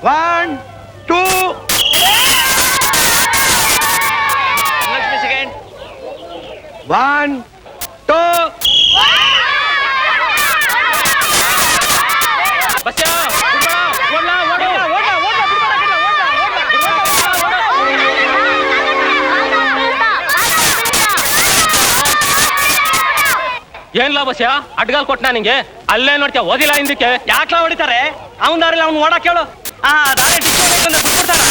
1 2 second 1 2 ಬಸ್ಯಾ ಏನ್ಲಾ ಬಸ್ಯಾ ಅಡ್ಗಾಲ್ ಕೊಟ್ಟ ನಿಂಗೆ ಅಲ್ಲೇ ನೋಡ್ತೀಯ ಓದಿಲ್ಲ ಹಿಂದಕ್ಕೆ ಯಾಕ್ಲಾ ಹೊಡಿತಾರೆ ಅವನ್ ದಾರಿಲ್ಲ ಅವ್ನು ಓಡಾಕ್ ಕೇಳು ದಾರಿ ಬಿಟ್ಬಿಡ್ತಾರ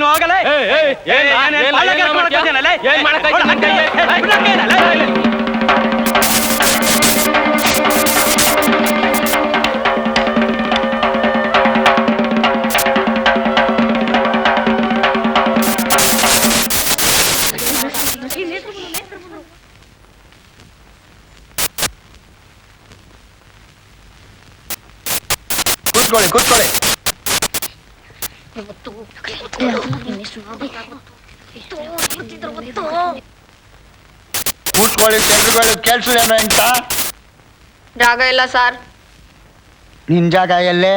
ಹೋಗಲ್ಲ ಕೂತ್ಕೊಳ್ಳಿ ತೆಗೆದುಕೊಳ್ಳಿ ಕೇಳಿಸ್ಲೇನೋ ಅಂತ ಜಾಗ ಇಲ್ಲ ಸರ್. ನಿನ್ ಜಾಗ ಎಲ್ಲೇ?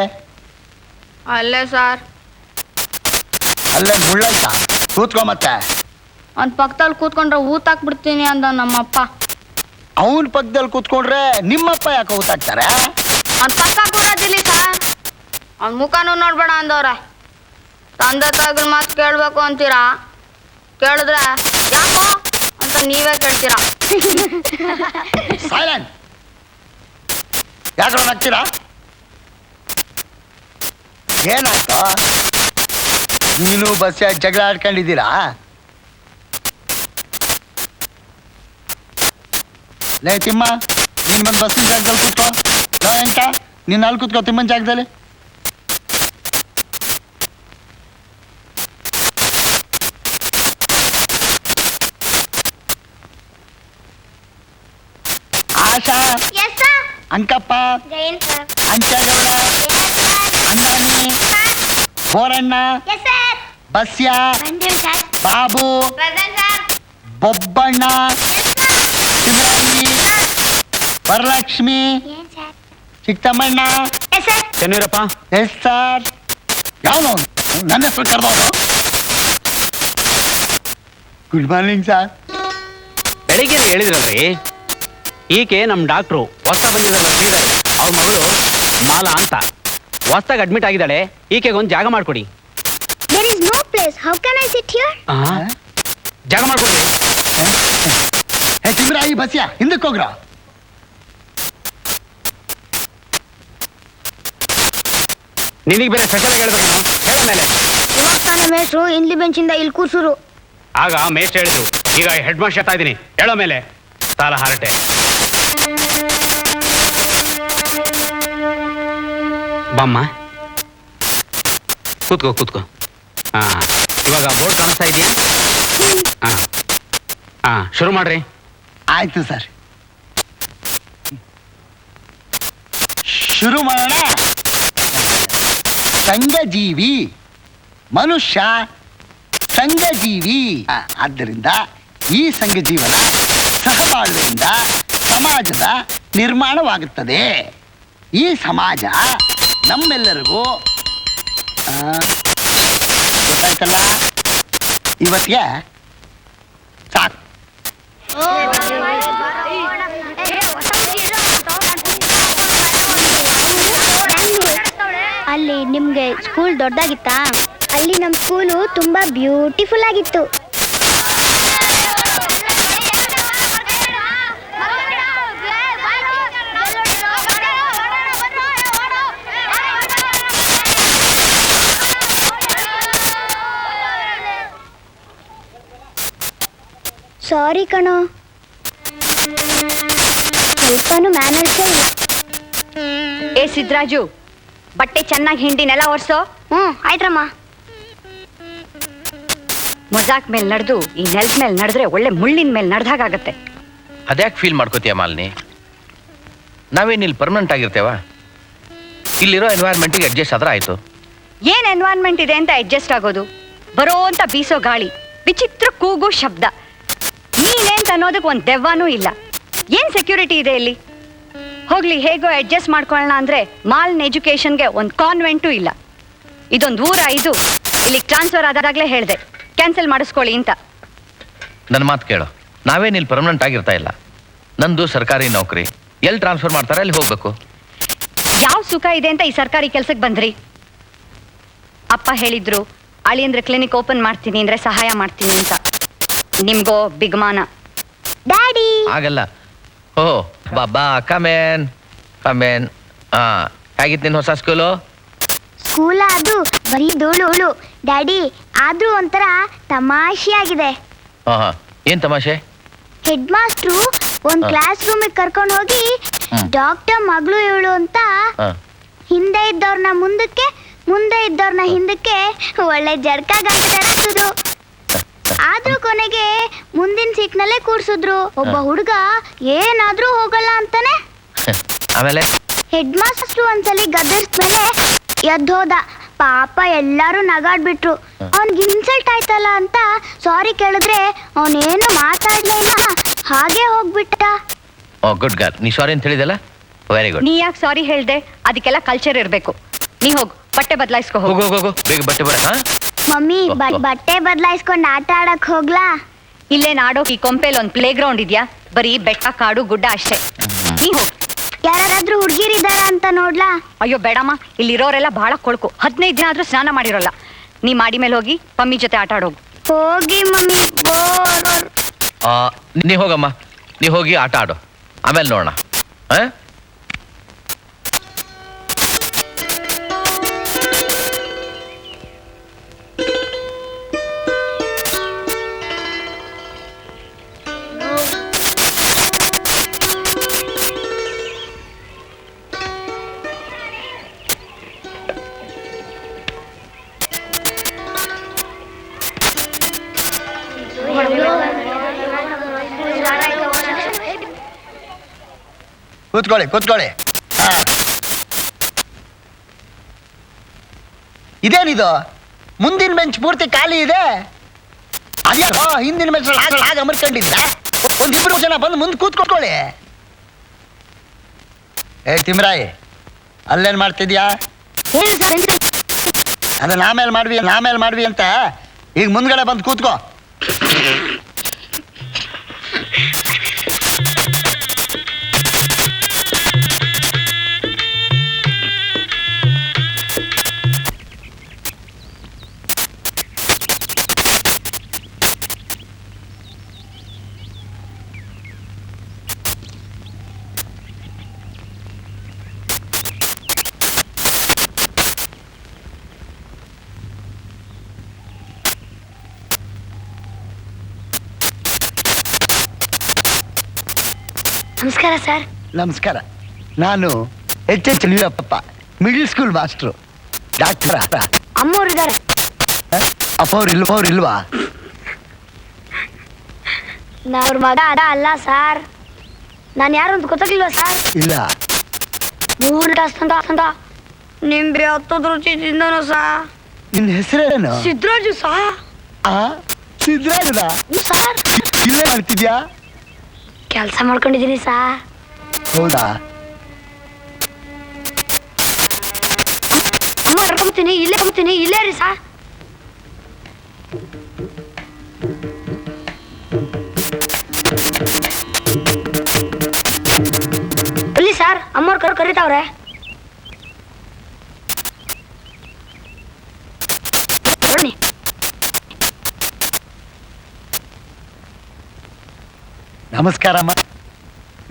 ಅಲ್ಲೇ ಸರ್. ಅಲ್ಲೇ ಮುಳ್ಳೈತಾ? ಕೂತ್ಕೊ ಮತ್ತೆ. ಅವ್ನ ಪಕ್ಕದಲ್ಲಿ ಕೂತ್ಕೊಂಡ್ರೆ ಊತಾಕ್ಬಿಡ್ತೀನಿ ಅಂದ ನಮ್ಮಪ್ಪ. ಅವನ ಪಕ್ಕದಲ್ಲಿ ಕೂತ್ಕೊಂಡ್ರೆ ನಿಮ್ಮಪ್ಪ ಯಾಕೆ ಊತಾಕ್ತಾರೆ? ಅವ್ನ ಪಕ್ಕ ಕೂರೋದಿಲ್ಲ ಸರ್. ಅವ್ನ ಮುಖನೂ ನೋಡ್ಬೇಡ ಅಂದವ್ರೆ. ತಂದೆ ತಾಯಿಗಳ ಮಾತು ಕೇಳ್ಬೇಕು ಅಂತೀರಾ, ಕೇಳಿದ್ರೆ ಯಾಕೋ ಅಂತ ನೀವೇ ಕೇಳ್ತೀರಾ. ಸೈಲೆಂಟ್. ಯಾಕೆ ನಗ್ತೀರಾ? ಏನಾಯ್ತು? ನೀನು ಬಸ್ ಜಗಳ ಆಡ್ಕೊಂಡಿದ್ದೀರಾ? ಲೇ ತಿಮ್ಮ, ನೀನು ಬಂದು ಬಸ್ಸಿನ ಜಾಗದಲ್ಲಿ ಕೂತ್ಕೋ. ಎಂಟ ನೀನು ಅಲ್ಲಿ ಕೂತ್ಕೋ ತಿಮ್ಮನ ಜಾಗದಲ್ಲಿ. ಆಶಾ, ಅಂಕಪ್ಪ, ಅಂಚೇಗೌಡ, ಅಂದಾನಿ, ಬೋರಣ್ಣ, ಬಸ್ಯ, ಬಾಬು, ಬೊಬ್ಬಣ್ಣ, ಶಿವರಾಮಿ, ವರಲಕ್ಷ್ಮಿ, ಚಿಕ್ಕಮ್ಮಣ್ಣ, ಚೆನ್ನೀರಪ್ಪ. Yes sir. ಯಾವನು ನನ್ನ ಹೆಸರು ಕರೆದವರು? Good morning sir. ಬೆಳಿಗ್ಗೆ ಹೇಳಿದ್ರಲ್ರಿ, ಈಕೆ ನಮ್ಮ ಡಾಕ್ಟ್ರು ಹೊಸ ಬಂದಿದ್ದಾರಲ್ಲ ಬೀದರ್, ಅವ್ರ ಮಗಳು ಮಾಲಾ ಅಂತ ಹೊಸ್ದಾಗಿ ಅಡ್ಮಿಟ್ ಆಗಿದ್ದಾಳೆ. ಈಕೆಗೆ ಒಂದು ಜಾಗ ಮಾಡ್ಕೊಡಿ. There is no place. How can I sit here? ಜಾಗ ಮಾಡ್ಕೊಡಿ. ಹೇ ತಿಮ್ರ, ಈ ಬಸ್ಯ ಹಿಂದಕ್ಕೆ ಹೋಗ್ರ. ನಿನಗೆ ಬೇರೆ ಸ್ಪೆಷಲ್ ಹೇಳ್ಬೇಕು. ಹೇಳ ಮೇಲೆ ಇವಾಗ ತಾನೇ ಮೇಷ್ಟ್ರು ಇಲ್ಲಿ ಬೆಂಚಿಂದ ಇಲ್ಲಿ ಕೂರ್ಸುರು. ಆಗ ಮೇಸ್ಟ್ ಹೇಳಿದ್ರು, ಈಗ ಹೆಡ್ ಮಾಸ್ಟರ್ ಆಗ್ತಾ ಇದ್ದೀನಿ. ಹೇಳೋ ಮೇಲೆ ಸಾಲ ಹಾರಟೆ. ಬಾಮ್ಮ, ಕೂತ್ಕೋ ಕೂತ್ಕೋ. ಇವಾಗ ಬೋರ್ಡ್ ಕಾಣಿಸ್ತಾ ಇದೆಯಾ? ಶುರು ಮಾಡ್ರಿ. ಆಯ್ತು ಸರ್, ಶುರು ಮಾಡೋಣ. ಸಂಘಜೀವಿ ಮನುಷ್ಯ ಸಂಘಜೀವಿ. ಆದ್ದರಿಂದ ಈ ಸಂಘಜೀವನ ಸಹಬಾಳ್ವೆಯಿಂದ ಸಮಾಜದ ನಿರ್ಮಾಣವಾಗುತ್ತದೆ. ಈ ಸಮಾಜ ನಮ್ಮೆಲ್ಲರಿಗೂ ಗೊತ್ತಾಯ್ತಲ್ಲ. ಇವತ್ತಿಗೆ ಸಾಕು. ಅಲ್ಲಿ ನಿಮ್ಗೆ ಸ್ಕೂಲ್ ದೊಡ್ಡದಾಗಿತ್ತಾ? ಅಲ್ಲಿ ನಮ್ಮ ಸ್ಕೂಲು ತುಂಬಾ ಬ್ಯೂಟಿಫುಲ್ ಆಗಿತ್ತು. ಸಾರಿ ಕಣೋ, ಸ್ವಲ್ಪನೂ ಮ್ಯಾನರ್ಸೇ ಇಲ್ಲ. ಏ ಸಿದ್ರಾಜು, ಬಟ್ಟೆ ಚೆನ್ನಾಗಿ ಹಿಂಡಿ ನೆಲ ಒರ್ಸೋ. ಆಯ್ತ್ರಮ್ಮ. ಮೊಜಾಕ್ ಮೇಲೆ ನಡೆದು ಈ ನೆಲದ ಮೇಲೆ ನಡೆದ್ರೆ ಒಳ್ಳೆ ಮುಳ್ಳಿನ ಮೇಲೆ ನಡೆದಾಗತ್ತೆ. ಅದ್ಯಾಕೆ ಫೀಲ್ ಮಾಡ್ಕೋತೀಯ ಮಾಲಿನಿ? ನಾವೇನು ಇಲ್ಲಿ ಪರ್ಮನೆಂಟ್ ಆಗಿರ್ತೇವ? ಇಲ್ಲಿರೋ ಎನ್ವೈರ್ಮೆಂಟಿಗೆ ಅಡ್ಜಸ್ಟ್ ಆದ್ರೆ ಆಯ್ತು. ಏನ್ ಎನ್ವೈರ್ಮೆಂಟ್ ಇದೆ ಅಂತ ಅಡ್ಜಸ್ಟ್ ಆಗೋದು? ಬರೋ ಅಂತ ಬೀಸೋ ಗಾಳಿ, ವಿಚಿತ್ರ ಕೂಗು ಶಬ್ದ, ನೀನೇಂತ ಅನ್ನೋದಕ್ಕೆ ಒಂದು ದೆವ್ವನೂ ಇಲ್ಲ. ಏನ್ ಸೆಕ್ಯೂರಿಟಿ ಇದೆ ಇಲ್ಲಿ? ಹೋಗ್ಲಿ, ಹೇಗೋ ಅಡ್ಜಸ್ಟ್ ಮಾಡ್ಕೊಳ್ಳೋಣ ಅಂದ್ರೆ ಮಾಲ್ನ ಎಜುಕೇಶನ್ಗೆ ಒಂದು ಕಾನ್ವೆಂಟು ಇಲ್ಲ. ಇದೊಂದು ಊರ ಇದು. ಇಲ್ಲಿ ಟ್ರಾನ್ಸ್ಫರ್ ಆದಾಗಲೇ ಹೇಳಿದೆ ಕ್ಯಾನ್ಸಲ್ ಮಾಡಿಸ್ಕೊಳ್ಳಿ ಅಂತ. ನನ್ನ ಮಾತು ಕೇಳು, ನಾವೇನು ಇಲ್ಲಿ ಪರ್ಮನೆಂಟ್ ಆಗಿರ್ತಾ ಇಲ್ಲ. ನಂದು ಸರ್ಕಾರಿ ನೌಕರಿ, ಎಲ್ಲಿ ಟ್ರಾನ್ಸ್ಫರ್ ಮಾಡ್ತಾರೆ ಅಲ್ಲಿ ಹೋಗ್ಬೇಕು. ಯಾವ ಸುಖ ಇದೆ ಅಂತ ಈ ಸರ್ಕಾರಿ ಕೆಲ್ಸಕ್ಕೆ ಬಂದ್ರಿ? ಅಪ್ಪ ಹೇಳಿದ್ರು ಅಳಿಯಂದ್ರೆ ಕ್ಲಿನಿಕ್ ಓಪನ್ ಮಾಡ್ತೀನಿ ಅಂದ್ರೆ ಸಹಾಯ ಮಾಡ್ತೀನಿ ಅಂತ. ನಿಮ್ಗೋ ಬಿಗ್ಮಾನ. ಡ್ಯಾಡಿ ಆಗಲ್ಲ. ಓ ಬಾಬಾ ಕಮೇನ್ ಕಮೇನ್. ಹೇಗಿತ್ತು ನಿನ್ನ ಹೊಸ ಸ್ಕೂಲು? ಸ್ಕೂಲ್ ಅದು ಬರೀ ಧೂಳು. ಡ್ಯಾಡಿ ಆದ್ರೂ ಒಂಥರ ತಮಾಷೆಯಾಗಿದೆ. ಹಾಂ ಏನು ತಮಾಷೆ? ಹೆಡ್ ಮಾಸ್ಟ್ರು ಒಂದ್ ಕ್ಲಾಸ್ ರೂಮಿಗೆ ಕರ್ಕೊಂಡು ಹೋಗಿ ಡಾಕ್ಟರ್ ಮಗಳು ಇವಳು ಅಂತ ಹಿಂದೆ ಇದ್ದವ್ರನ್ನ ಮುಂದಕ್ಕೆ, ಮುಂದೆ ಇದ್ದವ್ರನ್ನ ಹಿಂದಕ್ಕೆ ಒಳ್ಳೆ ಜಡ್ಕ ಗಂಟು. ಆದ್ರೂ ಕೊನೆಗೆ ಮುಂದಿನ ಸೀಟ್ನಲ್ಲೇ ಕೂರ್ಸಿದ್ರು. ಒಬ್ಬ ಹುಡುಗ ಏನಾದ್ರೂ ಹೋಗಲ್ಲ ಅಂತಾನೆ. ಆಮೇಲೆ ಹೆಡ್ ಮಾಸ್ಟ್ರು ಒಂದ್ಸಲಿ ಗದರ್ಸ್ಮೇಲೆ ಎದ್ದೋದ. ಪಾಪ ಎಲ್ಲಾರು ನಗಾಡ್ಬಿಟ್ರು. ಅವ್ನಿಗೆ ಇನ್ಸಲ್ಟ್ ಆಯ್ತಲ್ಲ ಅಂತ ಸಾರಿ ಕೇಳಿದ್ರೆ ಅವನೇನು ಮಾತಾಡ್ಲೇ ಇಲ್ಲ, ಹಾಗೆ ಹೋಗ್ಬಿಟ್ಟ. ಓ ಗುಡ್ ಗರ್ಲ್, ನೀ ಸಾರಿ ಅಂತ ಹೇಳಿದಲ್ಲ, ವೆರಿ ಗುಡ್. ನೀ ಯಾಕೆ ಸಾರಿ ಹೇಳ್ದೆ? ಅದಕ್ಕೆಲ್ಲ ಕಲ್ಚರ್ ಇರ್ಬೇಕು. ನೀ ಹೋಗು, ಬಟ್ಟೆ ಬದಲಾಯಿಸ್ಕೊ ಹೋಗು. ಹೋಗು ಬೇಗ ಬಟ್ಟೆ ಬರ. ಮಮ್ಮಿ ಬಟ್ಟೆ ಬದಲಾಯಿಸ್ಕೊಂಡು ಆಟ ಆಡಕ್ ಹೋಗ್ಲಾ? ಇಲ್ಲೇ ನಾಡೋಕ್ ಈ ಕೊಂಪೆಲ್ ಒಂದ್ ಪ್ಲೇ ಗ್ರೌಂಡ್ ಇದ್ಯಾ? ಬರೀ ಬೆಟ್ಟ ಕಾಡು ಗುಡ್ಡ ಅಷ್ಟೇ. ನೀ ಹೋಗು. ಯಾರಾದ್ರೂ ಹುಡ್ಗಿರಿದಾರ ಅಂತ ನೋಡ್ಲಾ? ಅಯ್ಯೋ ಬೇಡಮ್ಮ, ಇಲ್ಲಿರೋರೆಲ್ಲ ಬಹಳ ಕೊಳ್ಕು. 15 ದಿನ ಆದ್ರೂ ಸ್ನಾನ ಮಾಡಿರೋಲ್ಲ. ನೀ ಮಾಡಿ ಮೇಲೆ ಹೋಗಿ ಪಮ್ಮಿ ಜೊತೆ ಆಟ ಆಡೋಗು. ಹೋಗಿ ಮಮ್ಮಿ, ಬೋರ್. ನೀ ಹೋಗಮ್ಮ, ನೀ ಹೋಗಿ ಆಟ ಆಡು, ಆಮೇಲೆ ನೋಡೋಣ. ಕೂತ್ಕೊಳ್ಳಿ. ಇದೇನಿದು? ಮುಂದಿನ ಬೆಂಚ್ ಪೂರ್ತಿ ಖಾಲಿ ಇದೆ. ಅಯ್ಯೋ, ಹಿಂದಿನ ಬೆಂಚ್ ಹಾಗೆ ಅಮರ್ಕೊಂಡಿದ್ರ? ಒಂದಿಬ್ರು ಜನ ಬಂದು ಮುಂದೆ ಕೂತ್ಕೊಳ್ಳಿ. ಏ ತಿಮ್ರಾಯಿ, ಅಲ್ಲೇನ್ ಮಾಡ್ತಿದ್ಯಾ? ಅದನ್ನ ಆಮೇಲೆ ಮಾಡ್ವಿ ಅಂತ ಈಗ ಮುಂದ್ಗಡೆ ಬಂದು ಕೂತ್ಕೋ. ನಮಸ್ಕಾರ ಸರ್. ನಮಸ್ಕಾರ. ನಾನು H Veerappa, middle school master. ಡಾಕ್ಟರ ಅಮ್ಮವ್ರಿದ್ದಾರೆ. ಅಪ್ಪವ್ರಿಲ್ವಾ? ಅವ್ರ ಮಗ ಅಲ್ಲ ಸರ್. ನಾನು ಯಾರು ಅಂತ ಗೊತ್ತಾಗ್ಲಿಲ್ವಾ ಸರ್? ಇಲ್ಲ. 3 ತಾಸಂತ ನಿಂಬೆ ಹತ್ತದ ರುಚಿ ತಿಂದನು ಸಾ. ನಿನ್ನ ಹೆಸರೇನು? ಸಿದ್ರಾಜು ಸಾ. ಸಿದ್ರಾಜ ಸರ್. ಇಲ್ಲೇ ಮಾಡ್ತಿದ್ಯಾ? ಕೆಲಸ ಮಾಡ್ಕೊಂಡಿದ್ದೀನಿ ಸಾ. ಹೌದಾ? ಅಮ್ಮ ಕರ್ಕೊಂತೀನಿ, ಇಲ್ಲೇ ರೀ ಸಾ. ಇಲ್ಲಿ ಸರ್, ಅಮ್ಮವ್ರು ಕರೀತಾವ್ರೆ. ನಮಸ್ಕಾರ ಅಮ್ಮ.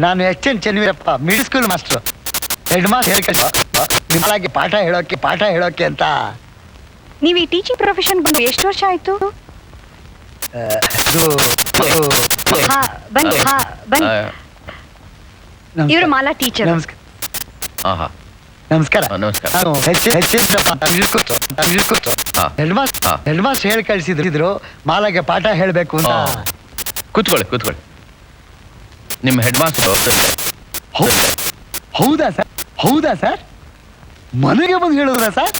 ನಾನು H Veerappa, middle school master. Head master ಹೇಳ್ಕೊಳ್ಳಿ ಪಾಠ ಹೇಳೋಕೆ ಅಂತ. ನೀವು ಈ ಟೀಚಿಂಗ್ ಪ್ರೊಫೆಷನ್ ಬಂದು ಎಷ್ಟು ವರ್ಷ ಆಯ್ತು? ಬನ್ನಿ. ಇವರು ಮಾಲಾ ಟೀಚರ್. ನಮಸ್ಕಾರ. ನಮಸ್ಕಾರ. ನಾನು ಹೆಡ್ ಮಾಸ್ಟರ್ ಹೇಳಿ ಕಳಿಸಿದ್ರು ಮಾಲಾಗೆ ಪಾಠ ಹೇಳಬೇಕು ಅಂತ. ಕೂತ್ಕೊಳ್ಳಿ. ನಿಮ್ಮ ಹೆಡ್ ಮಾಸ್ಟರ್ ಹೌದಾ ಸರ್? ಮನೆಗೆ ಬಂದು ಹೇಳಿದ್ರ ಸರ್?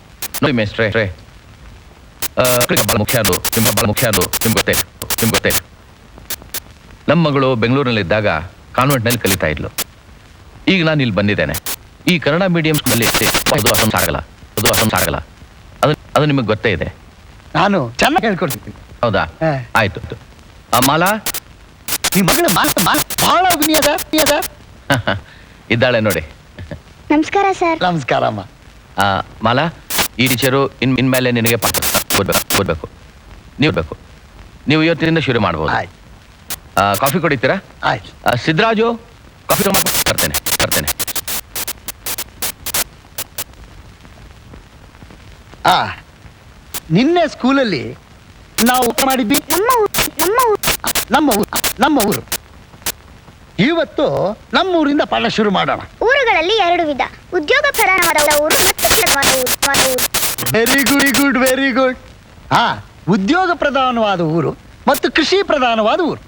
ನೋಡಿ ಮೇಸ್ಟ್ರೇ, ಬಹಳ ಮುಖ್ಯ ಅದು, ಬಹಳ ಮುಖ್ಯ ಅದು. ನಿಮ್ಗೆ ಗೊತ್ತೇ. ನಮ್ಮ ಮಗಳು ಬೆಂಗಳೂರಿನಲ್ಲಿದ್ದಾಗ ಕಾನ್ವೆಂಟ್ನಲ್ಲಿ ಕಲಿತಾ ಇದ್ಲು. ಈಗ ನಾನು ಇಲ್ಲಿ ಬಂದಿದ್ದೇನೆ. ಈ ಕನ್ನಡ ಮೀಡಿಯಂ ಸ್ಕೂಲಲ್ಲಿ ಅದು ಅಸಂಸಾಗಲ್ಲ. ಅದು ನಿಮಗೆ ಗೊತ್ತೇ ಇದೆ. ನಾನು ಚೆನ್ನಾಗಿ ಹೇಳ್ಕೊಡ್ತೀನಿ. ಹೌದಾ? ಹಾ. ಆಯ್ತು. ಮಾಲಾ ನಿಮ್ಮ ಮಗಳು ಬಹಳ ವಿನಯದ ಇದ್ದಾಳೆ ನೋಡಿ. ನಮಸ್ಕಾರ ಸರ್. ನಮಸ್ಕಾರಮ್ಮ. ಮಾಲಾ, ಈ ಟೀಚರು ಇನ್ಮೇಲೆ ನಿನಗೆ ಪಾಠ ಕೊಡ್ಬೇಕು. ನೀವು ಇವತ್ತಿನಿಂದ ಶುರು ಮಾಡ್ಬೋದು. ಆಯ್ತು ಕಾಫಿ ಕುಡಿತೀರಾ? ಆಯ್ತು. ಸಿದ್ದರಾಜು, ಕಾಫಿ ತರ್ತೇನೆ. ನಿನ್ನೆ ಸ್ಕೂಲಲ್ಲಿ ನಾವು ಊಟ ಮಾಡಿದ್ವಿ. ನಮ್ಮ ಊರು. ಇವತ್ತು ನಮ್ಮೂರಿಂದ ಪಾಠ ಶುರು ಮಾಡೋಣ. ಊರುಗಳಲ್ಲಿ 2 ವಿಧ: ಉದ್ಯೋಗ ಪ್ರಧಾನವಾದ ಊರು ಮತ್ತು ಕೃಷಿವಾದ ಊರು. Very good. ಉದ್ಯೋಗ ಪ್ರಧಾನವಾದ ಊರು ಮತ್ತು ಕೃಷಿ ಪ್ರಧಾನವಾದ ಊರು.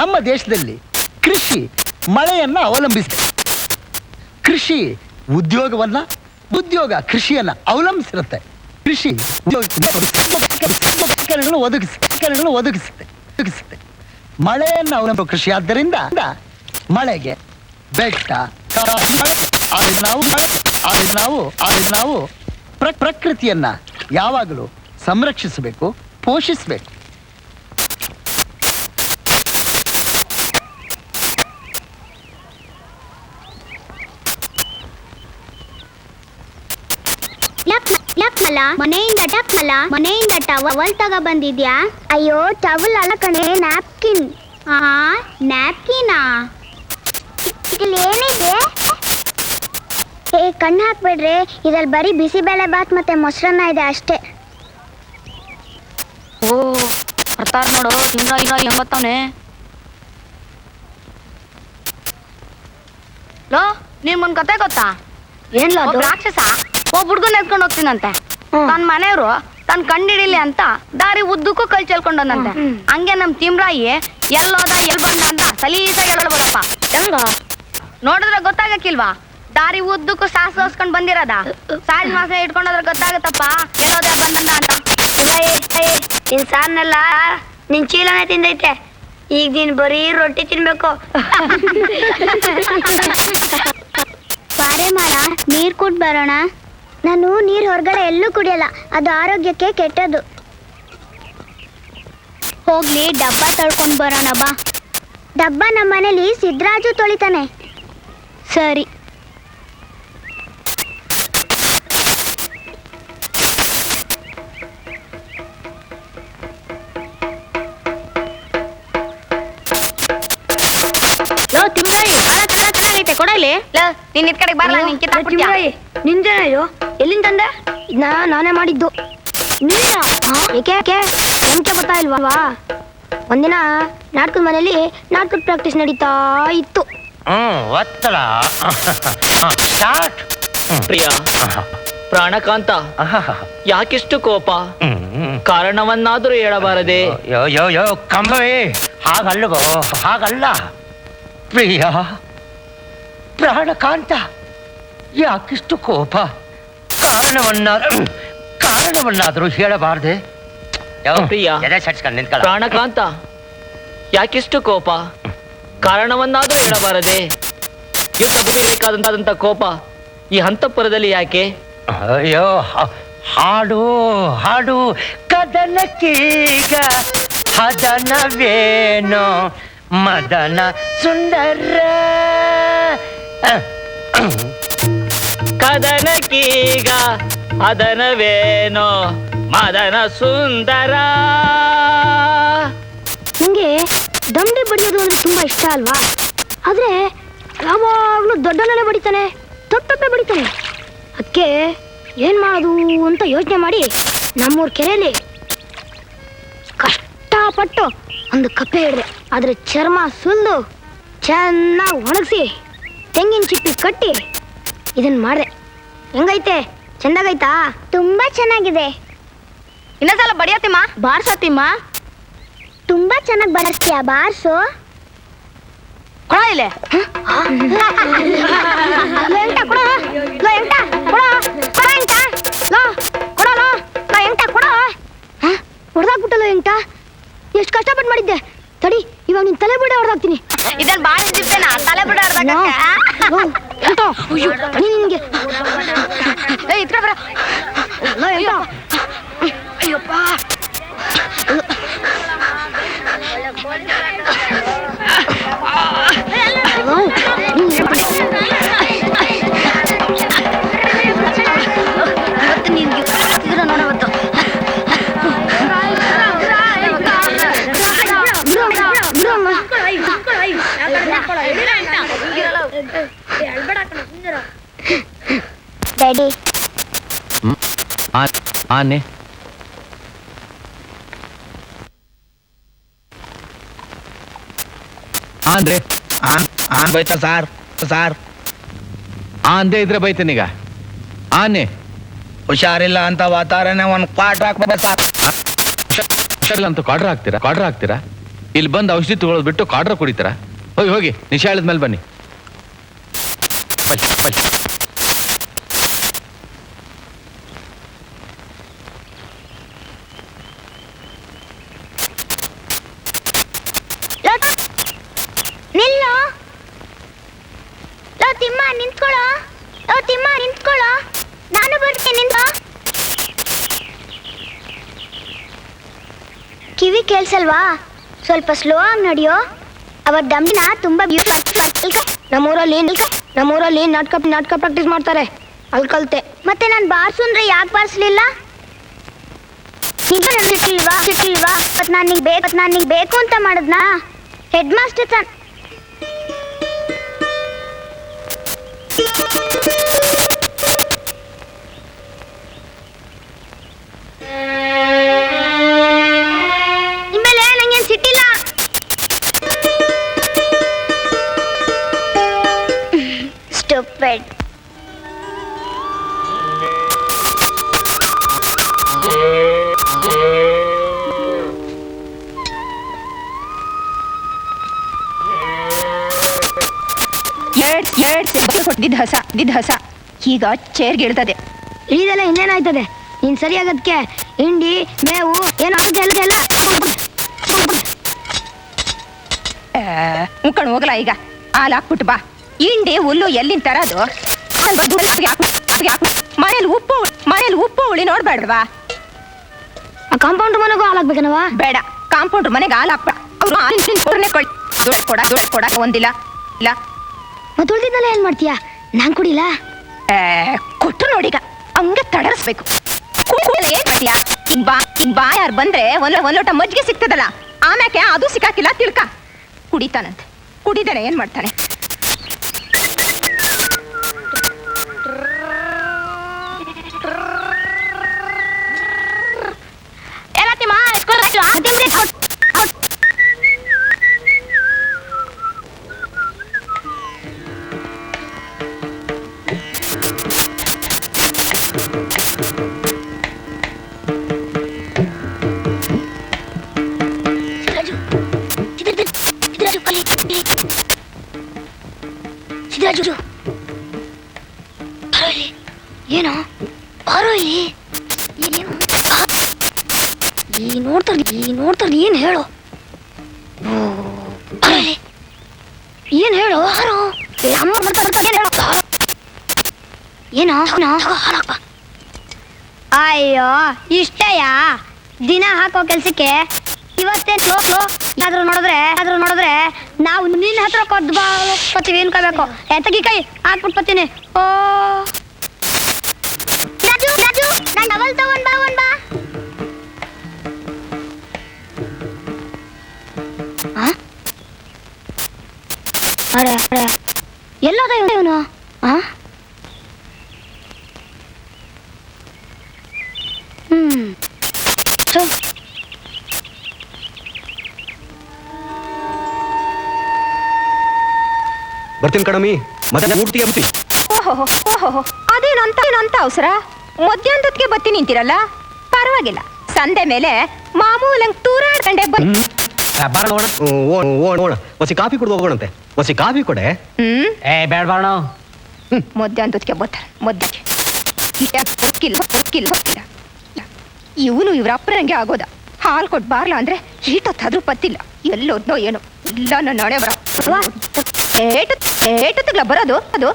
ನಮ್ಮ ದೇಶದಲ್ಲಿ ಕೃಷಿ ಮಳೆಯನ್ನ ಅವಲಂಬಿಸಿದೆ. ಕೃಷಿ ಉದ್ಯೋಗ ಕೃಷಿಯನ್ನ ಅವಲಂಬಿಸಿರುತ್ತೆ. ಕೃಷಿ ಒದಗಿಸುತ್ತೆ. ಮಳೆಯನ್ನು ಅವಲಂಬಿಸುವ ಕೃಷಿ. ಆದ್ದರಿಂದ ಮಳೆಗೆ ಬೆಟ್ಟ ನಾವು ಪ್ರಕೃತಿಯನ್ನ ಯಾವಾಗಲೂ ಸಂರಕ್ಷಿಸಬೇಕು, ಪೋಷಿಸಬೇಕು. ಮನೆಯಿಂದ ಟವಲ್ ತಗ ಬಂದಿದ್ಯಾ? ಅಯ್ಯೋ, ಟವಲ್ ಅಲ್ಲ ಕಣೆ, ನ್ಯಾಪ್ಕಿನ್. ನ್ಯಾಪ್ಕಿನಾ? ಏನಿದೆ? ಕಣ್ಣು ಹಾಕ್ಬೇಡ್ರಿ, ಇದ್ರಲ್ಲಿ ಬರೀ ಬಿಸಿಬೇಳೆ ಬಾತ್ ಮತ್ತೆ ಮೊಸರನ್ನ ಇದೆ ಅಷ್ಟೇ. ಓ ಬರ್ತಾರ ನೋಡು, ಎಂಬತ್ತವನೆ. ಲೋ, ನೀನ್ ಒಂದ್ ಕತೆ ಗೊತ್ತಾ? ಏನ್ಲ ಅದು? ರಾಕ್ಷಸ ಹುಡ್ಗನ್ ಎತ್ಕೊಂಡು ಹೋಗ್ತೀನಂತೆ. ತನ್ನ ಮನೆಯವರು ತನ್ ಕಂಡಿಡಿಲಿ ಅಂತ ದಾರಿ ಉದ್ದಕ್ಕೂ ಕೈ ಚೆಲ್ಕೊಂಡಂತೆ. ಹಂಗೆ ನಮ್ ತಿಮ್ರಾಯಿ ಎಲ್ಲೋದ ಎಲ್ ಬಂದ ಅಂತ ಸಲೀಸಾಗಿ ಹೇಳ್ಬೋದಪ್ಪ. ಹೆಂಗ ನೋಡಿದ್ರೆ ಗೊತ್ತಾಗಕ್ಕಿಲ್ವಾ? ದಾರಿ ಉದ್ದಕ್ಕೂ ಸಾಸ್ ಹೋಸ್ಕೊಂಡ್ ಬಂದಿರೋದ. ಸಾಲ್ ಮಾಸ ಇಟ್ಕೊಂಡೋದ್ರೆ ಗೊತ್ತಾಗತ್ತಪ್ಪ ಎಲ್ಲೋದ ಬಂದಂದ ಅಂತ. ನಿನ್ ಸಾರ್ನೆಲ್ಲ ನಿನ್ ಚೀಲನೆ ತಿಂದೈತೆ. ಈಗ ನೀನ್ ಬರೀ ರೊಟ್ಟಿ ತಿನ್ಬೇಕು. ಬಾರೆ ಮಾಡ, ನೀರ್ ಕುಡ್ ಬರೋಣ. ನಾನು ನೀರ್ ಹೊರಗಡೆ ಎಲ್ಲೂ ಕುಡಿಯಲ್ಲ, ಅದು ಆರೋಗ್ಯಕ್ಕೆ ಕೆಟ್ಟದ್ದು. ಹೋಗ್ಲಿ, ಡಬ್ಬ ತೊಳ್ಕೊಂಡ್ ಬರೋಣ ಬಾ. ಡಬ್ಬ ನಮ್ಮ ಮನೇಲಿ ಸಿದ್ದರಾಜು ತೊಳಿತಾನೆ. ಸರಿ. ಲೋ ತಿಮ್ರಾಯಿ, ಚೆನ್ನಾಗೈತೆ ಕೊಡಲಿ. ನೀನ್ ಇದ್ ಕಡೆಗೆ ಬರಲ್ಲ, ನೀನ್ ಕಿತ್ತಾಕ್ಬಿಡ್ತೀಯ. ನಿಂದೇನಯ್ಯೋ? ಎಲ್ಲಿಂದ ತಂದೆ? ನಾನೇ ಮಾಡಿದ್ದು. ಏಕೆ ಎಂಕೆ ಗೊತ್ತಾ ಇಲ್ವಾ? ಒಂದಿನ ನಾಟಕದ ಮನೇಲಿ ನಾಟಕದ ಪ್ರಾಕ್ಟೀಸ್ ನಡೀತಾ ಇತ್ತು. ಒತ್ತಡ ಸ್ಟಾರ್ಟ್. ಪ್ರಿಯ ಪ್ರಾಣಕಾಂತ, ಯಾಕಿಷ್ಟು ಕೋಪ? ಕಾರಣವನ್ನಾದರೂ ಹೇಳಬಾರದೆ? ಯೋ ಕಂಬವೇ, ಹಾಗಲ್ಲ ಪ್ರಿಯ. ಪ್ರಾಣಕಾಂತ, ಯಾಕಿಷ್ಟು ಕೋಪ? ಕಾರಣವನ್ನಾದರೂ ಹೇಳಬಾರ್ದೆ? ಪ್ರಿಯ ಪ್ರಾಣಕಾಂತ, ಯಾಕಿಷ್ಟು ಕೋಪ? ಕಾರಣವನ್ನಾದರೂ ಹೇಳಬಾರದೆ? ಯುದ್ಧ ಬುದಿಬೇಕಾದಂತ ಕೋಪ ಈ ಹಂತಪುರದಲ್ಲಿ ಯಾಕೆ? ಅಯ್ಯೋ, ಹಾಡು ಕದನಕ್ಕೀಗ ಹದನವೇನೋ ಮದನ ಸುಂದರ. ಕದನಕ್ಕೀಗ ಅದನವೇನೋ ಮದನ ಸುಂದರ. ನಿಂಗೆ ದಂಡಿ ಬಡಿಯೋದು ಅಂದ್ರೆ ತುಂಬಾ ಇಷ್ಟ ಅಲ್ವಾ? ಆದ್ರೆ ಯಾವಾಗ್ಲೂ ದೊಡ್ಡನೇ ಬಡಿತಾನೆ, ತಪ್ಪೆ ಬಡಿತಾನೆ. ಅದಕ್ಕೆ ಏನ್ ಮಾಡೋದು ಅಂತ ಯೋಚನೆ ಮಾಡಿ ನಮ್ಮೂರ್ ಕೆರೆಯಲ್ಲಿ ಕಷ್ಟಪಟ್ಟು ಒಂದು ಕಪ್ಪೆ ಹಿಡಿದೆ. ಅದ್ರ ಚರ್ಮ ಸುಲ್ದು ಚೆನ್ನಾಗಿ ಒಣಗಿಸಿ ತೆಂಗಿನ ಚಿಪ್ಪಿ ಕಟ್ಟಿ ಇದನ್ನ ಮಾಡಿದೆ. ಹೆಂಗೈತೆ? ಚಂದಾಗೈತಾ? ತುಂಬಾ ಚೆನ್ನಾಗಿದೆ. ಇನ್ನೊಂದ್ಸಲ ಬಡಿಯತ್ತಿಮ್ಮ, ಬಾರ್ಸತ್ತಿಮ್ಮ. ತುಂಬಾ ಚೆನ್ನಾಗಿ ಬಡಿಸ್ತೀಯ, ಬಾರ್ಸು. ಕೊಡ ಇಲ್ಲೇ. ಹೊಡೆದಾಕ್ಬಿಟ್ಟಲ್ಲ ಎಂಟ. ಎಷ್ಟು ಕಷ್ಟಪಟ್ಟು ಮಾಡಿದ್ದೆ. ತಡಿ, ಇವಾಗ ನಿನ್ ತಲೆ ಬಿಡ ಹೊಡೆದಾಕ್ತೀನಿ. ಇದನ್ ಬಾಳ ಇದ್ದಿರ್ತೇನ ತಲೆ ಬಿಡ ನಿನ್ಗೆ ಇತ್ರ ಡ್ಯಾಡಿ ಆನೆ ಅಂದ್ರೆ ಬೈತ ಸಾರ್ ಸಾರ್ ಅಂದೇ ಇದ್ರೆ ಬೈತೇನೀಗ. ಆನೆ ಹುಷಾರಿಲ್ಲ ಅಂತ ವಾತಾವರಣ ಒಂದು ಕ್ವಾರ್ಟರ್ ಹಾಕ್ಬೇಕು ಸಾರ್. ಹುಷಾರಿಲ್ಲ ಅಂತ ಕ್ವಾಡ್ರ್ ಹಾಕ್ತೀರಾ? ಇಲ್ಲಿ ಬಂದು ಔಷಧಿ ತಗೊಳ್ಳೋದು ಬಿಟ್ಟು ಕ್ವಾಡ್ರ್ ಕುಡಿತೀರಾ? ಹೋಗಿ ಹೋಗಿ ನಿಶಾ ಹೇಳಿದ ಮೇಲೆ ಬನ್ನಿ. ನಿಲ್ಲೋ ಲೋ ತಿಮ್ಮ ನಿಂತ್ಕೊಳ್ಳೋ. ಲೋ ತಿಮ್ಮ ನಿಂತ್ಕೊಳ್ಳೋ, ನಾನು ಬರ್ತೀನಿ ನಿಂತ್ಕೋ. ಕಿವಿ ಕೇಳಿಸಲ್ವಾ? ಸ್ವಲ್ಪ ಸ್ಲೋ ಆಗಿ ನಡೆಯೋ. ಅವರ ದಮ್ಮಿನ ತುಂಬಾ ನಮ್ಮೂರಲ್ಲಿ ನಾಟಕ ಪ್ರಾಕ್ಟೀಸ್ ಮಾಡ್ತಾರೆ, ಅಲ್ಲಿ ಕಲ್ತೆ. ಮತ್ತೆ ನಾನು ಬಾರ್ಸು ಅಂದ್ರೆ ಯಾಕೆ ಬಾರಿಸ್ಲಿಲ್ಲ? ಸಿಟ್ಟಿಲ್ವಾ? ನಾನು ನಿಂಗೆ ಬೇಕು ಅಂತ ಮಾಡಿದ್ನಾ? ಹೆಡ್ ಮಾಸ್ಟರ್ ಸರ್ ನಿಮ್ಮೇಲೆ ನಂಗೇನು ಸಿಟ್ಟಿಲ್ಲ. ಸ್ಟುಪಿಡ್. ದಿದ್ದ ಹಸ ಈಗ ಚೇರ್ಗೆ ಇಳ್ತದೆ. ಇಳಿದೆಲ್ಲ ಇನ್ನೇನಾಯ್ತದೆ? ನೀನ್ ಸರಿಯಾಗದಕ್ಕೆ ಹಿಂಡಿ ಮೇವು ಏನು ಎಲ್ಲ ಮುಕ್ಕಣ್ ಹೋಗಲ್ಲ. ಈಗ ಹಾಲು ಹಾಕ್ಬಿಟ್ಟು ಬಾ. ಇಂಡಿ ಹುಲ್ಲು ಎಲ್ಲಿಂದ ತರದು? ಮನೇಲಿ ಉಪ್ಪು ಹುಳಿ ನೋಡ್ಬೇಡವಾ? ಆ ಕಾಂಪೌಂಡರ್ ಮನೆಗೂ ಹಾಲಾಗ್ಬೇಕನವ? ಬೇಡ, ಕಾಂಪೌಂಡರ್ ಮನೆಗೆ ಹಾಲು ಹಾಕ್ಬೇಡ. ಅವ್ರು ದುಡ್ಡು ಕೊಡ ಒಂದಿಲ್ಲ ಇಲ್ಲ. ಮತ್ತೆ ಉಳಿದಿದ್ದೆಲ್ಲ ಏನ್ ಮಾಡ್ತೀಯಾ? ನಾನ್ ಕುಡಿಲ್ಲ. ಕೊಟ್ರು ನೋಡೀಗ ಹಂಗೆ ತಡರಿಸ್ಬೇಕು. ಏನ್ ಮಾಡ್ತೀಯಾ? ಬಾ ಯಾರು ಬಂದ್ರೆ ಒಂದ್ ಲೋಟ ಮಜ್ಜಿಗೆ ಸಿಗ್ತದಲ್ಲ, ಆಮ್ಯಾಕೆ ಅದು ಸಿಕ್ಕಾಕಿಲ್ಲ ತಿಳ್ಕ. ಕುಡಿತಾನಂತೆ, ಕುಡಿದಾನೆ ಏನ್ ಮಾಡ್ತಾನೆ? ಏನೋ ಬಾರೋ ಇಲ್ಲಿ. ಈ ನೋಡ್ತಾರೆ ಏನ್ ಹೇಳು? ಏನ್ ಹೇಳು? ಅಮ್ಮ ಏನೋ ಅಯ್ಯೋ ಇಷ್ಟಯ್ಯ ದಿನ ಹಾಕೋ ಕೆಲ್ಸಕ್ಕೆ ಇವತ್ತೇನ್ ಯಾವ್ದಾದ್ರು ನೋಡಿದ್ರೆ ನಾವು ನಿನ್ನ ಹತ್ರ ಕೊತ್ತೀವಿ ಅನ್ಕೋಬೇಕು. ಎತ್ತಗಿ ಕೈ ಹಾಕ್ಬಿಟ್ಬತ್ತೀನಿ. ಓ ನಾನು ಡಬಲ್ ತಗೊಂಡ್ ಬಾ. ಅರೆ ಎಲ್ಲೋದ ಇವನು? ಬರ್ತೀನಿ ಕಣಮಿ, ಮತ್ತೆ ಮೂರ್ತಿಗೆ ಬರ್ತೀನಿ. ಓಹೋ ಅದೇನು ಅಂತ ಅವಸರ? ಮಧ್ಯಾಹ್ನದೊತ್ತಿಗೆ ಬತ್ತೀನಿ ನಿಂತಿರಲ್ಲ, ಪರವಾಗಿಲ್ಲ. ಸಂದೆ ಮೇಲೆ ಮಾಮೂಲಂಗ್ ತೂರಾಡ್ಕಂಡೆ ಓಣ ಒಸಿ ಕಾಫಿ ಕುಡ್ದು ಹೋಗೋಣಂತೆ. ಒಸಿ ಕಾಫಿ ಕೊಡೆ. ಬೇಡ ಬಾಣ. ಮಧ್ಯಾಹ್ನದೊತ್ತಿಗೆ ಬರ್ತಾರೆ. ಹೊಕ್ಕಿಲ್ಲ. ಇವನು ಇವ್ರ ಅಪ್ಪರಂಗೆ ಆಗೋದ. ಹಾಲು ಕೊಟ್ಟು ಬಾರ್ಲ ಅಂದ್ರೆ ಈಟೊತ್ತಾದ್ರೂ ಪತ್ತಿಲ್ಲ. ಎಲ್ಲೋದ್ನೋ ಏನೋ ಇಲ್ಲ. ನನ್ನ ನಾಳೆ ಬರ ಏಟೊತ್ತಿಗ್ಲ ಬರೋದು. ಅದು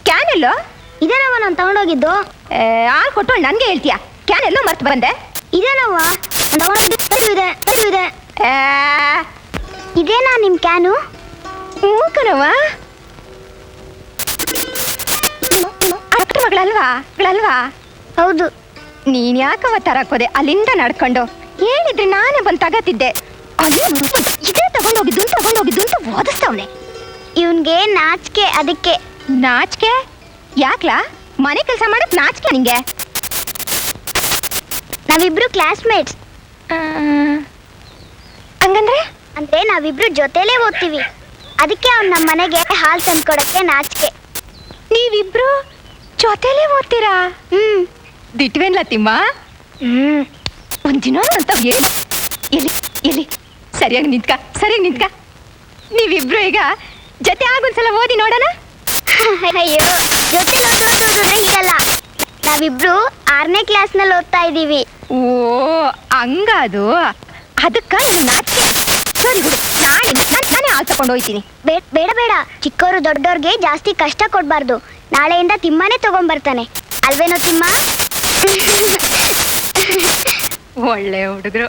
ಕ್ಯಾನ್ ಎಲ್ಲೋ? ಇದೇನವ ನಾನು ತಗೊಂಡೋಗಿದ್ದು? ಹಾಲು ಕೊಟ್ಟು ನನ್ಗೆ ಹೇಳ್ತೀಯ? ಕ್ಯಾನ್ ಎಲ್ಲೋ ಮರ್ತು ಬಂದೆ. ಇದೇನವ ಇದೆ. ಇದೇನಾ ನಿಮ್ ಕ್ಯಾನು? ಮೂಕನವ ಅಕ್ಕ ಮಗಳಲ್ವಾ? ಹೌದು. ನೀನ್ ಯಾಕವ ತರಕೋದೆ? ಅಲ್ಲಿಂದ ನಡ್ಕೊಂಡು ಹೇಳಿದ್ರೆ ನಾನೇ ಬಂದು ತಗತಿದ್ದೆ. ಅಲ್ಲಿ ಇದೇ ತಗೊಂಡೋಗಿದ್ದು ಅಂತ ಓದಿಸ್ತಾವ್ನೆ. ಇವನ್ಗೆ ನಾಚಿಕೆ, ಅದಕ್ಕೆ. ನಾಚಿಕೆ ಯಾಕ್ಲಾ? ಮನೆ ಕೆಲಸ ಮಾಡಕ್ ನಾಚಿಕೆ ನಿಂಗೆ? ನಾವಿಬ್ರು ಕ್ಲಾಸ್ಮೇಟ್ಸ್. ಹಂಗಂದ್ರೆ ಅಂದ್ರೆ ನಾವಿಬ್ರು ಜೊತೆಲೇ ಓದ್ತೀವಿ. ಅದಕ್ಕೆ ಅವ್ನು ನಮ್ಮ ಮನೆಗೆ ಹಾಲು ತಂದ್ಕೊಡಕ್ಕೆ ನಾಚಿಕೆ. ನೀವಿಬ್ರು ಜೊತೆಲೇ ಓದ್ತೀರಾ? ದಿಟ್ವೇನ್ಲ ತಿಮ್ಮ? ಒಂದಿನ ಅಂತ ಎಲ್ಲಿ ಎಲ್ಲಿ ಸರಿಯಾಗಿ ನಿಂತ್ಕ. ನೀವಿಬ್ರು ಈಗ ಜೊತೆ ಆಗೊಂದ್ಸಲ ಓದಿ ನೋಡೋಣ. ಅಯ್ಯೋ, ಜೊತೆ ಓದೋದ್ರೆ ಇರಲ್ಲ. ನಾವಿಬ್ರು 6ನೇ ಕ್ಲಾಸ್ನಲ್ಲಿ ಓದ್ತಾ ಇದ್ದೀವಿ. ಓ ಹಂಗದು. ಅದಕ್ಕ ನಾಚಿಕೆ. ಸರಿ ಬಿಡು, ನಾನೇ ಹಾಲು ತಗೊಂಡು ಹೋಗ್ತೀನಿ. ಬೇಡ ಬೇಡ, ಚಿಕ್ಕವರು ದೊಡ್ಡವ್ರಿಗೆ ಜಾಸ್ತಿ ಕಷ್ಟ ಕೊಡ್ಬಾರ್ದು. ನಾಳೆಯಿಂದ ತಿಮ್ಮನೇ ತಗೊಂಡ್ಬರ್ತಾನೆ, ಅಲ್ವೇನೋ ತಿಮ್ಮ? ಒಳ್ಳೆ ಹುಡುಗರು.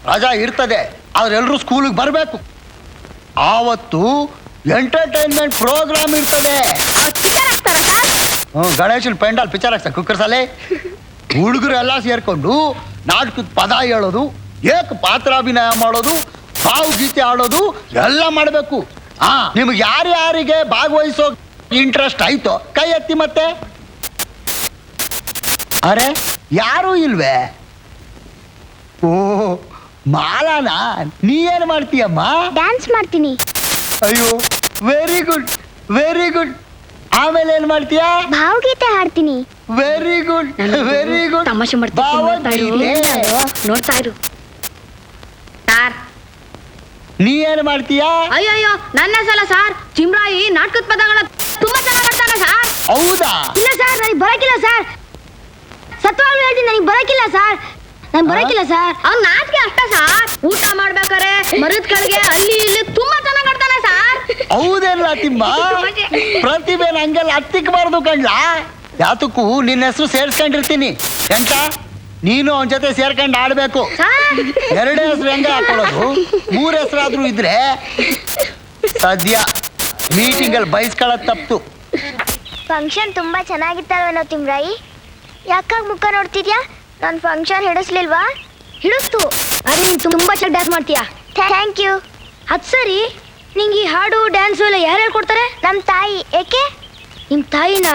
ರಜಾ ಇರ್ತದೆ, ಆದ್ರೆ ಎಲ್ರು ಸ್ಕೂಲಿಗೆ ಬರಬೇಕು. ಆವತ್ತು ಎಂಟರ್ಟೈನ್ಮೆಂಟ್ ಪ್ರೋಗ್ರಾಮ್ ಇರ್ತದೆ. ಗಣೇಶನ್ ಪೆಂಡಾಲ್ ಪಿಕ್ಚರ್ ಹಾಕ್ತಾರೆ ಕುಕ್ಕರ್ಸಲೆ. ಹುಡುಗರು ಎಲ್ಲ ಸೇರ್ಕೊಂಡು ನಾಟಕದ ಪದ ಹೇಳೋದು, ಏಕ ಪಾತ್ರಾಭಿನಯ ಮಾಡೋದು, ಭಾವಗೀತೆ ಆಡೋದು ಎಲ್ಲ ಮಾಡಬೇಕು. ನಿಮ್ಗೆ ಯಾರ್ಯಾರಿಗೆ ಭಾಗವಹಿಸೋ ಇಂಟ್ರೆಸ್ಟ್ ಆಯ್ತೋ ಕೈ ಎತ್ತಿ. ಮತ್ತೆ ಅರೆ ಯಾರೂ ಇಲ್ವೇ? ಓ ಮಾಲಾನ, ನೀ ಏನು ಮಾಡ್ತೀಯಮ್ಮ? ಡ್ಯಾನ್ಸ್ ಮಾಡ್ತೀನಿ. ಅಯ್ಯೋ ವೆರಿ ಗುಡ್, ವೆರಿ ಗುಡ್. ಆಮೇಲೆ ಏನ್ ಮಾಡ್ತೀಯಾ? ಭಾವಗೀತೆ ಹಾಡ್ತೀನಿ. Very good, very good. ತಮಾಷೆ ನೋಡ್ತಾ ಇರು. ನೀ ಏನ್ ಮಾಡ್ತೀಯಾ? ಅಯ್ಯಯ್ಯೋ, ನನ್ನ ಸಲ ಸಾರ್. ಚಿಮ್ರಾಯಿ ನಾಟಕದ ಪದಗಳ ತುಂಬಾ ಚೆನ್ನಾಗಿ ಮಾಡ್ತಾನೆ ಸಾರ್. ಹೌದಾ? ಇಲ್ಲ ಸರ್, ನನಗೆ ಬರಕಿಲ್ಲ ಸರ್. ಸತ್ವಾಗ್ಲೂ ಹೇಳ್ತೀನಿ, ನನಗೆ ಬರಕಿಲ್ಲ ಸರ್. ಅವ್ನು ನಾಚಿಕೆ ಅಷ್ಟ ಸಾರ್. ಊಟ ಮಾಡ್ಬೇಕಾರೆ ಮರದ ಕೆಳಗೆ ಅಲ್ಲಿ ಇಲ್ಲಿ ತುಂಬಾ ಚೆನ್ನಾಗಿ ಆಡ್ತಾನೆ ಸಾರ್. ಹೌದೇನಲ್ಲ ತಿಮ್ಮ? ಪ್ರತಿಭೆ ಹಂಗೆಲ್ಲ ಹತ್ತಿಕ್ಬಾರ್ದು ಕಣ್ಲಾ. ಯಾತಕ್ಕೂ ನಿನ್ನ ಹೆಸರು ಸೇರ್ಸ್ಕೊಂಡಿರ್ತೀನಿ ಎಂಟ. ನೀನು ಅವನ ಜೊತೆ ಸೇರ್ಕೊಂಡು ಆಡ್ಬೇಕು. 2 ಹೆಸರು ಹೆಂಗೆ ಹಾಕೊಳ್ಳೋದು? 3 ಹೆಸರಾದ್ರೂ ಇದ್ರೆ ಸದ್ಯ ಮೀಟಿಂಗ್ ಅಲ್ಲಿ ಬಯಸ್ಕೊಳ್ಳೋದು ತಪ್ಪು. ಫಂಕ್ಷನ್ ತುಂಬಾ ಚೆನ್ನಾಗಿತ್ತಲ್ವೇನೋ ತಿಮ್ರಾಯಿ? ಯಾಕಾಗ ಮುಖ ನೋಡ್ತಿದ್ಯಾ? ನಾನು ಫಂಕ್ಷನ್ ಹಿಡಿಸ್ಲಿಲ್ವಾ? ಹಿಡಿಸ್ತು. ಅರೆ ನೀನು ತುಂಬಾ ಚೆನ್ನಾಗಿ ಡ್ಯಾನ್ಸ್ ಮಾಡ್ತೀಯಾ. Thank you. ಅದು ಸರಿ, ನಿಂಗೆ ಈ ಹಾಡು ಡ್ಯಾನ್ಸು ಎಲ್ಲ ಯಾರು ಹೇಳ್ಕೊಡ್ತಾರೆ? ನಮ್ಮ ತಾಯಿ. ಏಕೆ? ನಿಮ್ಮ ತಾಯಿನ?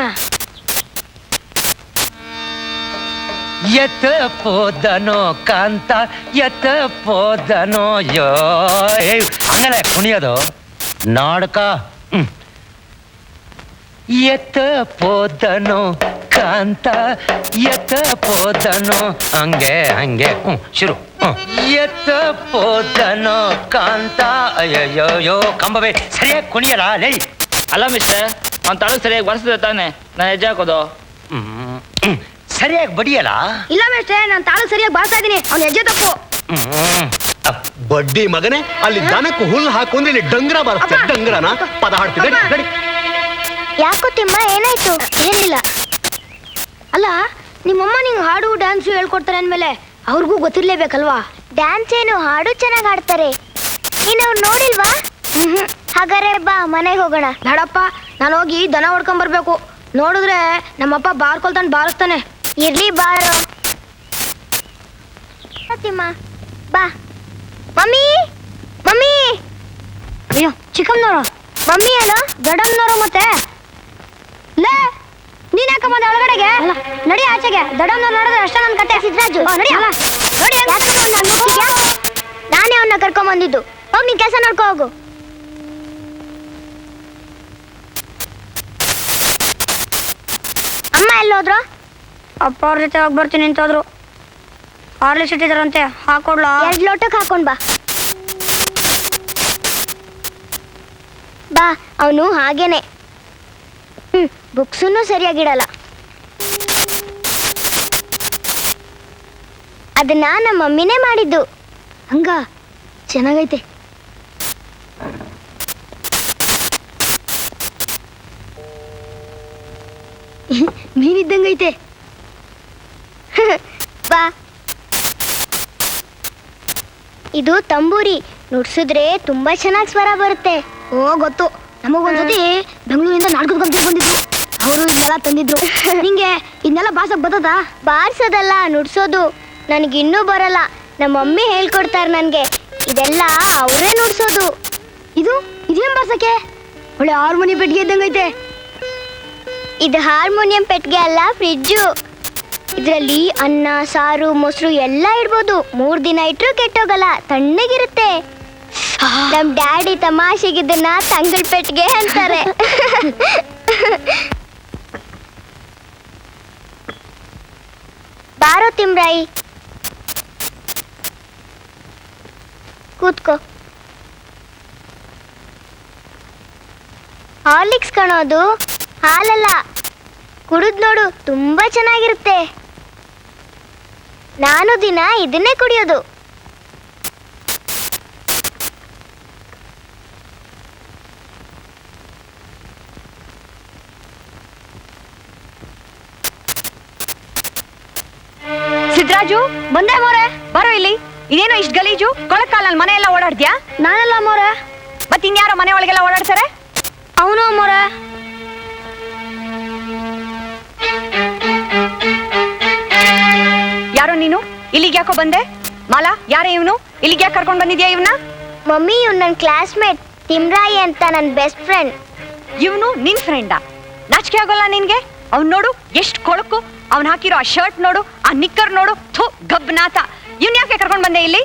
ಎತ್ತ ಪೋದನೋ ಕಾಂತ, ಎತ್ತ ಪೋದನೋ ಯೋ. ಹಂಗಲ್ಲ ಕುಣಿಯೋದು ನಾಟಕ. ಎತ್ತ ಪೋದನೋ ಕಾಂತ, ಎತ್ತ ಪೋದನೋ. ಹಂಗೆ ಶುರು. ಎತ್ತ ಪೋದನೋ ಕಾಂತ. ಅಯ್ಯಯ್ಯೋ ಕಂಬವೇ, ಸರಿಯಾಗಿ ಕುಣಿಯಲ್ಲ ಲೈ. ಅಲ್ಲ ಮಿಸ್ಟರ್, ಅವ್ನ ತಾಳಕ್ ಸರಿಯಾಗಿ ಬರ್ಸಿದ್ರೆ ತಾನೆ ನಾನು ಹೆಜ್ಜೆ ಹಾಕೋದು. ಸರಿಯಾಗಿ ಬಡಿಯಲ್ಲ. ಇಲ್ಲ ಮೇಷ್ಟ್ರೆ, ನಾನು ತಾಳಕ್ ಸರಿಯಾಗಿ ಬಾರ್ತಾ ಇದೀನಿ. ಅವ್ನ ಹೆಜ್ಜೆ ತಪ್ಪು. ಬಡ್ಡಿ ಮಗನೇ, ಅಲ್ಲಿ ದನಕ್ಕೆ ಹುಲ್ಲು ಹಾಕೊಂಡ್ರೆ ಇಲ್ಲಿ ಡಂಗ್ರ ಬರುತ್ತೆ. ಡಂಗ್ರನ ಪದ ಹಾಡ್ತಿದ್ದೆ. ನಡಿ. ಯಾಕೋ ತಿಮ್ಮ, ಏನಾಯ್ತು? ಏನಿಲ್ಲ. ಅಲ್ಲ, ನಿಮ್ಮಮ್ಮ ನಿಂಗೆ ಹಾಡು ಡ್ಯಾನ್ಸು ಹೇಳ್ಕೊಡ್ತಾರೆ ಅಂದ್ಮೇಲೆ ಅವ್ರಿಗೂ ಗೊತ್ತಿರ್ಲೇಬೇಕಲ್ವಾ? ಡ್ಯಾನ್ಸ್ ಏನು, ಹಾಡು ಚೆನ್ನಾಗಿ ಹಾಡ್ತಾರೆ. ನೀನು ಅವ್ರು ನೋಡಿಲ್ವಾ? ಹಾಗಾದ್ರೆ ಬಾ ಮನೆಗೆ ಹೋಗೋಣ. ಬೇಡಪ್ಪ, ನಾನು ಹೋಗಿ ದನ ಹೊಡ್ಕೊಂಡ್ ಬರ್ಬೇಕು. ನೋಡಿದ್ರೆ ನಮ್ಮಪ್ಪ ಬಾರ್ಕೊಳ್ತಾನೆ ಬಾರಿಸ್ತಾನೆ. ಇರ್ಲಿ ಬಾರೋ ತಿಮ್ಮ, ಬಾ. Mummy, mummy. ಅಯ್ಯೋ, ಚಿಕ್ಕಮ್ಮನವರು. ಮಮ್ಮಿ ಅಲ್ಲ, ದೊಡ್ಡಮ್ಮನವರು. ಮತ್ತೆ ಲೇ, ನೀನ್ ಯಾಕ ಬಂದೆ ಒಳಗಡೆಗೆ? ನಡಿ ಆಚೆಗೆ. ದೊಡ್ಡಮ್ಮನವ್ರು ನೋಡಿದ್ರೆ ಅಷ್ಟೇ ನನ್ನ ಕತೆ. ಸಿದ್ರಾಜು, ನಡಿ. ನಾನೇ ಅವನ್ನ ಕರ್ಕೊಂಡ್ ಬಂದಿದ್ದು. ಹೋಗಿ ನೀನ್ ಕೆಲಸ ನೋಡ್ಕೊ ಹೋಗು. ಅಮ್ಮ ಎಲ್ಲೋದ್ರು? ಅಪ್ಪ ಅವ್ರ ಜೊತೆ ಹೋಗಿ ಬರ್ತೀನಿ ಅಂತಂದ್ರು. ಹಾರ್ಲಿಕ್ಸ್ ಇಟ್ಟಿದಾರಂತೆ, ಹಾಕೊಡ್ಲಾ? 2 ಲೋಟಕ್ಕೆ ಹಾಕೊಂಡ್ ಬಾ. ಬಾ, ಅವನು ಹಾಗೇನೆ. ಬುಕ್ಸನ್ನು ಸರಿಯಾಗಿಡಲ್ಲ. ಅದನ್ನ ನಮ್ಮ ಮಮ್ಮಿನೇ ಮಾಡಿದ್ದು. ಹಂಗ ಚೆನ್ನಾಗೈತೆ. ಮೀನಿದ್ದಂಗೈತೆ. ಬಾ. ಇದು ತಂಬೂರಿ. ನುಡ್ಸಿದ್ರೆ ತುಂಬಾ ಚೆನ್ನಾಗಿ ಸ್ವರ ಬರುತ್ತೆ. ಓ ಗೊತ್ತು, ನಮಗೊಂದ್ಸತಿ ಬೆಂಗಳೂರಿಂದ ನಾಟಕದ ಕಂಪ್ನಿ ಬಂದಿದ್ರು. ಅವರು ಇದೆಲ್ಲ ತಂದಿದ್ರು. ನಿಂಗೆ ಇದನ್ನೆಲ್ಲ ಬಾರ್ಸಕ್ ಬರ್ತದಾ? ಬಾರ್ಸೋದಲ್ಲ, ನುಡ್ಸೋದು. ನನಗಿನ್ನೂ ಬರಲ್ಲ. ನಮ್ಮ ಮಮ್ಮಿ ಹೇಳ್ಕೊಡ್ತಾರೆ ನನಗೆ. ಇದೆಲ್ಲ ಅವರೇ ನುಡ್ಸೋದು. ಇದೇನ್ ಬರ್ಸಕ್ಕೆ? ಒಳ್ಳೆ ಹಾರ್ಮೋನಿಯಂ ಪೆಟ್ಟಿಗೆ ಇದ್ದಂಗೈತೆ. ಇದು ಹಾರ್ಮೋನಿಯಂ ಪೆಟ್ಟಿಗೆ ಅಲ್ಲ, ಫ್ರಿಡ್ಜು. ಇದರಲ್ಲಿ ಅನ್ನ, ಸಾರು, ಮೊಸರು ಎಲ್ಲ ಇಡ್ಬೋದು. 3 ದಿನ ಇಟ್ಟರು ಕೆಟ್ಟೋಗಲ್ಲ, ತಣ್ಣಗಿರುತ್ತೆ. ನಮ್ ಡ್ಯಾಡಿ ತಮಾಷೆಗಿದ್ದನ್ನ ತಂಗಳ ಪೆಟ್ಟಿಗೆ ಅಂತಾರೆ. ಬಾರೋ ತಿಮ್ರಾಯಿ, ಕೂತ್ಕೋ. ಹಾರ್ಲಿಕ್ಸ್ ಕಣೋದು, ಹಾಲಲ್ಲ. ಕುಡಿದ್ ನೋಡು, ತುಂಬಾ ಚೆನ್ನಾಗಿರುತ್ತೆ. ನಾನು ದಿನ ಇದನ್ನೇ ಕುಡಿಯೋದು. ಸಿದ್ರಾಜು, ಬಂದೆ ಮೋರೆ. ಬರೋ ಇಲ್ಲಿ. ಇದೇನೋ ಇಷ್ಟು ಗಲೀಜು? ಕೊಳಕಾಲಲ್ಲಿ ಮನೆ ಎಲ್ಲ ಓಡಾಡ್ದ್ಯಾ? ನಾನಲ್ಲ ಮೋರೆ. ಮತ್ತೆ ಇನ್ಯಾರೋ ಮನೆ ಒಳಗೆಲ್ಲ ಓಡಾಡ್ತಾರೆ? ಅವನು ಮೋರೆ. ಯಾರೋ ನೀನು? ಇಲ್ಲಿಗೆ ಯಾಕೋ ಬಂದೆ? ಮಾಲಾ, ಯಾರೇ ಇವನು? ಇಲ್ಲಿಗೆ ಯಾಕೆ ಕರ್ಕೊಂಡು ಬಂದಿದ್ಯಾ ಇವನ್ನ? ಮಮ್ಮಿ, ಇವ್ನು ನನ್ನ ಕ್ಲಾಸ್ಮೇಟ್ ತಿಮ್ರಾಯಿ ಅಂತ, ನನ್ನ ಬೆಸ್ಟ್ ಫ್ರೆಂಡ್. ಇವನು ನಿನ್ ಫ್ರೆಂಡಾ? ನಾಚಿಕೆ ಆಗೋಲ್ಲ ನಿನ್ಗೆ? ಅವ್ನು ನೋಡು ಎಷ್ಟು ಕೊಳಕು. ಅವ್ನು ಹಾಕಿರೋ ಆ ಶರ್ಟ್ ನೋಡು, ಆ ನಿಕ್ಕರ್ ನೋಡು. ಥು, ಗಬ್ನಾಥ. ಇವ್ನ ಯಾಕೆ ಕರ್ಕೊಂಡು ಬಂದೆ ಇಲ್ಲಿ?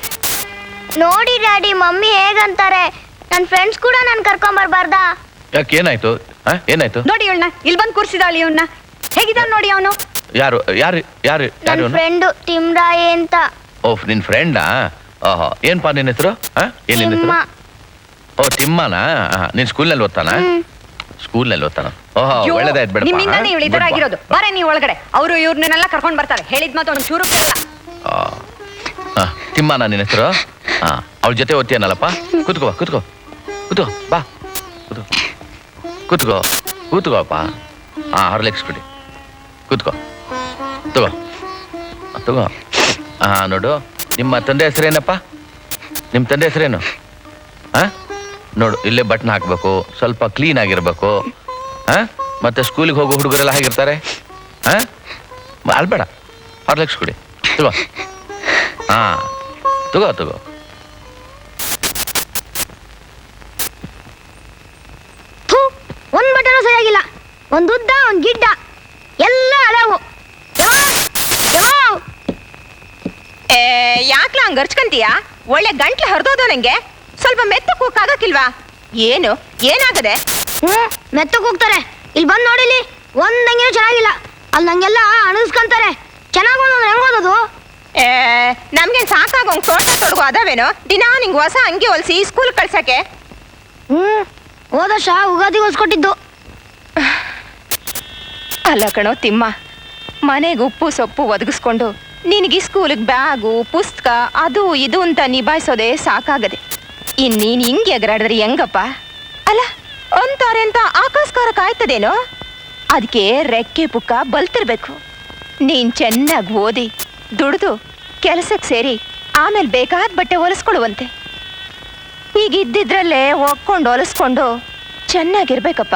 ನೋಡಿ ಡ್ಯಾಡಿ, ಮಮ್ಮಿ ಹೇಗಂತಾರೆ. ನನ್ನ ಫ್ರೆಂಡ್ಸ್ ಕೂಡ ನಾನು ಕರ್ಕೊಂಡ್ ಬರ್ಬಾರ್ದಾ? ಯಾಕೆ, ಏನಾಯ್ತು? ಏನಾಯ್ತು? ನೋಡಿ ಇವಳನ್ನ ಇಲ್ಲಿ ಬಂದು ಕೂರಿಸಿದಾಳಿ. ಇವನ್ನ ಹೇಗಿದ್ದಾನೆ ನೋಡಿ ಅವನು. ಯಾರು ಯಾರು ಯಾರು ನನ್ನ ಯಾರು? ಫ್ರೆಂಡು ತಿಮ್ರಾಯಿ ಅಂತ. ಓಹ್, ನಿನ್ ಫ್ರೆಂಡಾ? ಓಹೋ, ಏನ್ಪಾ ನಿನ್ನ ಹೆಸರು? ಏನ್ ನಿನ್ನ ಹೆಸರು? ಓ, ತಿಮ್ಮನಾ? ನಿನ್ ಸ್ಕೂಲ್ನಲ್ಲಿ ಓದ್ತಾನ? ಸ್ಕೂಲ್ನಲ್ಲಿ ಓದ್ತಾನ? ಓಹೋ, ಒಳ್ಳೇದಾಯ್ತು ಬಿಡಪ್ಪ. ನಿಮ್ಮಿಂದಾನೆ ಇವಳು ಈ ತರ ಆಗಿರೋದು. ಬಾರೆ ನೀವು ಒಳಗಡೆ. ಅವರು ಇವ್ರನ್ನೆಲ್ಲ ಕರ್ಕೊಂಡು ಬರ್ತಾರೆ. ಹೇಳಿದ್ ಮಾತು ಅವ್ನು ಚೂರು ಕೇಳಲ್ಲ. ತಿಮ್ಮನ ನಿನ್ನ ಹೆಸರು? ಅವಳ ಜೊತೆ ಓದ್ತೀಯನಲ್ಲಪ್ಪ. ಕೂತ್ಕೋ ಕೂತ್ಕೋ ಕೂತ್ಕೋ, ಬಾ ಕೂತ್ಕೋ ಕೂತ್ಕೋ ಕೂತ್ಕೋಪ್ಪ. ಹಾರ್ಲಿಕ್ಸ್ ಕುಡಿ, ಕೂತ್ಕೋ, ತಗೋ ತಗೋ. ನೋಡು, ನಿಮ್ಮ ತಂದೆ ಹೆಸರೇನಪ್ಪ? ನಿಮ್ಮ ತಂದೆ ಹೆಸರೇನು? ನೋಡು, ಇಲ್ಲೇ ಬಟನ್ ಹಾಕ್ಬೇಕು, ಸ್ವಲ್ಪ ಕ್ಲೀನ್ ಆಗಿರ್ಬೇಕು. ಮತ್ತೆ ಸ್ಕೂಲಿಗೆ ಹೋಗೋ ಹುಡುಗರೆಲ್ಲ ಹೇಗಿರ್ತಾರೆ? ಅಲ್ಬೇಡ, ಹಾರ್ಲಿಕ್ಸ್ ಕುಡಿ, ತಗೋ. ತಗೋ ತಗೋ. ಒಂದ್ ಬಟನ್ ಸರಿಯಾಗಿಲ್ಲ. ಒಂದ್ ಉದ್ದ, ಒಂದ್ ಗಿಡ್ಡ, ಎಲ್ಲ ಹಳೆವು. ಯಾಕ್ಲ ಹಂಗ ಅರ್ಚ್ಕಂತೀಯ? ಒಳ್ಳೆ ಗಂಟ್ಲು ಹರಿದೋದು ನಂಗೆ. ಸ್ವಲ್ಪ ಮೆತ್ತ ಕೂಗಾಕಿಲ್ವಾ? ಏನು ಏನಾಗದೆ? ಮೆತ್ತಕ್ಕೆ ಹೋಗ್ತಾರೆ. ಇಲ್ಲಿ ಬಂದ್ ನೋಡಿಲಿ, ಒಂದಂಗೆ ಚೆನ್ನಾಗಿಲ್ಲ. ಅಲ್ಲಿ ನಂಗೆಲ್ಲ ಅಣಗಿಸ್ಕೊಂತಾರೆ. ಚೆನ್ನಾಗಿ ಓದೋದು ಹೆಂಗ್ ಓದೋದು? ನಮ್ಗೇನ್ ಸಾಕಾಗೋಂಗ್ ತೋಟ ತೊಡಗು ಅದಾವೇನೋ? ದಿನಾ ನಿಂಗೆ ಹೊಸ ಅಂಗಿ ಹೊಲ್ಸಿ ಸ್ಕೂಲ್ ಕಳ್ಸಕ್ಕೆ. ಹೋದ ವರ್ಷ ಉಗಾದಿ ಹೊಲ್ಸ್ಕೊಟ್ಟಿದ್ದು. ಅಲ್ಲ ಕಣೋ ತಿಮ್ಮ, ಮನೆಗೆ ಉಪ್ಪು ಸೊಪ್ಪು ಒದಗಿಸ್ಕೊಂಡು ನಿನಗೆ ಸ್ಕೂಲಿಗೆ ಬ್ಯಾಗು ಪುಸ್ತಕ ಅದು ಇದು ಅಂತ ನಿಭಾಯಿಸೋದೇ ಸಾಕಾಗದೆ. ಇನ್ನೀನ್ ಹಿಂಗೆ ಎಗರಾಡಿದ್ರೆ ಹೆಂಗಪ್ಪ? ಅಲ್ಲ, ಅಂತಾರೆ ಅಂತ ಆಕಾಶಕಾರ ಕಾಯ್ತದೇನೋ? ಅದಕ್ಕೆ ರೆಕ್ಕೆ ಪುಕ್ಕ ಬಲ್ತಿರ್ಬೇಕು. ನೀನ್ ಚೆನ್ನಾಗಿ ಓದಿ ದುಡ್ದು ಕೆಲಸಕ್ಕೆ ಸೇರಿ ಆಮೇಲೆ ಬೇಕಾದ ಬಟ್ಟೆ ಹೊಲಿಸ್ಕೊಳ್ಳುವಂತೆ. ಈಗ ಇದ್ದಿದ್ರಲ್ಲೇ ಒಕ್ಕೊಂಡು ಹೊಲಿಸ್ಕೊಂಡು ಚೆನ್ನಾಗಿರ್ಬೇಕಪ್ಪ.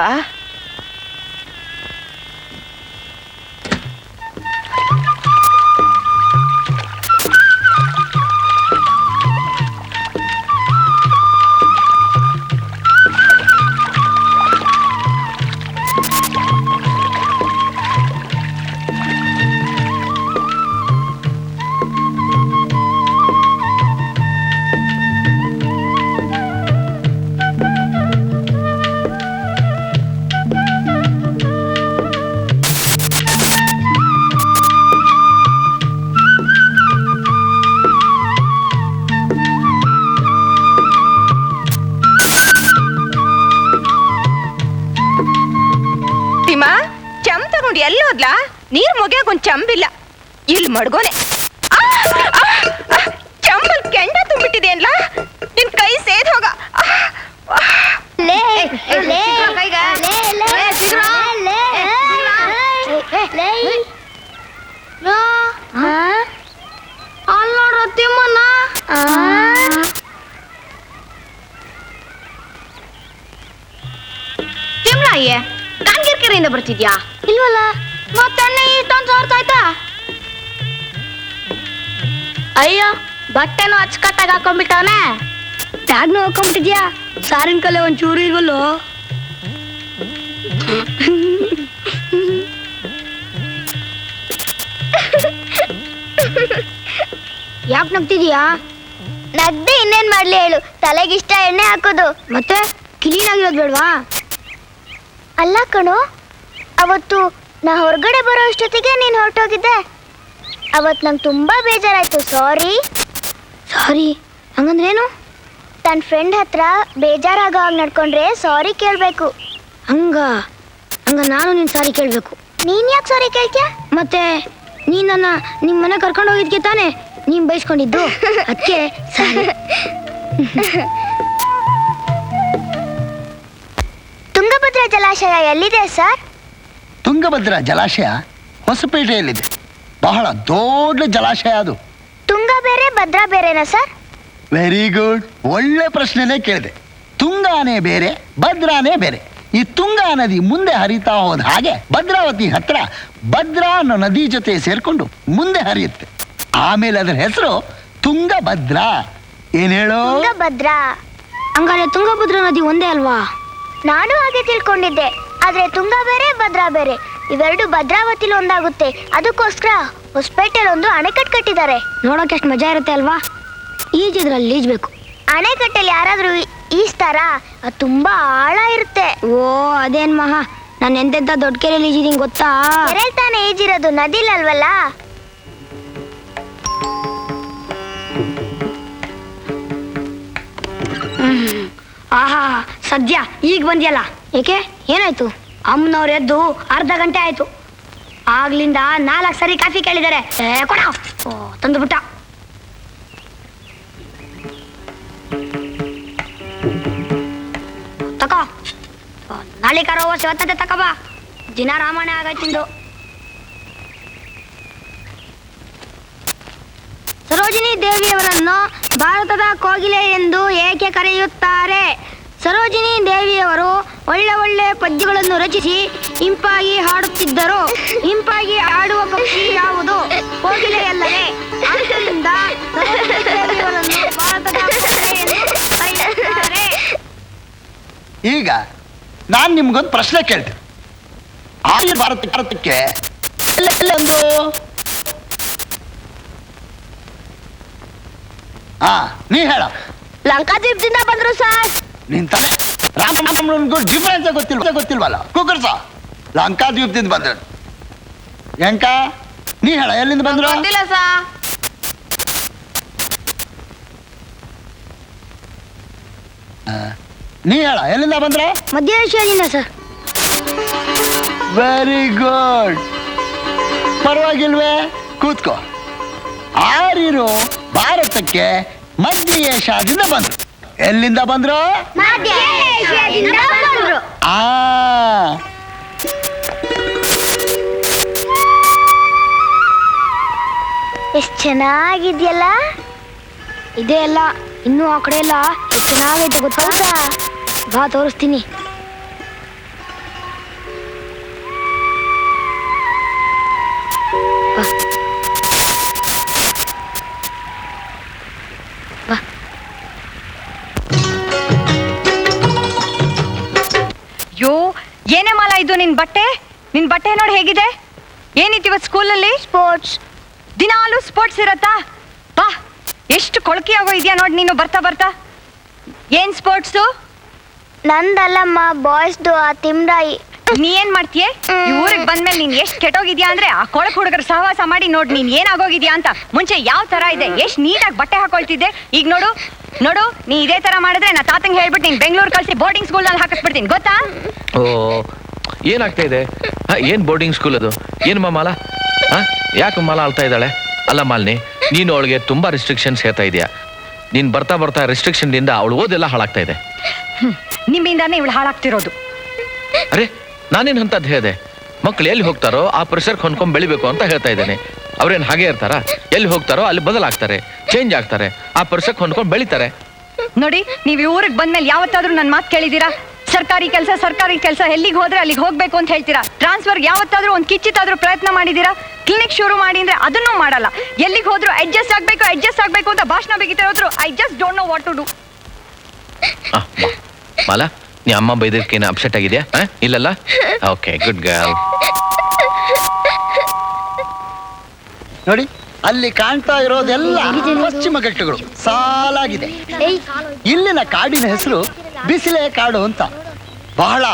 ಎಲ್ಲೋದ್ಲಾ? ನೀರ್ ಮೊಗ್ಯಾಗ ಒಂದ್ ಚಂಬಿಲ್ಲ. ಇಲ್ಲಿ ಮಡ್ಗೋನೆ ಚಂಬಲ್ ಕೆಂಡ ತುಂಬಿಟ್ಟಿದೆಯಲ್ಲ, ನಿನ್ ಕೈ ಸೇದ್ ಹೋಗ. ತಿಮ್ರಾಯಿ, ಗಾಂಗೀರ್ಕೆರೆಯಿಂದ ಬರ್ತಿದ್ಯಾ? ಇಲ್ವಲ್ಲ. ಮತ್ತೆ ಇಷ್ಟೊಂದು ಸಾರ್ತಾ ಆಯ್ತಾ? ಅಯ್ಯೋ ಬಟ್ಟೆನೂ ಅಚ್ಚುಕಟ್ಟಾಗಿ ಹಾಕೊಂಡ್ಬಿಟ್ಟವನೆ. ಟ್ಯಾಗ್ನು ಹಾಕೊಂಡ್ಬಿಟ್ಟಿದ್ಯಾ? ಸಾರಿನ ಕಲೆ ಒಂಚೂರು ಇಲ್ವಲ್ಲೋ. ಯಾಕೆ ನಗ್ತಿದ್ಯಾ? ನಗ್ದೆ ಇನ್ನೇನ್ ಮಾಡ್ಲಿ ಹೇಳು, ತಲೆಗಿಷ್ಟ ಎಣ್ಣೆ ಹಾಕೋದು. ಮತ್ತೆ ಕ್ಲೀನ್ ಆಗಿರೋದು ಬೇಡವಾ? ಅಲ್ಲ ಕಣೋ, ಅವತ್ತು ನಾ ಹೊರಗಡೆ ಬರೋ ಅಷ್ಟೊತ್ತಿಗೆ ನೀನ್ ಹೊರಟೋಗಿದ್ದೆ. ಅವತ್ತು ನಂಗೆ ತುಂಬಾ ಬೇಜಾರಾಯ್ತು. ಸಾರಿ. ಸಾರಿ ಹಂಗಂದ್ರೇನು? ತನ್ನ ಫ್ರೆಂಡ್ ಹತ್ರ ಬೇಜಾರಾಗೋ ಹಾಗೆ ನಡ್ಕೊಂಡ್ರೆ ಸಾರಿ ಕೇಳಬೇಕು. ಹಂಗ ನಾನು ನಿನ್ ಸಾರಿ ಕೇಳಬೇಕು. ನೀನ್ ಯಾಕೆ ಸಾರಿ ಕೇಳ್ತೀಯ? ಮತ್ತೆ ನೀನ್ ನನ್ನ ನಿಮ್ಮ ಮನೆ ಕರ್ಕೊಂಡು ಹೋಗಿದ್ಕೆ ತಾನೆ ನೀನ್ ಬಯಸ್ಕೊಂಡಿದ್ದು, ಅದಕ್ಕೆ ಸಾರಿ. ತುಂಗಭದ್ರಾ ಜಲಾಶಯ ಎಲ್ಲಿದೆ ಸರ್? ತುಂಗಭದ್ರಾ ಜಲಾಶಯ ಹೊಸಪೇಟೆಯಲ್ಲಿದೆ. ಬಹಳ ದೊಡ್ಡ ಜಲಾಶಯ ಅದು. ತುಂಗ ಬೇರೆ ಭದ್ರಾ ಬೇರೆನಾ ಸರ್? ವೆರಿ ಗುಡ್, ಒಳ್ಳೆ ಪ್ರಶ್ನೆನೇ ಕೇಳಿದೆ. ತುಂಗಾನೇ ಬೇರೆ, ಭದ್ರಾನೇ ಬೇರೆ. ಈ ತುಂಗಾ ನದಿ ಮುಂದೆ ಹರಿತಾ ಹೋದ ಹಾಗೆ ಭದ್ರಾವತಿ ಹತ್ರ ಭದ್ರಾ ಅನ್ನೋ ನದಿ ಜೊತೆ ಸೇರ್ಕೊಂಡು ಮುಂದೆ ಹರಿಯುತ್ತೆ. ಆಮೇಲೆ ಅದರ ಹೆಸರು ತುಂಗಭದ್ರಾ. ಏನ್ ಹೇಳೋ? ತುಂಗಭದ್ರಾ. ಹಂಗಾರೆ ತುಂಗಭದ್ರಾ ನದಿ ಒಂದೇ ಅಲ್ವಾ? ನಾನು ಹಾಗೆ ತಿಳ್ಕೊಂಡಿದ್ದೆ. ಆದ್ರೆ ತುಂಗ ಬೇರೆ ಭದ್ರಾ ಬೇರೆ. ಇವೆರಡು ಭದ್ರಾವತಿಲಿ ಒಂದಾಗುತ್ತೆ. ಅದಕ್ಕೋಸ್ಕರ ಹೊಸಪೇಟೆಯಲ್ಲಿ ಒಂದು ಅಣೆಕಟ್ಟು ಕಟ್ಟಿದ್ದಾರೆ. ನೋಡೋಕೆ ಎಷ್ಟು ಮಜಾ ಇರುತ್ತೆ ಅಲ್ವಾ? ಈಜಿದ್ರಲ್ಲಿ ಈಜ್ಬೇಕು. ಅಣೆಕಟ್ಟಲ್ಲಿ ಯಾರಾದ್ರೂ ಈಜ್ತಾರಾ? ಅದು ತುಂಬಾ ಆಳ ಇರುತ್ತೆ. ಓ ಅದೇನ್ ಮಹಾ, ನಾನು ಎಂತೆಂತ ದೊಡ್ಡ ಕೆರೆಯಲ್ಲಿ ಈಜಿದೀನಿ ಗೊತ್ತಾ? ಕೆರೆಲ್ ತಾನೇ ಈಜಿರೋದು, ನದಿಲಲ್ವಲ್ಲ. ಆಹಾ ಸದ್ಯ ಈಗ ಬಂದ್ಯಲ್ಲ. ಏಕೆ ಏನಾಯ್ತು? ಅಮ್ಮನವ್ರು ಎದ್ದು ಅರ್ಧ ಗಂಟೆ ಆಯ್ತು. ಆಗ್ಲಿಂದ 4 ಸರಿ ಕಾಫಿ ಕೇಳಿದ್ದಾರೆ. ಕೊಡ ತಂದುಬಿಟ್ಟ. ತಕೋ, ನಾಳೆ ಕರೋ ಇವತ್ತಂತೆ ತಕಬಾ. ದಿನ ರಾಮಾಯಣ ಆಗೈತಿಂದು. ಸರೋಜಿನಿ ದೇವಿಯವರನ್ನು ಭಾರತದ ಕೋಗಿಲೆ ಎಂದು ಏಕೆ ಕರೆಯುತ್ತಾರೆ? ಸರೋಜಿನಿ ದೇವಿಯವರು ಒಳ್ಳೆ ಪದ್ಯಗಳನ್ನು ರಚಿಸಿ ಇಂಪಾಗಿ ಹಾಡುತ್ತಿದ್ದರು. ಇಂಪಾಗಿ ಹಾಡುವ ಪಕ್ಷಿ ಯಾವುದು? ಕೋಗಿಲೆಯಲ್ಲವೇ? ಆದ್ದರಿಂದ ಸರೋಜಿನಿ ದೇವಿಯವರನ್ನು ಭಾರತದ ಕೋಗಿಲೆ ಎಂದು ಕರೆಯುತ್ತಾರೆ. ಈಗ ನಾನು ನಿಮ್ಗೊಂದು ಪ್ರಶ್ನೆ ಕೇಳ್ತೀನಿ. ಆರ್ಯ ಭಾರತಕ್ಕೆ ಎಲ್ಲೆಂದು? ನೀ ಹೇಳ. ಲಂಕಾದ್ವೀಪದಿಂದ ಬಂದ್ರು ಸರ್. ನಿನ್ ತಲೆ ರಾಮನಿಗೂ ಡಿಫ್ರೆನ್ಸ್ ಗೊತ್ತಿಲ್ವಲ್ಲ? ಕುಕ್ಕರ್ಸ ಲಂಕಾದ್ವೀಪದಿಂದ ಬಂದ್ರು. ಎಂಕ ನೀ ಹೇಳ, ಎಲ್ಲಿಂದ ಬಂದ್ರು? ಗೊತ್ತಿಲ್ಲ ಸರ್. ನೀ ಹೇಳ, ಎಲ್ಲಿಂದ ಬಂದ್ರ? ಮಧ್ಯ ಏಷ್ಯಾದಿಂದ ಸರ್. ವೆರಿ ಗುಡ್, ಪರವಾಗಿಲ್ವೇ? ಕೂತ್ಕೋ. ಆರ್ಯರು ಭಾರತಕ್ಕೆ ಮಧ್ಯ ಏಷ್ಯಾದಿಂದ ಬಂದ್ರು. ಎಲ್ಲಿಂದ ಬಂದ್ರು? ಮಧ್ಯ ಏಷ್ಯಾದಿಂದ ಬಂದ್ರು. ಎಷ್ಟ್ ಚೆನ್ನಾಗಿದ್ಯಲ್ಲ. ಇದೇ ಅಲ್ಲ, ಇನ್ನೂ ಆ ಕಡೆ ಎಲ್ಲ ಎಷ್ಟು ಚೆನ್ನಾಗೈತೆ ಗೊತ್ತಾ? ಬಾ ತೋರಿಸ್ತೀನಿ. ಯೋ ಏನೇ ಮಾಲ ಇದು ನಿನ್ ಬಟ್ಟೆ ನೋಡಿ ಹೇಗಿದೆ? ಏನಿತ್ತು ಇವತ್ತು ಸ್ಕೂಲಲ್ಲಿ? ಸ್ಪೋರ್ಟ್ಸ್. ದಿನಾಲು ಸ್ಪೋರ್ಟ್ಸ್ ಇರತ್ತಾ? ಬಾ, ಎಷ್ಟು ಕೊಳಕಿ ಆಗೋ ಇದೆಯಾ ನೋಡಿ ನೀನು ಬರ್ತಾ. ಏನ್ ಸ್ಪೋರ್ಟ್ಸು? ನಂದಲ್ಲಮ್ಮ, ಬಾಯ್ಸ್ದು. ಆ ತಿಮ್ರಾಯಿ. ನೀ ಏನ್ ಮಾಡ್ತೀಯ? ಈ ಊರಿಗೆ ಬಂದ್ಮೇಲೆ ನೀನ್ ಎಷ್ಟ್ ಕೆಟ್ಟೋಗಿದ್ಯಾ ಅಂದ್ರೆ ಆ ಕೊಳಕ್ ಹುಡುಗರ ಸಹವಾಸ ಮಾಡಿ ನೋಡ್ ನೀನ್ ಏನ್ ಆಗೋಗಿದ್ಯಾ ಅಂತ. ಮುಂಚೆ ಯಾವ ತರ ಇದೆ, ಎಷ್ಟ್ ನೀಟಾಗಿ ಬಟ್ಟೆ ಹಾಕೊಳ್ತಿದ್ದೆ. ಈಗ ನೋಡು ನೀ ಇದೇ ತರ ಮಾಡಿದ್ರೆ ನಾ ತಾತಂಗ್ ಹೇಳ್ಬಿಟ್ಟು ನೀನ್ ಬೆಂಗಳೂರು ಕಳ್ಸಿ ಬೋರ್ಡಿಂಗ್ ಸ್ಕೂಲ್ ನಲ್ಲಿ ಹಾಕಿಸ್ಬಿಡ್ತೀನಿ ಗೊತ್ತಾ? ಓ, ಏನಾಗ್ತಾ ಇದೆ? ಏನ್ ಬೋರ್ಡಿಂಗ್ ಸ್ಕೂಲ್ ಅದು? ಏನು ಮಾಲ? ಯಾಕೆ ಮಾಲ ಅಳ್ತಾ ಇದ್ದಾಳೆ? ಅಲ್ಲ ಮಾಲಿನಿ, ನೀನು ಅವಳಿಗೆ ತುಂಬಾ ರಿಸ್ಟ್ರಿಕ್ಷನ್ಸ್ ಹೇಳ್ತಾ ಇದೆಯಾ. ನೀನ್ ಬರ್ತಾ ರಿಸ್ಟ್ರಿಕ್ಷನ್ ದಿಂದ ಅವಳು ಓದೆಲ್ಲ ಹಾಳಾಗ್ತಾ ಇದೆ. ನಿಮ್ಮಿಂದಾನೇ ಇವಳು ಹಾಳಾಗ್ತಿರೋದು. ಅರೆ, ನಾನೇನ್ ಅಂತದ್ ಹೇಳಿದೆ? ಮಕ್ಳು ಎಲ್ಲಿ ಹೋಗ್ತಾರೋ ಆ ಪರಿಸರಕ್ಕೆ ಹೊಂದ್ಕೊಂಡ್ ಬೆಳಿಬೇಕು ಅಂತ ಹೇಳ್ತಾ ಇದ್ದೇನೆ. ಅವ್ರೇನ್ ಹಾಗೆ ಇರ್ತಾರ? ಎಲ್ಲಿ ಹೋಗ್ತಾರೋ ಅಲ್ಲಿ ಬದಲಾಗ್ತಾರೆ, ಚೇಂಜ್ ಆಗ್ತಾರೆ, ಆ ಪರಿಸರಕ್ಕೆ ಹೊಂದ್ಕೊಂಡ್ ಬೆಳಿತಾರೆ. ನೋಡಿ, ನೀವು ಈ ಊರಿಗೆ ಬಂದ್ಮೇಲೆ ಯಾವತ್ತಾದ್ರೂ ನನ್ನ ಮಾತು ಕೇಳಿದೀರಾ? ಸರ್ಕಾರಿ ಕೆಲಸ ಎಲ್ಲಿಗೆ ಹೋದ್ರೆ ಅಲ್ಲಿಗೆ ಹೋಗ್ಬೇಕು ಅಂತ ಹೇಳ್ತೀರಾ. ಟ್ರಾನ್ಸ್ಫರ್ ಯಾವತ್ತಾದ್ರೂ ಒಂದು ಕಿಚ್ಚಿತ್ತಾದ್ರೂ ಪ್ರಯತ್ನ ಮಾಡಿದೀರಾ? ಕ್ಲಿನಿಕ್ ಶುರು ಮಾಡಿ ಅಂದ್ರೆ ಅದನ್ನೂ ಮಾಡಲ್ಲ. ಎಲ್ಲಿಗೆ ಹೋದ್ರು ಅಡ್ಜಸ್ಟ್ ಆಗ್ಬೇಕು ಅಂತ ಭಾಷಣ ಬೇಕಿದ್ರೆ ಹೋದ್ರು I just don't know what to do. Mala, ನೀ ಅಮ್ಮ ಬೈದಕ್ಕೇನು ಅಪ್ಸೆಟ್ ಆಗಿದ್ಯಾ? ಇಲ್ಲಲ್ಲ? Okay, good girl. ನೋಡಿ, ಅಲ್ಲಿ ಕಾಣ್ತಾ ಇರೋದೆಲ್ಲ ಪಶ್ಚಿಮ ಘಟ್ಟಗಳು ಸಾಲಾಗಿದೆ. ಇಲ್ಲಿನ ಕಾಡಿನ ಹೆಸರು ಬಿಸಿಲೆ ಕಾಡು ಅಂತ. ಬಹಳ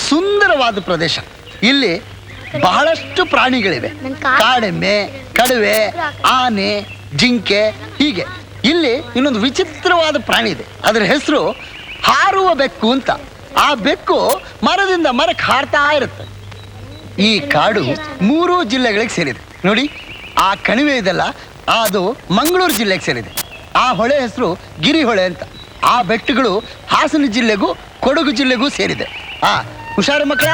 ಸುಂದರವಾದ ಪ್ರದೇಶ. ಇಲ್ಲಿ ಬಹಳಷ್ಟು ಪ್ರಾಣಿಗಳಿವೆ. ಕಾಡೆಮ್ಮೆ, ಕಡುವೆ, ಆನೆ, ಜಿಂಕೆ, ಹೀಗೆ. ಇಲ್ಲಿ ಇನ್ನೊಂದು ವಿಚಿತ್ರವಾದ ಪ್ರಾಣಿ ಇದೆ. ಅದರ ಹೆಸರು ಹಾರುವ ಬೆಕ್ಕು ಅಂತ. ಆ ಬೆಕ್ಕು ಮರದಿಂದ ಮರಕ್ಕೆ ಹಾರ್ತಾ ಇರುತ್ತೆ. ಈ ಕಾಡು 3 ಜಿಲ್ಲೆಗಳಿಗೆ ಸೇರಿದೆ. ನೋಡಿ, ಆ ಕಣಿವೆ ಇದೆಲ್ಲ, ಅದು ಮಂಗಳೂರು ಜಿಲ್ಲೆಗೆ ಸೇರಿದೆ. ಆ ಹೊಳೆ ಹೆಸರು ಗಿರಿ ಹೊಳೆ ಅಂತ. ಆ ಬೆಟ್ಟಗಳು ಹಾಸನ ಜಿಲ್ಲೆಗೂ ಕೊಡಗು ಜಿಲ್ಲೆಗೂ ಸೇರಿದೆ. ಹುಷಾರು ಮಕ್ಕಳ,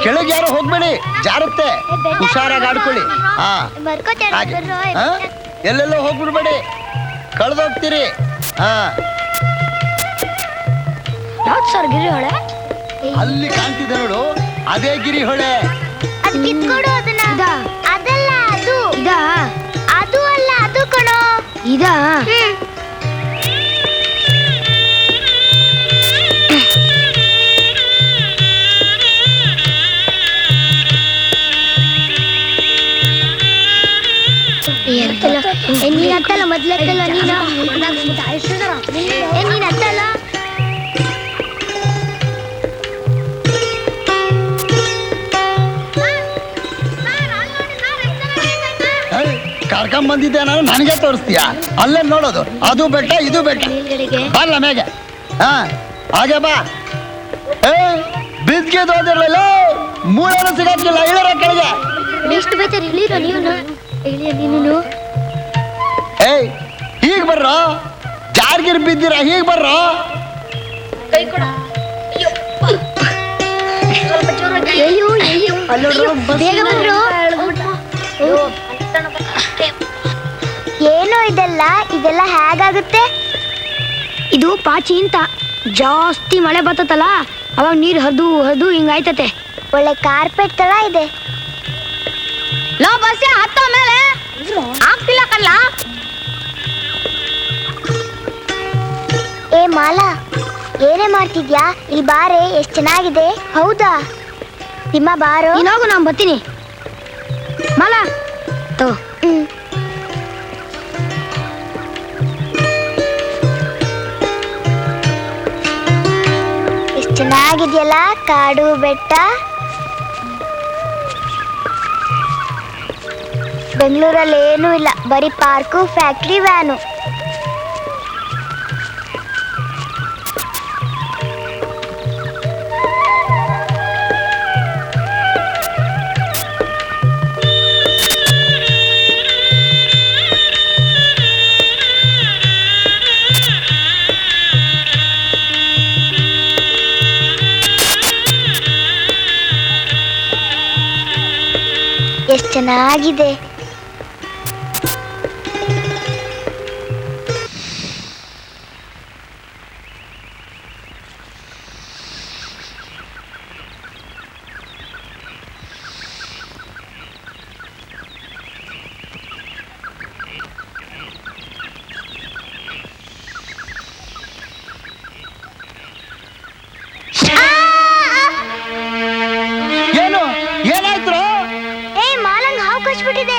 ಕೆಳಗೆ ಯಾರು ಹೋಗ್ಬೇಡಿ, ಜಾರುತ್ತೆ. ಹುಷಾರಾಗಿ ಆಡ್ಕೊಳ್ಳಿ. ಹಾಗೆ ಎಲ್ಲೆಲ್ಲೋ ಹೋಗ್ಬಿಡ್ಬೇಡಿ, ಕಳೆದೋಗ್ತೀರಿ. ಸರ್ ಗಿರಿ ಹೊಳೆ ಅಲ್ಲಿ ಕಾಣ್ತಿದೆ ನೋಡು, ಅದೇ ಗಿರಿ ಹೊಳೆ. ಅದಲ್ಲ, ಅದು ಅದು ಅಲ್ಲ, ಅದು ಕಣೋ. ಇದಾ ನೀನ್ ಹತ್ತಲ್ಲ, ಮೊದ್ಲತ್ತಲ್ಲ ನೀನು. ನೀನ್ ಹತ್ತಲ್ಲ. ಕರ್ಕೊಂಡ್ ಬಂದಿದ್ದೆ ನಾನು, ನನಗೆ ತೋರಿಸ್ತೀಯ? ಅಲ್ಲೇ ನೋಡೋದು, ಅದು ಬೆಟ್ಟ ಇದು ಬೆಟ್ಟ. ಬರಲ್ಲ ಮೇಗೆ. ಹಾಗೆ ಬಾ. ಬಿದ್ಗೆ ಹೋದಿರಲಿಲ್ಲ, ಮೂಳೆಲ್ಲ ಸಿಗಕ್ಕಿಲ್ಲ, ಇಳರ ಕೆಳಗೆ. ಎಷ್ಟು ಬೇಕಾದ್ರೆ ಇಳಿರೋ ನೀನು. ಹೀಗ್ ಬರ್ರೋ, ಜಾರ್ಗಿರ್ ಬಿದ್ದೀರ, ಹೀಗ್ ಬರ್ರೋ. ಏನು ಇದೆಲ್ಲ ಹೇಗಾಗುತ್ತೆ? ಇದು ಪಾಚಿ ಅಂತ. ಜಾಸ್ತಿ ಮಳೆ ಬರ್ತತಲ್ಲ, ಅವಾಗ ನೀರು ಹರಿದು ಹಿಂಗಾಯ್ತತೆ. ಒಳ್ಳೆ ಕಾರ್ಪೆಟ್ ತರ ಇದೆ. ಲೋ ಬಸ್ ಹತ್ತ ಮೇಲೆ ಆಗ್ತಿಲ್ಲ ಕಲ್ಲ. ಏ ಮಾಲಾ, ಏನೇ ಮಾಡ್ತಿದ್ಯಾ? ಇಲ್ಲಿ ಬಾರೆ, ಎಷ್ಟು ಚೆನ್ನಾಗಿದೆ. ಹೌದಾ? ನಿಮ್ಮ ಬಾರೋ. ನೀನೋಗು, ನಾನು ಬರ್ತೀನಿ. ಮಾಲ ತೋ. ಎಷ್ಟು ಚೆನ್ನಾಗಿದೆಯಲ್ಲ ಕಾಡು ಬೆಟ್ಟ. ಬೆಂಗಳೂರಲ್ಲಿ ಏನೂ ಇಲ್ಲ, ಬರೀ ಪಾರ್ಕು, ಫ್ಯಾಕ್ಟ್ರಿ, ವ್ಯಾನು. ಎಷ್ಟು ಚೆನ್ನಾಗಿದೆ. ಏನಾಯ್ತು? ಏ ಮಾಲಂಗ್ ಹಾವು ಕಚ್ಬಿಟ್ಟಿದೆ.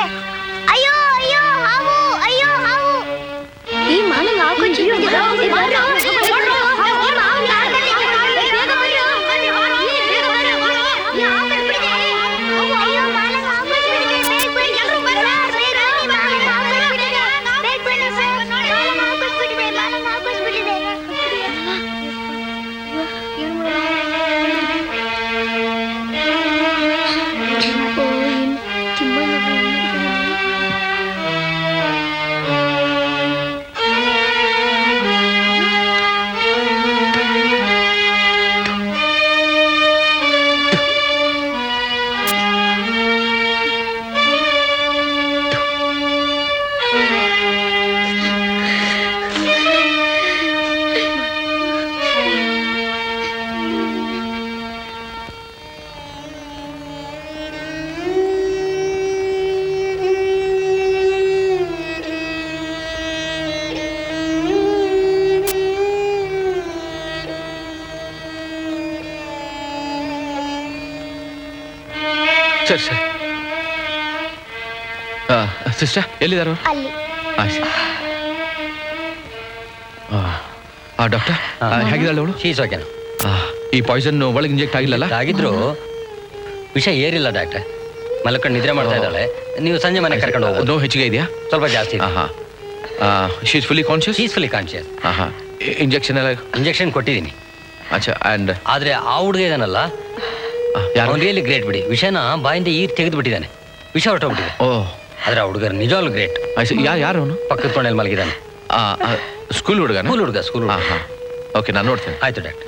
ಸರಿ ಸರಿ. ಸಿಸ್ಟರ್ ಎಲ್ಲಿದ್ದಾರೆ ಅಲ್ಲಿ ಡಾಕ್ಟರ್ ಹೇಗಿದ್ದಾಳೆ ಅವಳು? ಶೀಸ್ ಓಕೆನಾ? ಈ ಪಾಯ್ಸನ್ ಒಳಗೆ ಇಂಜೆಕ್ಟ್ ಆಗಿಲ್ಲಲ್ಲ? ಆಗಿದ್ರು ವಿಷ ಏರಿಲ್ಲ ಡಾಕ್ಟರ್. ಮಲ್ಕೊಂಡು ನಿದ್ರೆ ಮಾಡ್ತಾ ಇದ್ದಾಳೆ. ನೀವು ಸಂಜೆ ಮನೆ ಕರ್ಕೊಂಡು ಹೋಗೋದು. ನೋವು ಹೆಚ್ಚಿಗೆ ಇದೆಯಾ? ಸ್ವಲ್ಪ ಜಾಸ್ತಿ. She is fully conscious? She's fully conscious. Injection ಎಲ್ಲ? ಇಂಜೆಕ್ಷನ್ ಕೊಟ್ಟಿದ್ದೀನಿ. ಅಚ್ಚಾ. ಅಂಡ್ ಆದ್ರೆ ಆ ಹುಡುಗ ಇದಾನಲ್ಲ, ಅವನು ರಿಯಲಿ ಗ್ರೇಟ್ ಬಿಡಿ. ವಿಷಯನ ಬಾಯಿಂದ ಈಗ ತೆಗೆದು ಬಿಟ್ಟಿದ್ದಾನೆ. ವಿಷ ಹೊರಟೋಗ್ಬಿಟ್ಟಿದೆ. ಓ, ಆದ್ರೆ ಆ ಹುಡುಗರು ನಿಜವಾಗ್ಲೂ ಗ್ರೇಟ್. ಯಾರು ಅವನು? ಪಕ್ಕದ ಕೋಣೆಯಲ್ಲಿ ಮಲಗಿದ್ದಾನೆ. ಸ್ಕೂಲ್ ಹುಡುಗ? ಸ್ಕೂಲ್ ಹುಡುಗ. ಓಕೆ, ನಾನು ನೋಡ್ತೇನೆ. ಆಯ್ತು ಡಾಕ್ಟರ್.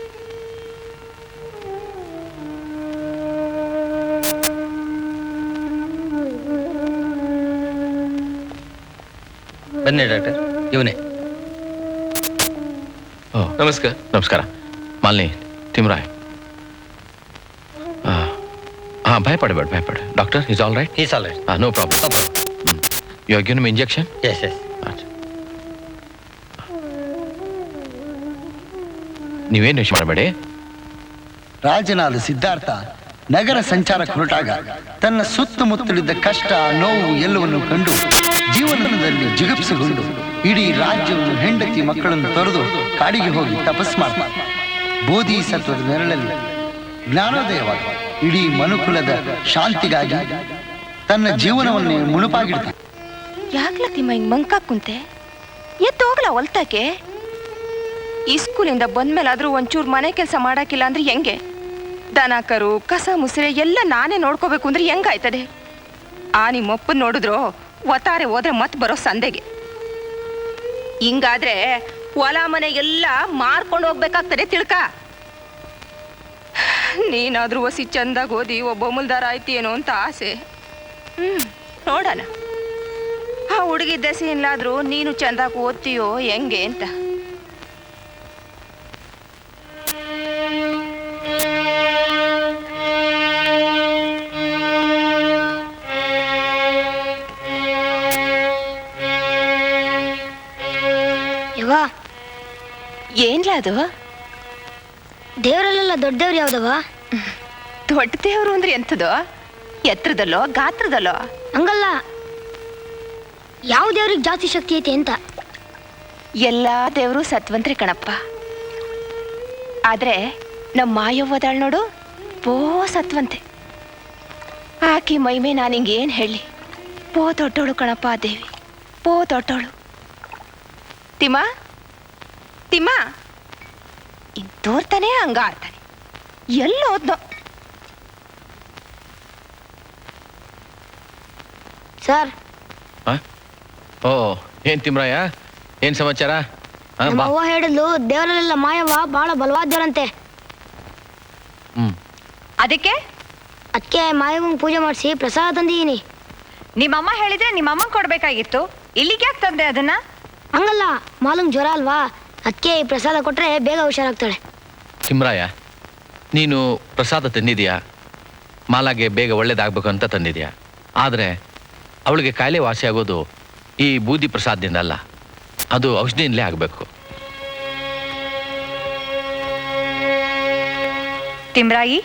ಬನ್ನಿ ಡಾಕ್ಟರ್, ಇವನೇ. ನಮಸ್ಕಾರ. ನಮಸ್ಕಾರ. ಮಾಲಿನಿ, ತಿಮ್ರಾಯ್. ಭಯಪಡಬೇಡ. Doctor is all right? Is all right. No problem. You are giving injection? Yes yes. ನೀವೇನು ವಿಷಯ ಮಾಡಬೇಡಿ. ರಾಜನಾದ ಸಿದ್ಧಾರ್ಥ ನಗರ ಸಂಚಾರಕ್ಕೆ ಹೊರಟಾಗ ತನ್ನ ಸುತ್ತಮುತ್ತಲಿದ್ದ ಕಷ್ಟ, ನೋವು ಎಲ್ಲವನ್ನು ಕಂಡು ಜೀವನದಲ್ಲಿ ಜಿಗುಪ್ಸೆಗೊಂಡು ಇಡೀ ರಾಜ್ಯವನ್ನು, ಹೆಂಡತಿ ಮಕ್ಕಳನ್ನು ತೊರೆದು ಕಾಡಿಗೆ ಹೋಗಿ ತಪಸ್ ಮಾಡ್ತಾನೆ. ಬೋಧಿಸತ್ವದ ನೆರಳಲ್ಲಿ ಜ್ಞಾನೋದಯವಾಗ ಇಡೀ ಮನುಕುಲದ ಶಾಂತಿಗಾಗಿ ತನ್ನ ಜೀವನವನ್ನೇ ಮುಳುಪಾಗಿಡ್ತಾನೆ. ಯಾಕ್ಲ ತಿಮ್ಮ ಹಿಂಗ್ ಮಂಕ ಕುಂತೆ? ಎತ್ತೋಗ್ಲ ಹೊಲ್ತಾಕೆ? ಈ ಸ್ಕೂಲಿಂದ ಬಂದ್ಮೇಲಾದ್ರೂ ಒಂಚೂರು ಮನೆ ಕೆಲಸ ಮಾಡಾಕಿಲ್ಲ ಅಂದ್ರೆ ಹೆಂಗೆ? ದನ ಕರು, ಕಸ ಮುಸ್ರೆ ಎಲ್ಲ ನಾನೇ ನೋಡ್ಕೋಬೇಕು ಅಂದ್ರೆ ಹೆಂಗಾಯ್ತದೆ? ನಿಮ್ಮಪ್ಪನ್ ನೋಡಿದ್ರು ಒತ್ತಾರೆ ಹೋದ್ರೆ ಮತ್ ಬರೋ ಸಂದೆಗೆ. ಹಿಂಗಾದ್ರೆ ಹೊಲ ಮನೆ ಎಲ್ಲ ಮಾರ್ಕೊಂಡು ಹೋಗ್ಬೇಕಾಗ್ತದೆ ತಿಳ್ಕ. ನೀನಾದ್ರೂ ಹೊಸಿ ಚಂದಾಗ ಓದಿ ಒಬ್ಬ ಮುಲ್ದಾರ ಆಯ್ತೇನೋ ಅಂತ ಆಸೆ. ನೋಡೋಣ ಆ ಹುಡುಗಿ ದೆಸೆಯಿಂದಾದ್ರೂ ನೀನು ಚಂದಾಗಿ ಓದ್ತೀಯೋ ಹೆಂಗೆ ಅಂತ. ಏನ್ಲ ಅದು? ದೇವರಲ್ಲೆಲ್ಲ ದೊಡ್ಡ ದೇವ್ರು ಯಾವ್ದವ? ದೊಡ್ಡ ದೇವ್ರು ಅಂದ್ರೆ ಎಂಥದೋ? ಎತ್ತರದಲ್ಲೋ ಗಾತ್ರದಲ್ಲೋ? ಹಂಗಲ್ಲ, ಯಾವ ದೇವ್ರಿಗೆ ಜಾಸ್ತಿ ಶಕ್ತಿ ಐತೆ ಅಂತ. ಎಲ್ಲಾ ದೇವರು ಸತ್ವಂತ್ರಿ ಕಣಪ್ಪ. ಆದ್ರೆ ನಮ್ಮ ಮಾಯವ್ವದಾಳ್ ನೋಡು, ಬೋ ಸತ್ವಂತೆ. ಆಕಿ ಮೈಮೆ ನಾನು ಹಿಂಗೇನು ಹೇಳಿ, ಬೋ ದೊಡ್ಡೋಳು ಕಣಪ್ಪ ಆ ದೇವಿ, ಬೋ ದೊಡ್ಡೋಳು. ತಿಮ್ಮ ತಿಮ್ಮ ಹಿಂಗ್ ತೋರ್ತಾನೆ ಹಂಗ ಆಡ್ತಾನೆ. ಎಲ್ಲೋದ್ನೋ? ಸರ್. ಓ, ಏನ್ ತಿಮ್ರಾಯ, ಏನ್ ಸಮಾಚಾರ? ಅವ್ವ ಹೇಳಿದ್ಲು ದೇವರಲ್ಲೆಲ್ಲ ಮಾಯವ್ವ ಬಹಳ ಬಲವಾದ ದೇವರಂತೆ. ಅದಕ್ಕೆ ಮಾಯವ್ವಂಗ್ ಪೂಜೆ ಮಾಡಿಸಿ ಪ್ರಸಾದ ತಂದಿದ್ದೀನಿ. ನಿಮ್ಮಮ್ಮ ಹೇಳಿದ್ರೆ ನಿಮ್ಮಮ್ಮ ಕೊಡ್ಬೇಕಾಗಿತ್ತು, ಇಲ್ಲಿಗೆ ಯಾಕೆ ತಂದೆ ಅದನ್ನ? ಹಂಗಲ್ಲ, ಮಾಲಂಗ್ ಜ್ವರ ಅಲ್ವಾ, ಅದಕ್ಕೆ ಈ ಪ್ರಸಾದ ಕೊಟ್ರೆ ಬೇಗ ಹುಷಾರಾಗ್ತಾಳೆ. ತಿಮ್ರಾಯ, ನೀನು ಪ್ರಸಾದ ತಂದಿದ್ಯಾ, ಮಾಲಾಗೆ ಬೇಗ ಒಳ್ಳೇದಾಗ್ಬೇಕು ಅಂತ ತಂದಿದ್ಯಾ. ಆದ್ರೆ ಅವಳಿಗೆ ಕಾಯಿಲೆ ವಾಸಿ ಆಗೋದು ಈ ಬೂದಿ ಪ್ರಸಾದದಿಂದ ಅಲ್ಲ, ಅದು ಔಷಧಿಯಿಂದಲೇ ಆಗಬೇಕು. ತಿಮ್ರಾಯಿ,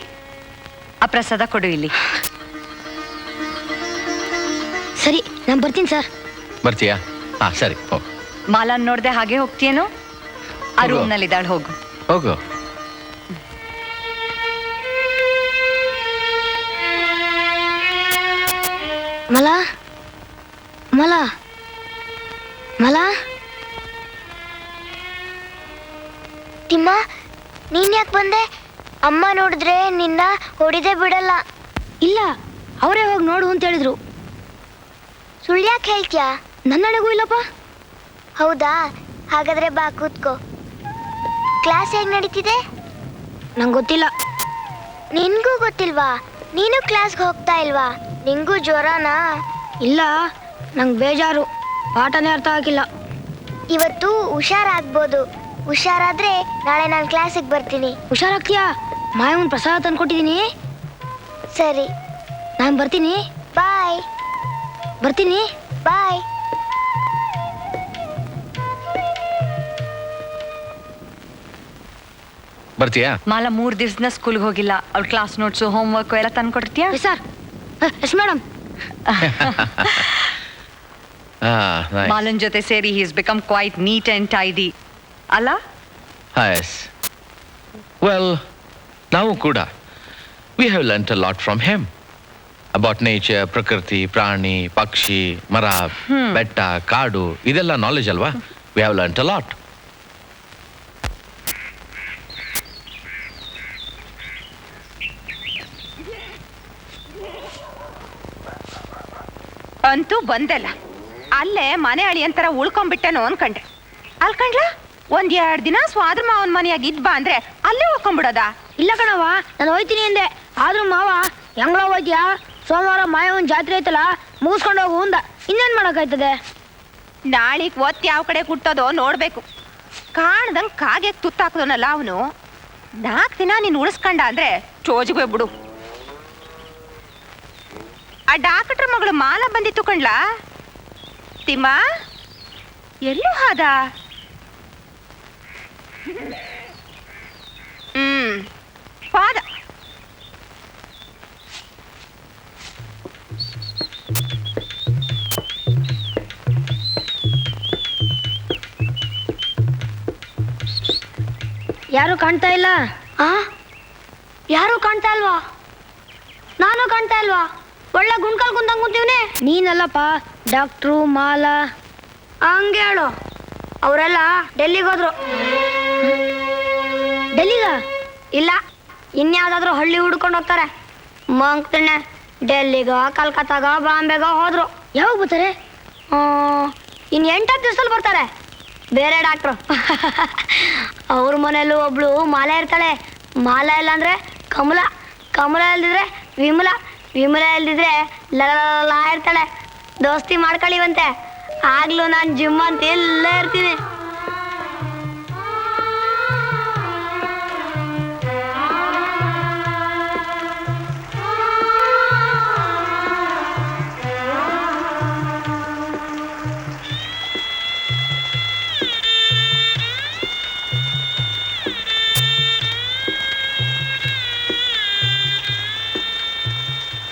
ಆ ಪ್ರಸಾದ ಕೊಡು ಇಲ್ಲಿ. ಸರಿ, ನಾನು ಬರ್ತೀನಿ ಸರ್. ಬರ್ತೀಯಾ? ಸರಿ, ಹೋಗು. ಮಾಲಾನ್ ನೋಡ್ದೆ ಹಾಗೆ ಹೋಗ್ತೀಯೇನೋ? ಆ ರೂಮ್ನಲ್ಲಿ ಇದ್ದಾಳೆ, ಹೋಗು ಹೋಗು. ಮಲ ಮಲ ಮಲ ತಿಮ್ಮ, ನೀನ್ ಯಾಕೆ ಬಂದೆ? ಅಮ್ಮ ನೋಡಿದ್ರೆ ನಿನ್ನ ಹೊಡಿದೇ ಬಿಡಲ್ಲ. ಇಲ್ಲ, ಅವರೇ ಹೋಗಿ ನೋಡು ಅಂತ ಹೇಳಿದ್ರು. ಸುಳ್ಳು ಯಾಕೆ ಹೇಳ್ತೀಯಾ? ನನ್ನಡೆಗೂ ಇಲ್ಲಪ್ಪ. ಹೌದಾ? ಹಾಗಾದ್ರೆ ಬಾ ಕೂತ್ಕೋ. ಕ್ಲಾಸ್ ಹೇಗೆ ನಡೀತಿದೆ? ನಂಗೆ ಗೊತ್ತಿಲ್ಲ. ನಿನ್ಗೂ ಗೊತ್ತಿಲ್ವಾ? ನೀನು ಕ್ಲಾಸ್ಗೆ ಹೋಗ್ತಾ ಇಲ್ವಾ? ನಿಂಗೂ ಜ್ವರನಾ? ಇಲ್ಲ, ನಂಗೆ ಬೇಜಾರು, ಪಾಠನೇ ಅರ್ಥ ಆಗಿಲ್ಲ. ಇವತ್ತು ಹುಷಾರಾಗ್ಬೋದು. ಹುಷಾರಾದ್ರೆ ನಾಳೆ ನಾನು ಕ್ಲಾಸಿಗೆ ಬರ್ತೀನಿ. ಹುಷಾರಾಗ್ತೀಯಾ? ಮಾಯಮ್ಮನ ಪ್ರಸಾದ ತಂದ್ಕೊಟ್ಟಿದ್ದೀನಿ. ಸರಿ, ನಾನು ಬರ್ತೀನಿ. ಬಾಯ್. ಬರ್ತೀನಿ. ಬಾಯ್. ಬರ್ತೀಯಾ? ಮಾಲಾ 3 ದಿವಸದ ಸ್ಕೂಲ್ಗೆ ಹೋಗಿಲ್ಲ. ಅವ್ಳ ಕ್ಲಾಸ್ ನೋಟ್ಸು, ಹೋಮ್ ವರ್ಕ್ ಎಲ್ಲ ತಂದ್ಕೊಡ್ತೀಯಾ? Sir, yes madam. ಮಾಲನ್ ಜೊತೆ ಸೇರಿ he is become quite neat and tidy ಅಲ್ಲ? ಎಸ್. ವೆಲ್, ನಾವು ಕೂಡ we have learned a lot from him about nature, ಪ್ರಕೃತಿ, ಪ್ರಾಣಿ, ಪಕ್ಷಿ, ಮರ, ಬೆಟ್ಟ, ಕಾಡು, ಇದೆಲ್ಲ ನಾಲೆಜ್ ಅಲ್ವಾ? We have learned a lot. ಅಂತೂ ಬಂದಲ್ಲ, ಅಲ್ಲೇ ಮನೆ ಅಳಿಯಂತರ ಉಳ್ಕೊಂಡ್ಬಿಟ್ಟನೋ ಅನ್ಕಂಡ್ರೆ. ಅಲ್ಕಂಡ್ಲ ಒಂದ್ 2 ದಿನ ಸ್ವಾದ್ರ ಮಾವನ್ ಮನೆಯಾಗ ಇದ್ ಬಾ ಅಂದ್ರೆ ಅಲ್ಲೇ ಉಳ್ಕೊಂಡ್ಬಿಡೋದ? ಇಲ್ಲ ಕಣವ, ನಾನು ಹೋಯ್ತೀನಿ ಅಂದೆ. ಆದ್ರೂ ಮಾವ ಹೆಂಗ್ಳ ಹೋಯ್ತೀಯಾ, ಸೋಮವಾರ ಮಾಯವನ್ ಜಾತ್ರೆ ಐತಲ್ಲ, ಮುಗಿಸ್ಕೊಂಡು ಹೋಗು ಅಂದ. ಇನ್ನೇನ್ ಮಾಡಕ್ಕಾಯ್ತದೆ? ನಾಳಿಗ್ ಒತ್ತು ಯಾವ ಕಡೆ ಕುಟ್ಟೋದೋ ನೋಡ್ಬೇಕು. ಕಾಣ್ದಂಗ್ ಕಾಗೆ ತುತ್ತಾಕ್ದೋನಲ್ಲ ಅವನು. 4 ದಿನ ನೀನ್ ಉಳಿಸ್ಕೊಂಡ ಅಂದ್ರೆ ಚೋಜಿಗೆ ಬಿಡು. ಆ ಡಾಕ್ಟ್ರ ಮಗಳು ಮಾಲ ಬಂದಿತ್ತು ಕಣ್ಲಾ. ತಿಮ್ಮ ಎಲ್ಲೂ ಹಾದ? ಪಾದ. ಯಾರು ಕಾಣ್ತಾ ಇಲ್ಲ? ಯಾರು ಕಾಣ್ತಾ ಇಲ್ವಾ? ನಾನು ಕಾಣ್ತಾ ಇಲ್ವಾ? ಒಳ್ಳೆ ಗುಂಡ್ಕಾಲ್ ಕುಂತಂಗ್ ಕುಂತೀವ್ನೆ. ನೀನಲ್ಲಪ್ಪ, ಡಾಕ್ಟ್ರು ಮಾಲ. ಹಂಗೆ ಹೇಳು. ಅವರೆಲ್ಲ ಡೆಲ್ಲಿಗೆ ಹೋದ್ರು. ಡೆಲ್ಲಿಗ? ಇಲ್ಲ, ಇನ್ಯಾವ್ದಾದ್ರು ಹಳ್ಳಿ ಹುಡ್ಕೊಂಡು ಹೋಗ್ತಾರೆ. ಮಂಕ್ತಣ್ಣೆ ಡೆಲ್ಲಿಗ, ಕಲ್ಕತ್ತಾಗ, ಬಾಂಬೆಗ ಹೋದ್ರು. ಯಾವಾಗ ಬರ್ತಾರೆ? ಇನ್ನು 8 ದಿವಸದಲ್ಲಿ ಬರ್ತಾರೆ. ಬೇರೆ ಡಾಕ್ಟ್ರು. ಅವ್ರ ಮನೆಯಲ್ಲೂ ಒಬ್ಳು ಮಾಲ ಇರ್ತಾಳೆ. ಮಾಲ ಇಲ್ಲ ಅಂದ್ರೆ ಕಮಲ, ಕಮಲ ಇಲ್ದಿದ್ರೆ ವಿಮಲ, ವಿಮಲ ಇಲ್ದಿದ್ರೆ ಲಲ ಇರ್ತಾಳೆ. ದೋಸ್ತಿ ಮಾಡ್ಕೊಳ್ಳಿವಂತೆ. ಆಗ್ಲೂ ನಾನು ಜಿಮ್ ಅಂತ ಎಲ್ಲೇ ಇರ್ತೀನಿ.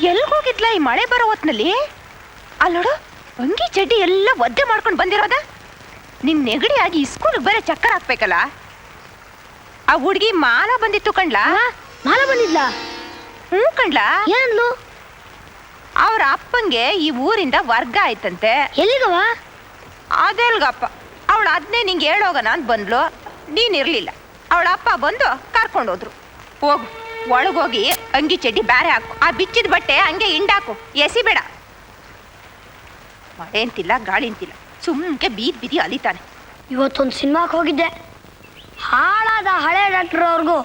ಎಲ್ಗೋಗಿದ್ಲ ಈ ಮಳೆ ಬರೋ ಹೊತ್ನಲ್ಲಿ? ಅಲ್ಲೋಡು, ಅಂಗಿ ಚಡ್ಡಿ ಎಲ್ಲ ಒದ್ದೆ ಮಾಡ್ಕೊಂಡು ಬಂದಿರೋದ. ನಿನ್ ನೆಗಡಿ ಆಗಿ ಸ್ಕೂಲ್ಗೆ ಬೇರೆ ಚಕ್ಕರ್ ಹಾಕ್ಬೇಕಲ್ಲ. ಆ ಹುಡ್ಗಿ ಮಾಲ ಬಂದಿತ್ತು ಕಣ್ಲಾ. ಮಾಲ ಬಂದಿದ್ಲ? ಹ್ಞೂ ಕಣ್ಲಾ. ಏನಂದ್ಲು? ಅವ್ರ ಅಪ್ಪಂಗೆ ಈ ಊರಿಂದ ವರ್ಗ ಆಯ್ತಂತೆ. ಎಲ್ಲಿಗವ? ಅದೆಲ್ಗಪ್ಪ. ಅವಳು ಅದನ್ನೇ ನಿಂಗೆ ಹೇಳೋಗಣ ಅಂತ ಬಂದ್ಲು. ನೀನಿರ್ಲಿಲ್ಲ. ಅವಳ ಅಪ್ಪ ಬಂದು ಕರ್ಕೊಂಡೋದ್ರು. ಹೋಗು, ಒಳಗೋಗಿ ಅಂಗಿ ಚಡ್ಡಿ ಬ್ಯಾರೆ ಹಾಕು. ಆ ಬಿಚ್ಚಿದ ಬಟ್ಟೆ ಹಂಗೆ ಹಿಂಡಾಕು, ಎಸಿಬೇಡ. ಮಳೆ ಅಂತಿಲ್ಲ, ಗಾಳಿ ಅಂತಿಲ್ಲ, ಸುಮ್ಕೆ ಬೀದ್ ಬಿದಿ ಅಲಿತಾನೆ. ಇವತ್ತೊಂದು ಸಿನಿಮಾಕ್ಕೆ ಹೋಗಿದ್ದೆ. ಹಾಳಾದ ಹಳೆ ಡಾಕ್ಟ್ರ್ ಅವ್ರಿಗೂ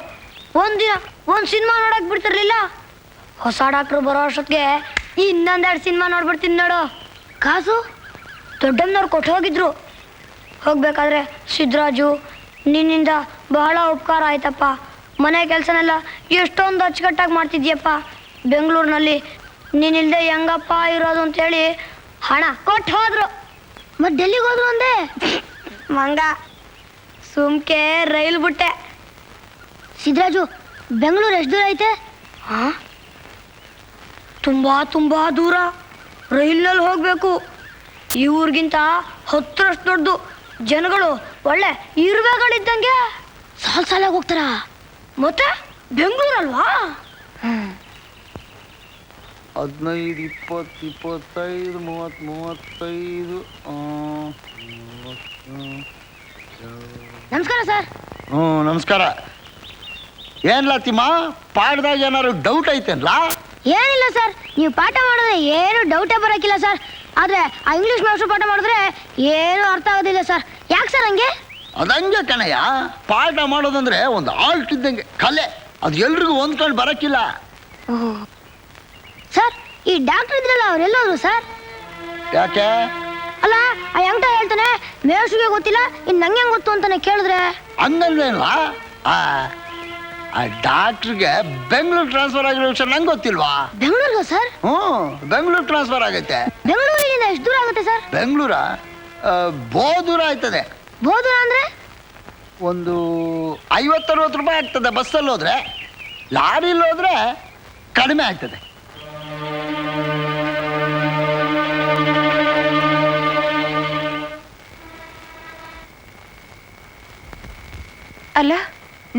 ಒಂದಿನ ಒಂದು ಸಿನಿಮಾ ನೋಡಕ್ ಬಿಡ್ತಿರ್ಲಿಲ್ಲ. ಹೊಸ ಡಾಕ್ಟ್ರು ಬರೋ ಅಷ್ಟೊತ್ತಿಗೆ ಇನ್ನೊಂದೆರಡು ಸಿನಿಮಾ ನೋಡ್ಬಿಡ್ತೀನಿ ನೋಡು. ಕಾಸು ದೊಡ್ಡಮ್ಮನವ್ರು ಕೊಟ್ಟು ಹೋಗಿದ್ರು. ಹೋಗ್ಬೇಕಾದ್ರೆ ಸಿದ್ದರಾಜು, ನಿನ್ನಿಂದ ಬಹಳ ಉಪಕಾರ ಆಯ್ತಪ್ಪ. ಮನೆ ಕೆಲಸನೆಲ್ಲ ಎಷ್ಟೊಂದು ಅಚ್ಚುಕಟ್ಟಾಗಿ ಮಾಡ್ತಿದ್ಯಪ್ಪ. ಬೆಂಗಳೂರಿನಲ್ಲಿ ನೀನಿಲ್ದೆ ಹೆಂಗಪ್ಪ ಇರೋದು ಅಂತೇಳಿ ಹಣ ಕೊಟ್ಟು ಹೋದ್ರು. ಮತ್ತೆ ಡೆಲ್ಲಿಗೆ ಹೋದ್ರು ಅಂದೆ. ಮಂಗ ಸುಮ್ಕೆ ರೈಲ್ ಬಿಟ್ಟೆ. ಸಿದ್ದರಾಜು, ಬೆಂಗಳೂರು ಎಷ್ಟು ದೂರ ಐತೆ? ತುಂಬಾ ತುಂಬಾ ದೂರ. ರೈಲ್ನಲ್ಲಿ ಹೋಗ್ಬೇಕು. ಈ ಊರಿಗಿಂತ 10ರಷ್ಟು ದೊಡ್ಡದು. ಜನಗಳು ಒಳ್ಳೆ ಇರುವೆಗಳಿದ್ದಂಗೆ ಸಾಲ್ ಸಾಲಾಗಿ ಹೋಗ್ತಾರ. ಮತ್ತೆ ಬೆಂಗಳೂರಲ್ವಾ? 15, 20, 25, 30, 35. ನಮಸ್ಕಾರ ಸರ್. ನಮಸ್ಕಾರ. ಏನ್ಲ ತಿಮ್ಮ, ಪಾಠದಾಗ ಏನಾದ್ರು ಡೌಟ್ ಐತೇನ್ಲ? ಏನಿಲ್ಲ ಸರ್, ನೀವು ಪಾಠ ಮಾಡಿದ್ರೆ ಏನು ಡೌಟೇ ಬರೋಕ್ಕಿಲ್ಲ ಸರ್. ಆದರೆ ಆ ಇಂಗ್ಲೀಷ್ ಮಾಸ್ಟರ್ ಪಾಠ ಮಾಡಿದ್ರೆ ಏನು ಅರ್ಥ ಆಗೋದಿಲ್ಲ ಸರ್. ಯಾಕೆ ಸರ್ ಹಂಗೆ? ಅದಂಗೆ ಕಣಯ್ಯ, ಪಾಠ ಮಾಡೋದಂದ್ರೆ ಒಂದು ಆಲ್ಟ್ ಇದ್ದಂಗೆ ಕಲೆ. ಅದು ಎಲ್ರಿಗೂ ಹೊಂದ್ಕೊಂಡು ಬರೋಕ್ಕಿಲ್ಲ. ಸರ್, ಈ ಡಾಕ್ಟರ್ ಇದ್ರಲ್ಲ ಅವರೆಲ್ಲೋದ್ರು ಸರ್? ಯಾಕೆ? ಅಲ್ಲ, ಆ ಹೆಂಗ್ಟ ಹೇಳ್ತಾನೆ ಮೇಷ್ಗೆ ಗೊತ್ತಿಲ್ಲ, ಇನ್ನು ನಂಗೆ ಗೊತ್ತು ಅಂತಾನೆ ಕೇಳಿದ್ರೆ. ಹಂಗಂದ್ರೇನ್ವಾ? ಆ ಡಾಕ್ಟ್ರಿಗೆ ಬೆಂಗಳೂರು ಟ್ರಾನ್ಸ್ಫರ್ ಆಗಿರೋ ವಿಷಯ ನಂಗೆ ಗೊತ್ತಿಲ್ವಾ? ಬೆಂಗಳೂರಿಗೆ ಸರ್? ಬೆಂಗಳೂರು ಟ್ರಾನ್ಸ್ಫರ್ ಆಗೈತೆ. ಬೆಂಗಳೂರಿನಿಂದ ಎಷ್ಟು ದೂರ ಆಗುತ್ತೆ ಸರ್? ಬೆಂಗಳೂರ ಬಹು ದೂರ ಆಯ್ತದೆ. ಬಹು ದೂರ ಅಂದ್ರೆ ಒಂದು 50-60 ರೂಪಾಯಿ ಆಗ್ತದೆ ಬಸ್ಸಲ್ಲಿ ಹೋದ್ರೆ. ಲಾರಿಲಿ ಹೋದ್ರೆ ಕಡಿಮೆ ಆಗ್ತದೆ. ಅಲ್ಲ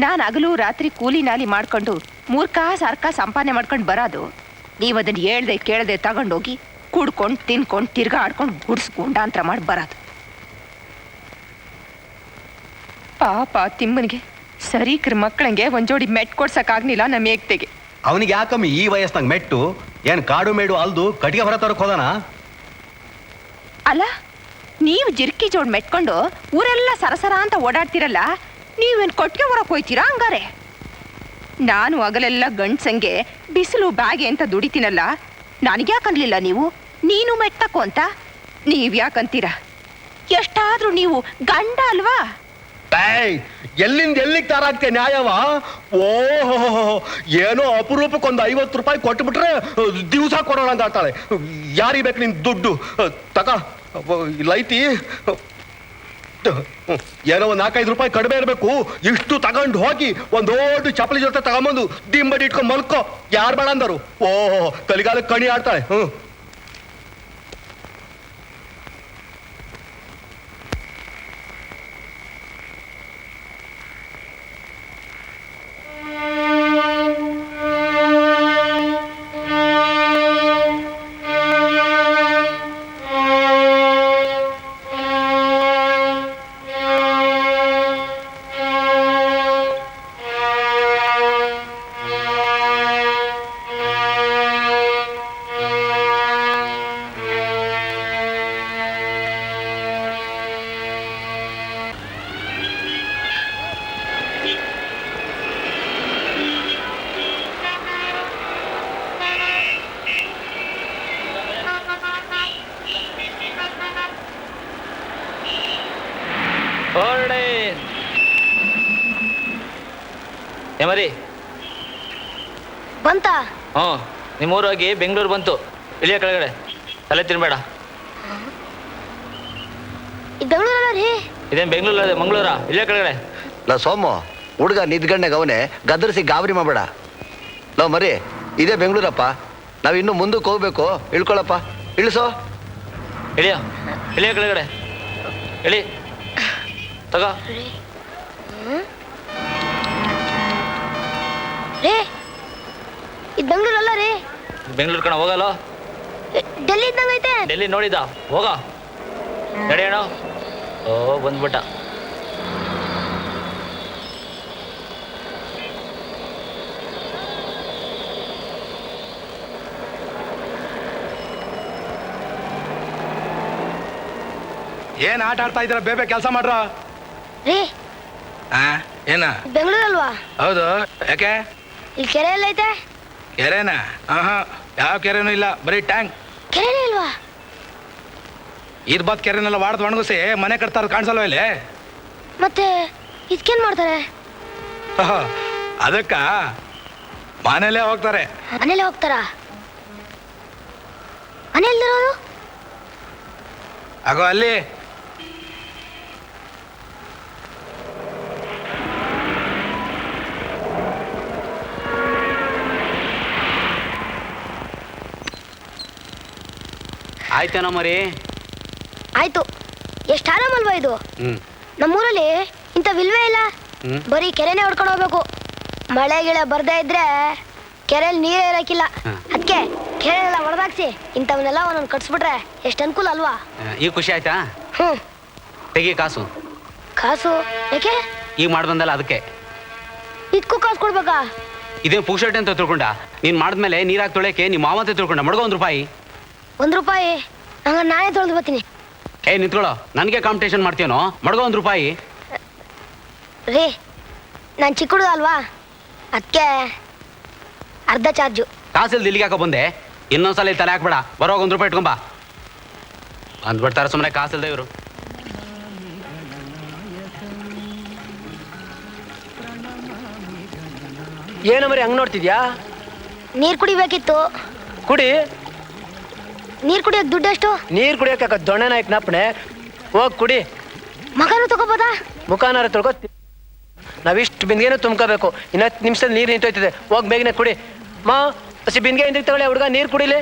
ನಾನು ಹಗಲು ರಾತ್ರಿ ಕೂಲಿ ನಾಲಿ ಮಾಡ್ಕೊಂಡು 3 ಕಾಸು 6 ಕಾಸು ಸಂಪಾದನೆ ಮಾಡ್ಕೊಂಡು ಬರೋದು, ನೀವು ಅದನ್ನ ಹೇಳ್ದೆ ಕೇಳದೆ ತಗೊಂಡೋಗಿ ಕುಡ್ಕೊಂಡು ತಿನ್ಕೊಂಡು ತಿರ್ಗಾ ಆಡ್ಕೊಂಡು ಗುಡ್ಸ್ಕೊಂಡಾಂತರ ಮಾಡಿ ಬರೋದು. ಪಾಪ ತಿಮ್ಮನಿಗೆ ಸರೀಕ್ರ ಮಕ್ಕಳಂಗೆ ಒಂದ್ ಜೋಡಿ ಮೆಟ್ ಕೊಡ್ಸಕ್ಕಾಗ್ನಿಲ್ಲ ನಮ್ಮ ಏಕ್ತೆಗೆ. ಅವನಿಗೆ ಯಾಕಮ್ಮಿ ಈ ವಯಸ್ಸಿನಾಗ ಮೆಟ್ಟು ಏನ್ ಕಾಡು ಮೇಡು ಅಲ್ದು ಕಟ್ಟಿಗೆ ಹೊರ ತರಕ್ ಹೋದಾನ? ಅಲ್ಲ ನೀವು ಜಿರ್ಕಿ ಜೋಡ್ ಮೆಟ್ಕೊಂಡು ಊರೆಲ್ಲ ಸರಸರ ಅಂತ ಓಡಾಡ್ತಿರಲ್ಲ, ನೀವೇನ್ ಕೊಟ್ಟಿಗೆ ಹೊರಕ್ ಹೋಯ್ತೀರಾ ಹಂಗಾರೆ? ನಾನು ಹಗಲೆಲ್ಲ ಗಂಡ್ಸಂಗೆ ಬಿಸಿಲು ಬ್ಯಾಗೆ ಅಂತ ದುಡಿತೀನಲ್ಲ, ನನಗ್ಯಾಕನ್ಲಿಲ್ಲ ನೀವು ನೀನು ಮೆಟ್ಟಕು ಅಂತ? ನೀವ್ ಯಾಕಂತೀರ? ಎಷ್ಟಾದ್ರೂ ನೀವು ಗಂಡ ಅಲ್ವಾ? ಎಲ್ಲಿಂದ ಎಲ್ಲಿಗೆ ತಾರಾಗ್ತೆ ನ್ಯಾಯವ? ಓಹೋ, ಏನೋ ಅಪರೂಪಕ್ಕೊಂದು 50 ರೂಪಾಯಿ ಕೊಟ್ಬಿಟ್ರೆ ದಿವಸ ಕೊಡೋಣ ಅಂತ ಆಡ್ತಾಳೆ. ಯಾರಿಗೆ ಬೇಕು ನಿನ್ ದುಡ್ಡು? ತಗ ಲೈತಿ, ಏನೋ ಒಂದು 4-5 ರೂಪಾಯಿ ಕಡಿಮೆ ಇರಬೇಕು. ಇಷ್ಟು ತಗೊಂಡು ಹೋಗಿ ಒಂದು ದೊಡ್ಡ ಚಪ್ಪಲಿ ಜೊತೆ ತಗೊಂಬಂದು ದಿಂಬಡಿ ಇಟ್ಕೊಂಡು ಮಲ್ಕೋ. ಯಾರು ಬೇಡ ಅಂದರು? ಓಹೋ, ಕಲಿಗಾಲಕ್ಕೆ ಕಣಿ ಆಡ್ತಾಳೆ. ಮರಿ ಬಂತ? ನಿಮ್ಮೂರು ಹೋಗಿ ಬೆಂಗಳೂರು ಬಂತು. ಇಳಿಯ ಕೆಳಗಡೆ, ತಲೆ ತಿನ್ಬೇಡ. ಇದೇನ್ ಬೆಂಗಳೂರು ಮಂಗಳೂರ? ಇಳಿಯ ಕೆಳಗಡೆ. ಲೋ ಸೋಮು, ಹುಡುಗ ನಿದ್ಗಣ್ಣಗೆ ಅವನೇ ಗದರಿಸಿ ಗಾಬರಿ ಮಾಡಬೇಡ. ಲೋ ಮರಿ, ಇದೇ ಬೆಂಗಳೂರಪ್ಪ, ನಾವ್ ಇನ್ನು ಮುಂದಕ್ಕೆ ಹೋಗ್ಬೇಕು. ಇಳ್ಕೊಳಪ್ಪ, ಇಳಿಸೋ. ಇಳಿಯ ಕೆಳಗಡೆ ಇಳಿ. ತಗೋ. ರೇ, ಇದು ಬೆಂಗಳೂರು ಅಲ್ಲ ರೀ? ಬೆಂಗಳೂರು ಕಣ, ಹೋಗಲ್ಲ. ಡೆಲ್ಲಿ ಇದ್ದಂಗೈತೆ. ಡೆಲ್ಲಿ ನೋಡಿದ? ಹೋಗ ನಡಿ ಅಣ್ಣ. ಓ ಬಂದ್ಬಿಟ್ಟ. ಏನ್ ಆಟ ಆಡ್ತಾ ಇದ್ದೀರ? ಬೇಬೆ ಕೆಲಸ ಮಾಡ್ರ. ರೀ ಏನ ಬೆಂಗಳೂರು ಅಲ್ವಾ? ಹೌದು. ಯಾಕೆ? ಇಲ್ಲಿ ಕೆರೆ ಎಲ್ಲ ಐತೆ. ಕೆರೆನಾ? ಯಾವ ಕೆರೆನೂ ಇಲ್ಲ, ಬರೀ ಟ್ಯಾಂಕ್. ಕೆರೆನೇ ಇಲ್ವಾ? ಇರ್ಬತ್ ಕೆರೆನೆಲ್ಲ ವಾಡ್ದು ಒಣಗಿಸಿ ಮನೆ ಕಟ್ತಾರ, ಕಾಣಿಸಲ್ವ ಇಲ್ಲಿ? ಮತ್ತೆ ಇದಕ್ಕೇನ್ ಮಾಡ್ತಾರೆ? ಅದಕ್ಕ ಮನೇಲೇ ಹೋಗ್ತಾರೆ. ಮನೇಲೆ ಹೋಗ್ತಾರ? ಮನೆಯಲ್ಲಿರೋರು? ಆಗೋ ಅಲ್ಲಿ. ಆಯ್ತೇನೋ ಮರಿ? ಆಯ್ತು. ಎಷ್ಟು ಆರಾಮಲ್ವಾ ಇದು? ನಮ್ಮೂರಲ್ಲಿ ಇಂಥವಿಲ್ವೇ ಇಲ್ಲ. ಬರೀ ಕೆರೆನೇ ಹೊಡ್ಕೊಂಡು ಹೋಗ್ಬೇಕು. ಮಳೆ ಗಿಳೆ ಬರ್ದೇ ಇದ್ರೆ ಕೆರೆಯಲ್ಲಿ ನೀರೇ ಇರಕ್ಕಿಲ್ಲ. ಅದಕ್ಕೆ ಕೆರೆ ಎಲ್ಲ ಹೊಡೆದಾಕ್ಸಿ ಇಂಥವನ್ನೆಲ್ಲ ಒಂದೊಂದು ಕಟ್ಸ್ಬಿಟ್ರೆ ಎಷ್ಟು ಅನುಕೂಲ ಅಲ್ವಾ? ಈಗ ಖುಷಿ ಆಯ್ತಾ? ತೆಗಿ ಕಾಸು. ಕಾಸು ಯಾಕೆ? ಈಗ ಮಾಡಿ ಬಂದಲ್ಲ ಅದಕ್ಕೆ. ಇದಕ್ಕೂ ಕಾಸು ಕೊಡ್ಬೇಕಾ? ಇದೇ ಪುಕ್ಷಟೆ ಅಂತ ತಿಳ್ಕೊಂಡ? ನೀನ್ ಮಾಡಿದ್ಮೇಲೆ ನೀರಾಗಿ ತೊಳೆಯಕ್ಕೆ ನಿಮ್ಮ ಮಾವ ಅಂತ ತಿಳ್ಕೊಂಡ. ಮಡ್ಗೋ 1 ರೂಪಾಯಿ. 1 ರೂಪಾಯಿ? ಹಂಗ ನಾನೇ ತೊಳೆದು ಬರ್ತೀನಿ. ನಿಂತ್ಕೊಳ್ಳೋ, ನನಗೆ ಕಾಂಪಿಟೇಷನ್ ಮಾಡ್ತೀನೋ? ಮಡ್ಗೋ 1 ರೂಪಾಯಿ. ರೀ, ನಾನು ಚಿಕ್ಕ ಹುಡುಗ ಅಲ್ವಾ, ಅದಕ್ಕೆ ಅರ್ಧ ಚಾರ್ಜು. ಕಾಸಲ್ಲಿ ಇಲ್ಲಿಗೆ ಹಾಕೋ ಬಂದೆ. ಇನ್ನೊಂದ್ಸಲ ತಲೆ ಹಾಕ್ಬೇಡ. ಬರೋವಾಗ 1 ರೂಪಾಯಿ ಇಟ್ಕೊಂಬ. ಅಂದ್ಬಿಡ್ತಾರೆ ಸುಮ್ಮನೆ ಕಾಸಲ್ದೆ ಇವರು. ಏನೋ ಮರಿ ಹಂಗ್ ನೋಡ್ತಿದ್ಯಾ? ನೀರು ಕುಡಿಬೇಕಿತ್ತು. ಕುಡಿ. ನೀರು ಕುಡಿಯೋಕೆ ದುಡ್ಡು ಎಷ್ಟು? ನೀರು ಕುಡಿಯೋಕೆ ದೊಣ್ಣೆ ನಾಯ್ಕನಪ್ಪನೆ. ಹೋಗಿ ಕುಡಿ. ಮಗನೂ ತಗೋಬೋದಾ? ಮುಖಾನಾರ ತೊಳ್ಕೊ. ನಾವಿಷ್ಟು ಬಿಂದಿಗೆನೂ ತುಂಬ್ಕೋಬೇಕು. 10 ನಿಮಿಷದಲ್ಲಿ ನೀರು ನಿಂತೋಯ್ತದೆ. ಹೋಗಿ ಬೇಗನೆ ಕುಡಿ. ಮಾ ಹಸಿ ಬಿಂದಿಗೆ ಹಿಂದಕ್ಕೆ ತಗೊಳ್ಳಿ, ಹುಡುಗ ನೀರು ಕುಡಿಲಿ.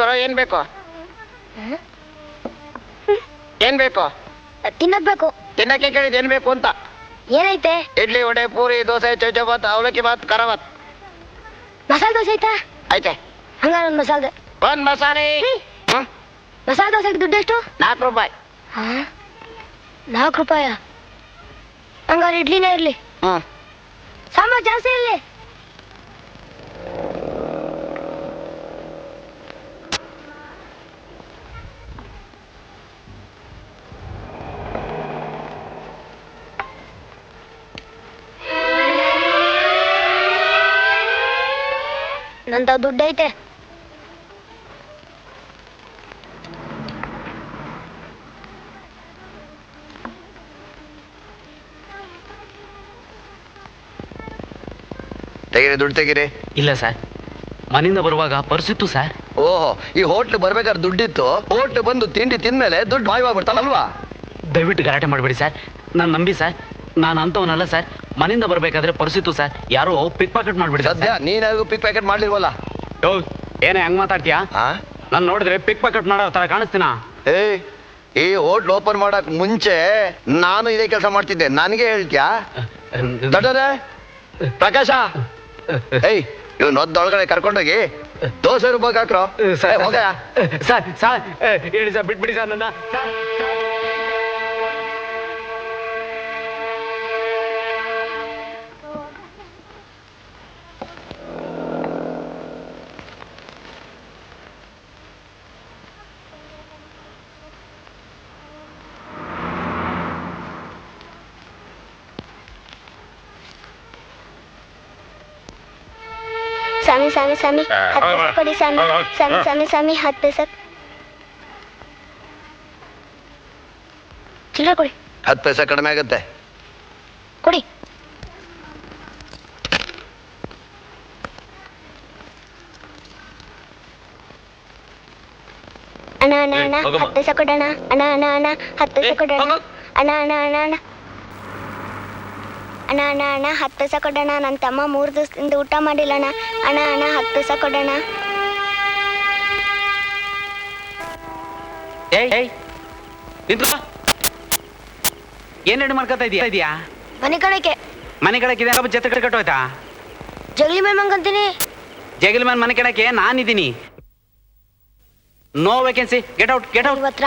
ಬರೋ ಏನ್ ಬೇಕು? ಏನ್ ಬೇಕು? ತಿನ್ನೋದ್ ಬೇಕು. ತಿನ್ನಕ್ಕೆ ಕೇಳಿದ್ ಏನ್ ಬೇಕು ಅಂತ. ಏನೈತೆ? ಇಡ್ಲಿ, ವಡೆ, ಪೂರಿ, ದೋಸೆ, ಚೌಚೌಬಾತ್, ಅವಲಕ್ಕಿ ಬಾತ್, ಕರವತ್. ಮಸಾಲೆ ದೋಸೆ ಐತಾ? ಐತೆ. ಹಂಗಾರ ಒಂದ್ ಮಸಾಲೆ. ಒಂದ್ ಮಸಾಲೆ. ಮಸಾಲೆ ದೋಸೆಗೆ ದುಡ್ಡು ಎಷ್ಟು? 4 ರೂಪಾಯಿ. 4 ರೂಪಾಯ? ಹಂಗಾರೆ ಇಡ್ಲಿನೇ ಇರ್ಲಿ. ಸಾಂಬಾರ್ ಜಾಸ್ತಿ ಇರ್ಲಿ. ನಂತ ದುಡ್ಡು ಐತೆ. ತೆಗೀರಿ, ದುಡ್ಡು ತೆಗೀರಿ. ಇಲ್ಲ ಸರ್, ಮನೆಯಿಂದ ಬರುವಾಗ ಪರ್ಸಿತ್ತು ಸರ್. ಓಹೋ, ಈ ಹೋಟ್ಲ್ ಬರ್ಬೇಕಾದ್ರೆ ದುಡ್ಡಿತ್ತು, ಹೋಟ್ಲ್ ಬಂದು ತಿಂಡಿ ತಿಂದ್ಮೇಲೆ ದುಡ್ಡು ಮಾಯವಾಗ್ಬಿಡ್ತಾನಲ್ವಾ? ದಯವಿಟ್ಟು ಗಲಾಟೆ ಮಾಡಬೇಡಿ ಸರ್, ನಾನು ನಂಬಿ ಸರ್, ನಾನು ಅಂತವನಲ್ಲ ಸರ್. ಮನೆಯಿಂದ ಬರ್ಬೇಕಾದ್ರೆ ಪರ್ಸಿತ್ತು ಸರ್, ಯಾರೋ ಪಿಕ್ ಪಾಕೆಟ್ ಮಾಡ್ಬಿಡಿ. ಸದ್ಯ ನೀನಾಗೂ ಪಿಕ್ ಪ್ಯಾಕೆಟ್ ಮಾಡ್ಲಿಲ್ವಲ್ಲ? ಏನೇ ಹಂಗ್ ಮಾತಾಡ್ತೀಯಾ? ನಾನು ನೋಡಿದ್ರೆ ಪಿಕ್ ಪಾಕೆಟ್ ಮಾಡೋ ತರ ಕಾಣಿಸ್ತೀನಾ? ಈ ಹೋಟ್ಲ್ ಓಪನ್ ಮಾಡಕ್ ಮುಂಚೆ ನಾನು ಇದೇ ಕೆಲಸ ಮಾಡ್ತಿದ್ದೆ, ನನಗೆ ಹೇಳ್ತೀಯಾ? ದೊಡ್ಡರೆ ಪ್ರಕಾಶ, ಇವ್ನು ಒದ್ದೊಳಗಡೆ ಕರ್ಕೊಂಡೋಗಿ ದೋಸೆ ರೂಪಾಯಿ ಹಾಕ್ರೋ. ಸರ್ ಸರ್ ಹೇಳಿ ಸರ್, ಬಿಟ್ಬಿಡಿ ಸರ್ ನನ್ನ. ಸ್ವಾಮಿ ಸ್ವಾಮಿ ಸ್ವಾಮಿ 10 ಪೈಸೆ ಕೊಡಿ ಸ್ವಾಮಿ. ಸ್ವಾಮಿ ಸ್ವಾಮಿ ಸ್ವಾಮಿ 10 ಪೈಸೆ ಚಿಲ್ಲರೆ ಕೊಡಿ. 10 ಪೈಸೆ ಕಡಿಮೆ ಆಗುತ್ತೆ, ಕೊಡಿ. ಅಣ್ಣ ಅಣ್ಣ ಅಣ್ಣ 10 ಪೈಸೆ ಕೊಡೋಣ. ಅಣ್ಣ ಅಣ್ಣ ಅಣ್ಣ 10 ಪೈಸೆ ಕೊಡೋಣ. ಅಣ್ಣ ಅಣ್ಣ ಅಣ್ಣ ಅಣ್ಣ ಅಣ್ಣ ಅಣ್ಣ ಅಣ್ಣ 10 ಪೈಸೆ ಕೊಡೋಣ. ನನ್ನ ತಮ್ಮ 3 ದಿವಸದಿಂದ ಊಟ ಮಾಡಿಲ್ಲ ಅಣ್ಣ. ಅಣ್ಣ ಅಣ್ಣ 10 ಪೈಸೆ ಕೊಡೋಣ. ಏನ್ ರೆಡಿ ಮಾಡ್ಕೊತಾ ಇದೀಯಾ? ಮನೆ ಕಡೆಗೆ. ಮನೆ ಕಡೆಗೆ ಜೊತೆ ಕಡೆ ಕಟ್ಟೋಯ್ತಾ? ಜಗಲಿ ಮೇಲೆ ಮಂಗಂತೀನಿ. ಜಗಲಿ ಮೇಲೆ ಮನೆ ಕಡೆಗೆ ನಾನಿದ್ದೀನಿ. No vacancy, get out get out. ಇವತ್ತು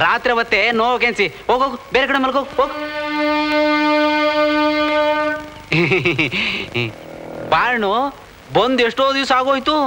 ರಾತ್ರಿ ಹೊತ್ತೆ ನೋ ವೇಕೆನ್ಸಿ. ಹೋಗೋಗು, ಬೇರೆ ಕಡೆ ಮಲ್ಕೋ ಹೋಗು. ಬಾಳ್ನು ಬಂದು ಎಷ್ಟೋ ದಿವಸ ಆಗೋಯ್ತು.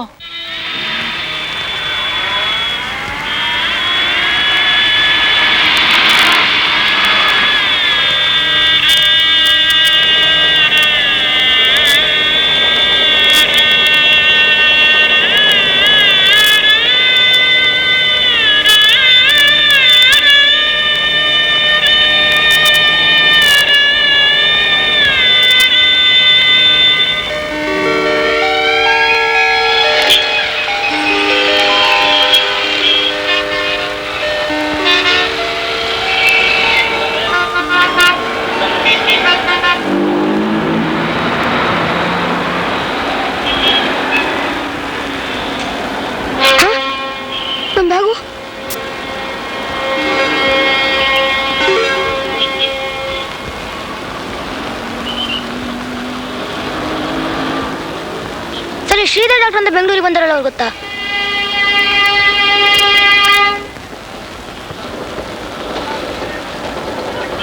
ಶ್ರೀಧರ್ ಡಾಕ್ಟರ್ ಅಂತ ಬೆಂಗಳೂರಿಗೆ ಬಂದಾರಲ್ಲ, ಅವ್ರು ಗೊತ್ತಾ?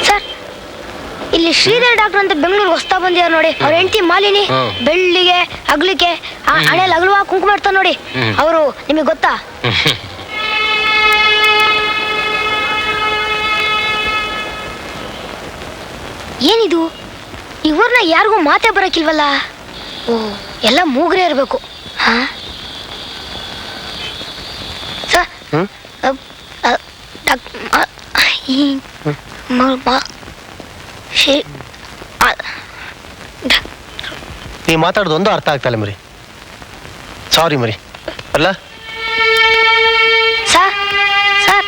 ಸರ್, ಇಲ್ಲಿ ಶ್ರೀಧರ್ ಡಾಕ್ಟರ್ ಅಂತ ಬೆಂಗಳೂರಿಗೆ ಹೊಸ್ತಾ ಬಂದಿದ್ದಾರೆ ನೋಡಿ. ಅವ್ರ ಹೆಂಡತಿ ಮಾಲಿನಿ ಬೆಳ್ಳಿಗೆ ಅಗ್ಲಿಕ್ಕೆ ಹಣೆಯಲ್ಲಿ ಅಗಲುವ ಕುಂಕುಮ ಮಾಡ್ತಾರೆ ನೋಡಿ. ಅವರು ನಿಮಗೆ ಗೊತ್ತಾ? ಏನಿದು, ಇವ್ರನ್ನ ಯಾರಿಗೂ ಮಾತೇ ಬರಕ್ಕಿಲ್ವಲ್ಲ? ಓ, ಎಲ್ಲ ಮೂಗ್ರೆ ಇರಬೇಕು. ನೀ ಮಾತಾಡೋದು ಒಂದು ಅರ್ಥ ಆಗ್ತಲ್ಲ ಮರಿ. ಸಾರಿ ಮರಿ. ಅಲ್ಲ ಸರ್, ಸರ್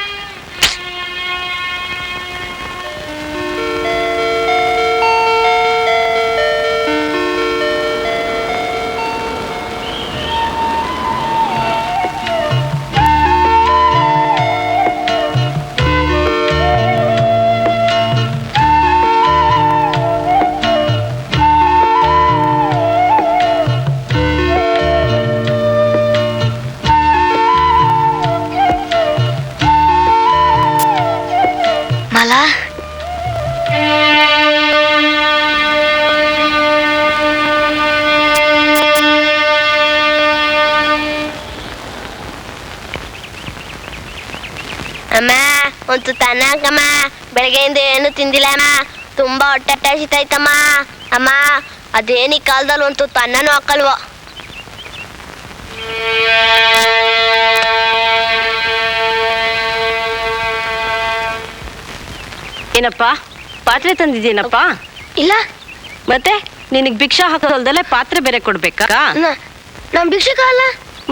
ಒಂದು ತನ್ನಕಮ್ಮ. ಬೆಳಗ್ಗೆಯಿಂದ ಏನು ತಿಂದಿಲ್ಲ ಅಮ್ಮ, ತುಂಬಾ ಹೊಟ್ಟೆ ಹಸಿತೈತಮ್ಮ. ಅಮ್ಮ ಅದೇನಿ ಕಾಲದಲ್ಲಿ ಒಂದು ತನ್ನನೂ ಹಾಕಲ್ವೋ. ಏನಪ್ಪ ಪಾತ್ರೆ ತಂದಿದ್ದೀನಪ್ಪ? ಇಲ್ಲ. ಮತ್ತೆ ನಿನಗ್ ಭಿಕ್ಷಾ ಹಾಕೋದಲ್ದಲ್ಲೇ ಪಾತ್ರೆ ಬೇರೆ ಕೊಡ್ಬೇಕಾ? ನಮ್ ಭಿಕ್ಷಕ ಅಲ್ಲ.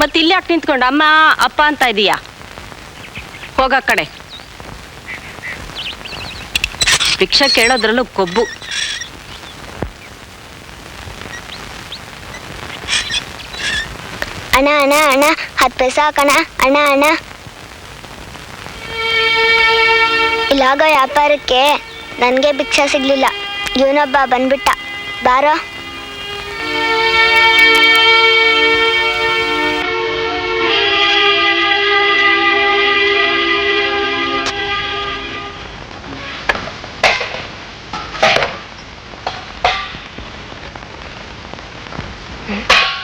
ಮತ್ತೆ ಇಲ್ಲಿ ಯಾಕೆ ನಿಂತ್ಕೊಂಡು ಅಮ್ಮ ಅಪ್ಪ ಅಂತ ಇದೀಯಾ? ಹೋಗ ಕಡೆ. ಭಿಕ್ಷಾ ಕೇಳೋದ್ರಲ್ಲೂ ಕೊಬ್ಬು. ಅಣ್ಣ ಅಣ್ಣ ಅಣ್ಣ 10 ಪೈಸಾ ಹಾಕಣ ಅಣ್ಣ ಅಣ್ಣ. ಇಲ್ಲಾಗ ವ್ಯಾಪಾರಕ್ಕೆ ನನ್ಗೆ ಭಿಕ್ಷಾ ಸಿಗ್ಲಿಲ್ಲ. ಇವನೊಬ್ಬ ಬಂದ್ಬಿಟ್ಟ. ಬಾರೋ.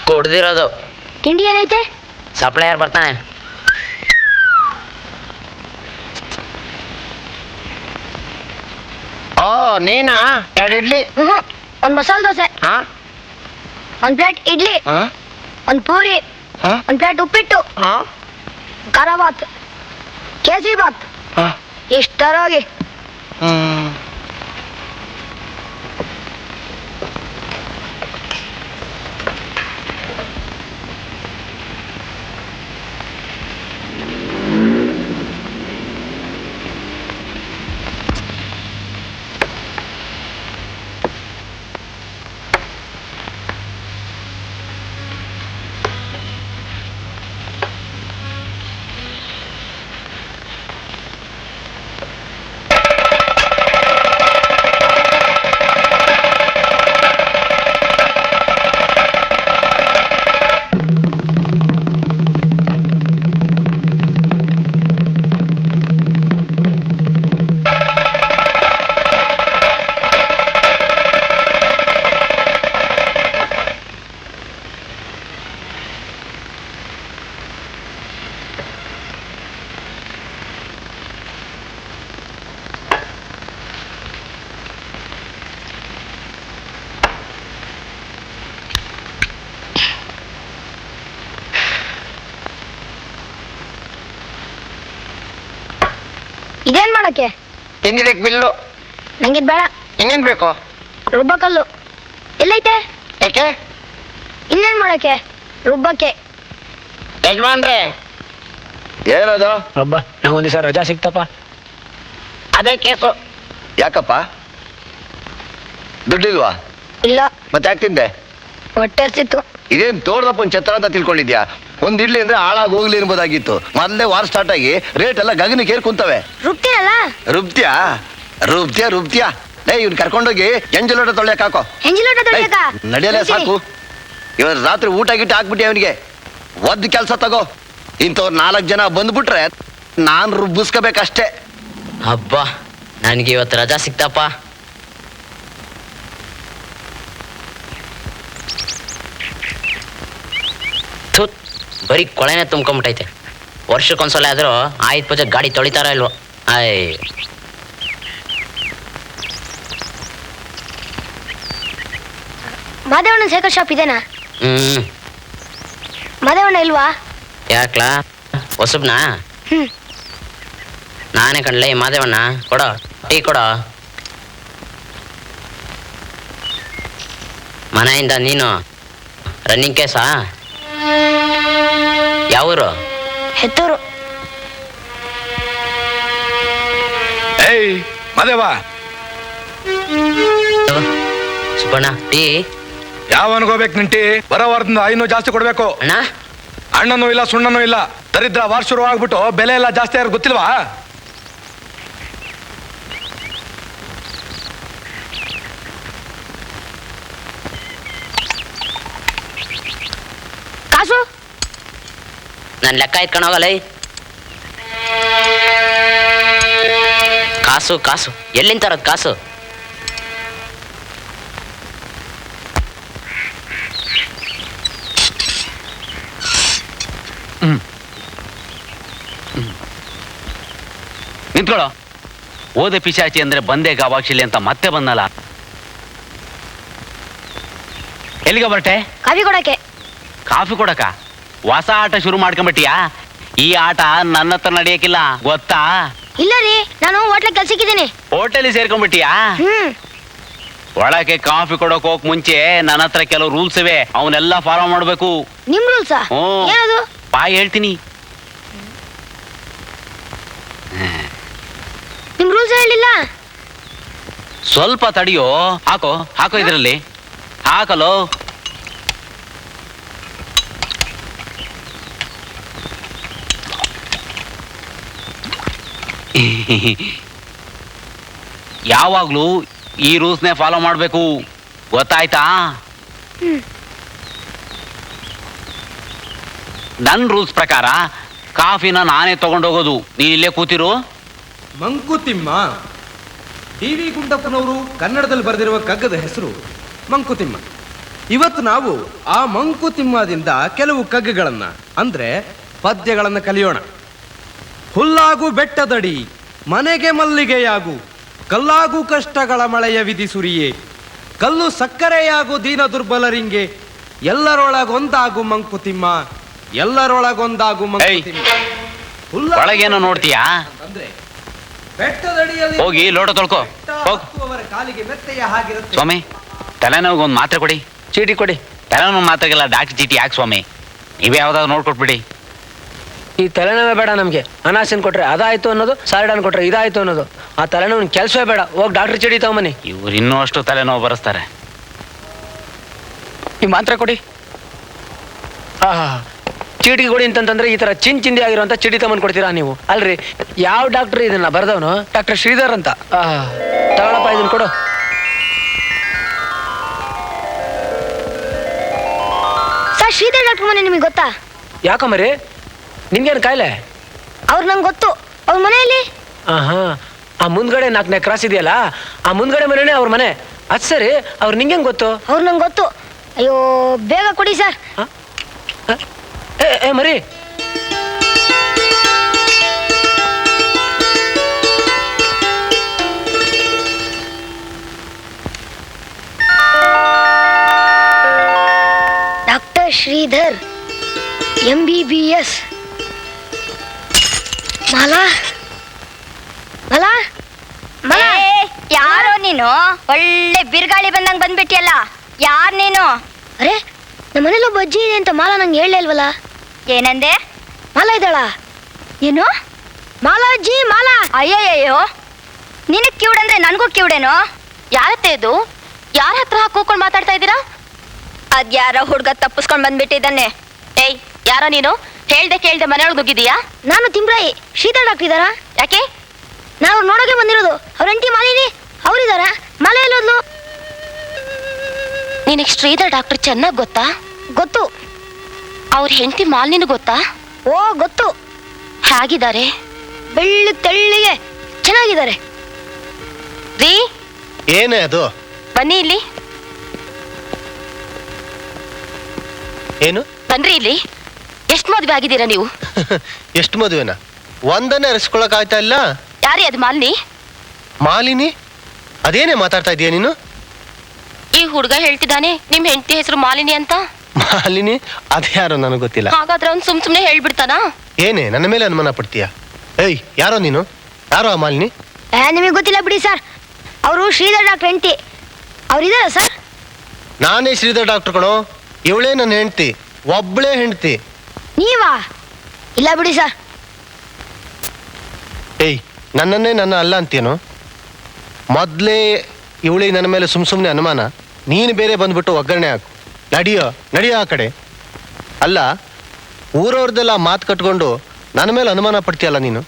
ಕೊಡ್ದಿರೋದು ತಿಂಡಿ ಏನೈತೆ? ಸಪ್ಲೈಯರ್ ಬರ್ತಾನೆ. ಓ ನೀನಾ? 2 ಇಡ್ಲಿ, ಒಂದ್ ಮಸಾಲೆ ದೋಸೆ, ಒಂದ್ ಪ್ಲೇಟ್ ಇಡ್ಲಿ, ಒಂದ್ ಪೂರಿ, ಒಂದ್ ಪ್ಲೇಟ್ ಉಪ್ಪಿಟ್ಟು, ಖಾರ ಬಾತ್, ಕೇಸರಿ ಬಾತ್, ಇಷ್ಟರೋಗಿ. ಇದೇನ್ ಮಾಡಕ್ಕೆ? ತಿಂದಿದ್ದಕ್ಕೆ ಬಿಲ್ಲು. ನಂಗಿದ್ ಬೇಡ. ಇನ್ನೇನ್ ಬೇಕು? ರುಬ್ಬಕಲ್ಲು ಎಲ್ಲೈತೆ? ಯಾಕೆ? ಇನ್ನೇನ್ ಮಾಡಕ್ಕೆ? ರುಬ್ಬಕ್ಕೆ. ಯಜಮಾನ್ರೆ ಏನದು? ಒಬ್ಬ ನಂಗೊಂದು ದಿವಸ ರಜಾ ಸಿಕ್ತಪ್ಪ. ಅದೇ ಕೇಸು. ಯಾಕಪ್ಪ ದುಡ್ಡಿಲ್ವಾ? ಇಲ್ಲ. ಮತ್ತೆ ಯಾಕೆ ತಿಂದೆ? ಹೊಟ್ಟೆ ಹಸಿತ್ತು. ಇದೇನ್ ತೋಡ್ದಪ್ಪನ ಛತ್ರ ಅಂತ ತಿಳ್ಕೊಂಡಿದ್ಯಾ? ಒಂದ್ ಇಡ್ಲಿ ಅಂದ್ರೆ ಹಾಳಾಗಿ ಹೋಗ್ಲಿ ಅನ್ಬೋದಾಗಿತ್ತು. ಮೊದಲೇ ವಾರ ಸ್ಟಾರ್ಟ್ ಆಗಿ ರೇಟ್ ಎಲ್ಲ ಗಗನಕ್ಕೆ ಏರ್ ಕುಂತವೆ. ರುಬ್ತೀನಲ್ಲ? ರುಬ್ತ್ಯಾ ರುಬ್ತ್ಯಾ ರುಬ್ತ್ಯಾ? ಇವ್ನ್ ಕರ್ಕೊಂಡೋಗಿ ಎಂಜಲೋಟ ತೊಳೆಯಕ್ ಹಾಕೋ. ಎಂಜಲೋಟ ತೊಳೆಯಕ? ನಡೆಯಲೇ ಸಾಕು. ಇವತ್ತು ರಾತ್ರಿ ಊಟ ಗಿಟ್ಟ ಹಾಕ್ಬಿಟ್ಟಿ ಅವನಿಗೆ. ಒದ್ದು ಕೆಲಸ ತಗೋ. ಇಂಥವ್ರು 4 ಜನ ಬಂದ್ಬಿಟ್ರೆ ನಾನ್ ರುಬ್ಬಿಸ್ಕೋಬೇಕಷ್ಟೇ. ಹಬ್ಬ ನನಗೆ ಇವತ್ತು ರಜಾ ಸಿಕ್ತಪ್ಪ. ಬರೀ ಕೊಳೆನೆ ತುಂಬ್ಕೊಂಬಿಟ್ಟೈತೆ. ವರ್ಷಕ್ಕೊಂದ್ಸಲ ಆದ್ರೂ ಆಯ್ತು ಪೂಜೆ ಗಾಡಿ ತೊಳಿತಾರ ಇಲ್ವೋ? ಆಯ್ ಮಾದೇವಣ್ಣ ಸೈಕಲ್ ಶಾಪ್ ಇದೆನಾ? ಮಾದೇವಣ್ಣ ಇಲ್ವಾ? ಯಾಕ್ಲಾ ಹೊಸಬ್ನಾ? ನಾನೇ ಕಣ್ಲೇ ಮಾದೇವಣ್ಣ. ಕೊಡೋ ಟೀ ಕೊಡೋ. ಮನೆಯಿಂದ ನೀನು ರನ್ನಿಂಗ್ ಕೇಸಾ? ಯಾವೂರು? ಹೆತ್ತೂರು. ಏಯ್ ಮದೇವ, ಸುಬ್ಬಣ್ಣ ಟೀ ಯಾವ ಅನ್ಕೋಬೇಕು ನಿನ್ ಟೀ? ಬರೋ ವಾರದಿಂದ ಇನ್ನೂ ಜಾಸ್ತಿ ಕೊಡ್ಬೇಕು. ಅಣ್ಣ ಅಣ್ಣನೂ ಇಲ್ಲ ಸುಣ್ಣನೂ ಇಲ್ಲ. ದರಿದ್ರ ವಾರ ಶುರು ಆಗ್ಬಿಟ್ಟು ಬೆಲೆ ಎಲ್ಲ ಜಾಸ್ತಿ ಯಾರು ಗೊತ್ತಿಲ್ವಾ? ಕಾಸು ನಾನು ಲೆಕ್ಕ ಇಟ್ಕೊಂಡು ಹೋಗಲ್ಲ. ಕಾಸು ಕಾಸು ಎಲ್ಲಿಂದ ತರೋದು ಕಾಸು? ನಿಂತ್ಕೊಳ್ಳೋ. ಓದೆ ಪಿಶಾಚಿ ಅಂದ್ರೆ ಬಂದೆ ಗಾವಾಕ್ಷಿಲಿ ಅಂತ ಮತ್ತೆ ಬಂದಲ್ಲ. ಎಲ್ಲಿಗೆ ಬರಟೆ? ಕಾಫಿ ಕೊಡಕ್ಕೆ. ಕಾಫಿ ಕೊಡಕ? ಹೊಸ ಆಟ ಶುರು ಮಾಡ್ಕೊಂಬಿಟ್ಟಿಯಾ? ಈ ಆಟ ನನ್ನ ಹತ್ರ ನಡೆಯಕ್ಕಿಲ್ಲ ಗೊತ್ತಾ? ಇಲ್ಲ ರೀ, ನಾನು ಹೋಟ್ಲಿಗೆ ಕೆಲ್ಸಕ್ಕಿದ್ದೀನಿ. ಹೋಟೆಲ್ ಸೇರ್ಕೊಂಡ್ಬಿಟ್ಟಿಯಾ? ಒಳಗೆ ಕಾಫಿ ಕೊಡೋಕ್ ಹೋಗಕ್ ಮುಂಚೆ ನನ್ನ ಹತ್ರ ಕೆಲವು ರೂಲ್ಸ್ ಇವೆ, ಅವನ್ನೆಲ್ಲ ಫಾಲೋ ಮಾಡ್ಬೇಕು. ನಿಮ್ ರೂಲ್ಸಾ? ಏನದು? ಬಾಯ್ ಹೇಳ್ತೀನಿ. ನಿಮ್ ರೂಲ್ಸ್ ಹೇಳಿಲ್ಲ. ಸ್ವಲ್ಪ ತಡಿಯೋ. ಹಾಕೋ ಹಾಕೋ, ಇದ್ರಲ್ಲಿ ಹಾಕಲು. ಯಾವಾಗ್ಲೂ ಈ ರೂಲ್ಸ್ನೇ ಫಾಲೋ ಮಾಡ್ಬೇಕು, ಗೊತ್ತಾಯ್ತಾ? ನನ್ನ ರೂಲ್ಸ್ ಪ್ರಕಾರ ಕಾಫಿನ ನಾನೇ ತಗೊಂಡೋಗೋದು, ನೀನ್ ಇಲ್ಲೇ ಕೂತಿರು. ಮಂಕುತಿಮ್ಮ. ಡಿ ವಿ ಗುಂಡಪ್ಪನವರು ಕನ್ನಡದಲ್ಲಿ ಬರೆದಿರುವ ಕಗ್ಗದ ಹೆಸರು ಮಂಕುತಿಮ್ಮ. ಇವತ್ತು ನಾವು ಆ ಮಂಕುತಿಮ್ಮದಿಂದ ಕೆಲವು ಕಗ್ಗಗಳನ್ನ ಅಂದ್ರೆ ಪದ್ಯಗಳನ್ನ ಕಲಿಯೋಣ. ಹುಲ್ಲಾಗು ಬೆಟ್ಟದಡಿ ಮನೆಗೆ ಮಲ್ಲಿಗೆಯಾಗು, ಕಲ್ಲಾಗು ಕಷ್ಟಗಳ ಮಳೆಯ ವಿಧಿ ಸುರಿಯೇ, ಕಲ್ಲು ಸಕ್ಕರೆಯಾಗು ದೀನ ದುರ್ಬಲರಿಂಗೆ, ಎಲ್ಲರೊಳಗೊಂದಾಗು ಮಂಕುತಿಮ್ಮ, ಎಲ್ಲರೊಳಗೊಂದಾಗು ಮಂಕುತಿಮ್ಮ. ಒಳಗೇನೋ ನೋಡ್ತೀಯಾ? ಅಂದ್ರೆ ಬೆಟ್ಟದಡಿಯಲ್ಲಿ ಹೋಗಿ ಲೋಟ ತೊಳ್ಕೊ. ಕಾಲಿಗೆ ಮೆತ್ತೆಯ ಹಾಗಿರುತ್ತೆ. ಸ್ವಾಮಿ, ತಲೆನೋವಿಗೆ ಒಂದು ಮಾತ್ರೆ ಕೊಡಿ. ಚೀಟಿ ಕೊಡಿ. ತಲೆನೋವು ಮಾತ್ರೆಗೆಲ್ಲ ಡಾಕ್ಟರ್ ಚೀಟಿ ಯಾಕೆ ಸ್ವಾಮಿ? ನೀವೇ ಯಾವ್ದಾದ್ರು ನೋಡ್ಕೊಟ್ಬಿಡಿ. ಈ ತಲೆನೋವೇ ಬೇಡ ನಮ್ಗೆ. ಅನಾಸಿನ್ ಕೊಟ್ರೆ ಅದಾಯ್ತು ಅನ್ನೋದು, ಸಾರಿಡಾನ್ ಕೊಟ್ರೆ ಇದಾಯ್ತು ಅನ್ನೋದು. ಆ ತಲೆನೋವಿನ ಕೆಲಸವೇ ಬೇಡ. ಹೋಗಿ ಡಾಕ್ಟರ್ ಚೀಟಿ ತಗೊಂಬನ್ನಿ. ಇವ್ರು ಇನ್ನೂ ಅಷ್ಟು ತಲೆನೋವು ಬರೆಸ್ತಾರೆ. ಈ ಮಾತ್ರೆ ಕೊಡಿ. ಚೀಟಿ ಕೊಡಿ ಅಂತಂದ್ರೆ ಈ ತರ ಚಿಂದಿ ಆಗಿರುವಂತ ಚೀಟಿ ತಗೊಂಡ್ ಕೊಡ್ತೀರಾ ನೀವು? ಅಲ್ರಿ, ಯಾವ ಡಾಕ್ಟರ್ ಇದನ್ನ ಬರ್ದವನು? ಡಾಕ್ಟರ್ ಶ್ರೀಧರ್ ಅಂತ. ತಗೊಳಪ್ಪ, ಇದನ್ನ ಕೊಡು. ಸರ್, ಶ್ರೀಧರ್ ಡಾಕ್ಟರ್ ಮನೆ ನಿಮಗೆ ಗೊತ್ತಾ? ಯಾಕಮ್ಮರಿ, ನಿನ್ಗೇನು ಕಾಯಿಲೆ? ಅವ್ರು ನಂಗೆ ಗೊತ್ತು. ಅವ್ರ ಮನೆಯಲ್ಲಿ ಆ ಮುಂದ್ಗಡೆ 4ನೇ ಕ್ರಾಸ್ ಇದೆಯಲ್ಲ, ಆ ಮುಂದ್ಗಡೆ ಮನೆನೇ ಅವ್ರ ಮನೆ. ಅದ್ ಸರಿ, ಅವ್ರು ನಿಂಗೆ ಗೊತ್ತು? ಅವ್ರು ನಂಗೆ ಗೊತ್ತು. ಅಯ್ಯೋ, ಬೇಗ ಕೊಡಿ ಸರ್. ಏ ಮರಿ, ಡಾಕ್ಟರ್ ಶ್ರೀಧರ್ MBBS. ಮಾಲಾ ಮಾಲಾ ಮಾಲಾ, ಯಾರೋ ನೀನು? ಒಳ್ಳೆ ಬಿರುಗಾಳಿ ಬಂದಂಗ್ ಬಂದ್ಬಿಟ್ಟಿಯಲ್ಲ. ಯಾರ್ ನೀನು? ಅರೆ, ನಮ್ಮ ಮನೇಲಿ ಒಬ್ಬ ಅಜ್ಜಿ ಇದೆ ಅಂತ ಮಾಲಾ ನಂಗೆ ಹೇಳಲೇ ಇಲ್ವಲ್ಲ. ಏನಂದೆ? ಮಾಲಾ ಇದ್ದಾಳ? ಏನು? ಮಾಲಾ ಅಜ್ಜಿ, ಮಾಲಾ. ಅಯ್ಯಯ್ಯೋ, ನಿನಗ್ ಕಿವುಡಂದ್ರೆ ನನಗೂ ಕಿವುಡೇನೋ? ಯಾರತ್ತೆ ಇದು? ಯಾರ ಹತ್ರ ಕೂತ್ಕೊಂಡು ಮಾತಾಡ್ತಾ ಇದ್ದೀರಾ? ಅದ್ಯಾರೋ ಹುಡ್ಗ ತಪ್ಪಿಸ್ಕೊಂಡ್ ಬಂದ್ಬಿಟ್ಟಿದ್ದಾನೆ. ಏಯ್, ಯಾರೋ ನೀನು? ಹೇಳ್ದೆ ಕೇಳ್ದೆ ಮನೆಯೊಳಗೆ ನುಗ್ಗಿದೀಯಾ? ನಾನು ತಿಮ್ರಾಯಿ. ಶ್ರೀಧರ್ ಡಾಕ್ಟರ್ ಇದ್ದಾರಾ? ಯಾಕೆ? ನಾವು ನೋಡೋಕೆ ಬಂದಿರೋದು. ಅವ್ರ ಹೆಂಡತಿ ಮಾಲಿನಿ ಅವರಿದಾರ. ಮಲೆ ಎಲ್ಲೋದ್ಲು? ನಿನಗೆ ಶ್ರೀಧರ್ ಡಾಕ್ಟರ್ ಚೆನ್ನಾಗಿ ಗೊತ್ತಾ? ಗೊತ್ತು. ಅವ್ರ ಹೆಂಡತಿ ಮಾಲಿನಿ ಗೊತ್ತಾ? ಓ, ಗೊತ್ತು. ಹೇಗಿದ್ದಾರೆ? ಬೆಳ್ಳಿ ತೆಳ್ಳಿಗೆ ಚೆನ್ನಾಗಿದ್ದಾರೆ. ರೀ, ಏನೇ ಅದು? ಬನ್ನಿ ಇಲ್ಲಿ. ಏನು? ಬನ್ರಿ ಇಲ್ಲಿ. ಎಷ್ಟು ಮದುವೆ ಆಗಿದ್ದೀರಾ ನೀವು? ಎಷ್ಟು ಮದುವೆನಾ? ಒಂದನ್ನೇ ಅರಿಸ್ಕೊಳಕ್ ಆಯ್ತಾ ಇಲ್ಲ? ಯಾರೇ ಅದು? ಮಾಲಿನಿ. ಮಾಲಿನಿ? ಅದೇನೇ ಮಾತಾಡ್ತಾ ಇದೀಯ ನೀನು? ಈ ಹುಡುಗ ಹೇಳ್ತಿದ್ದಾನೆ ನಿಮ್ ಹೆಂಡತಿ ಹೆಸರು ಮಾಲಿನಿ ಅಂತ. ಮಾಲಿನಿ? ಅದ್ಯಾರೋ ನನಗೆ ಗೊತ್ತಿಲ್ಲ. ಹಾಗಾದ್ರೆ ಅವ್ನು ಸುಮ್ನೆ ಹೇಳ್ಬಿಡ್ತಾನಾ? ಏನೇ ನನ್ನ ಮೇಲೆ ಅನುಮಾನ ಪಡ್ತೀಯ? ಏಯ್, ಯಾರೋ ನೀನು? ಯಾರೋ ಆ ಮಾಲಿನಿ? ನಿಮಗೆ ಗೊತ್ತಿಲ್ಲ ಬಿಡಿ ಸರ್. ಅವರು ಶ್ರೀಧರ್ ಡಾಕ್ಟರ್ ಹೆಂಡತಿ. ಅವ್ರಿದಾರ ಸರ್? ನಾನೇ ಶ್ರೀಧರ್ ಡಾಕ್ಟರ್ ಕಣೋ. ಇವಳೇ ನನ್ನ ಹೆಂಡತಿ, ಒಬ್ಳೇ ಹೆಂಡತಿ. ನೀವಾ? ಇಲ್ಲ ಬಿಡಿ ಸರ್. ಏಯ್, ನನ್ನನ್ನೇ ನನ್ನ ಅಲ್ಲ ಅಂತೇನು? ಮೊದಲೇ ಇವಳಿಗೆ ನನ್ನ ಮೇಲೆ ಸುಮ್ಮನೆ ಅನುಮಾನ. ನೀನು ಬೇರೆ ಬಂದ್ಬಿಟ್ಟು ಒಗ್ಗರಣೆ ಹಾಕು. ನಡಿಯೋ ಆ ಕಡೆ. ಅಲ್ಲ, ಊರವ್ರದ್ದೆಲ್ಲ ಮಾತು ಕಟ್ಕೊಂಡು ನನ್ನ ಮೇಲೆ ಅನುಮಾನ ಪಡ್ತೀಯಲ್ಲ ನೀನು.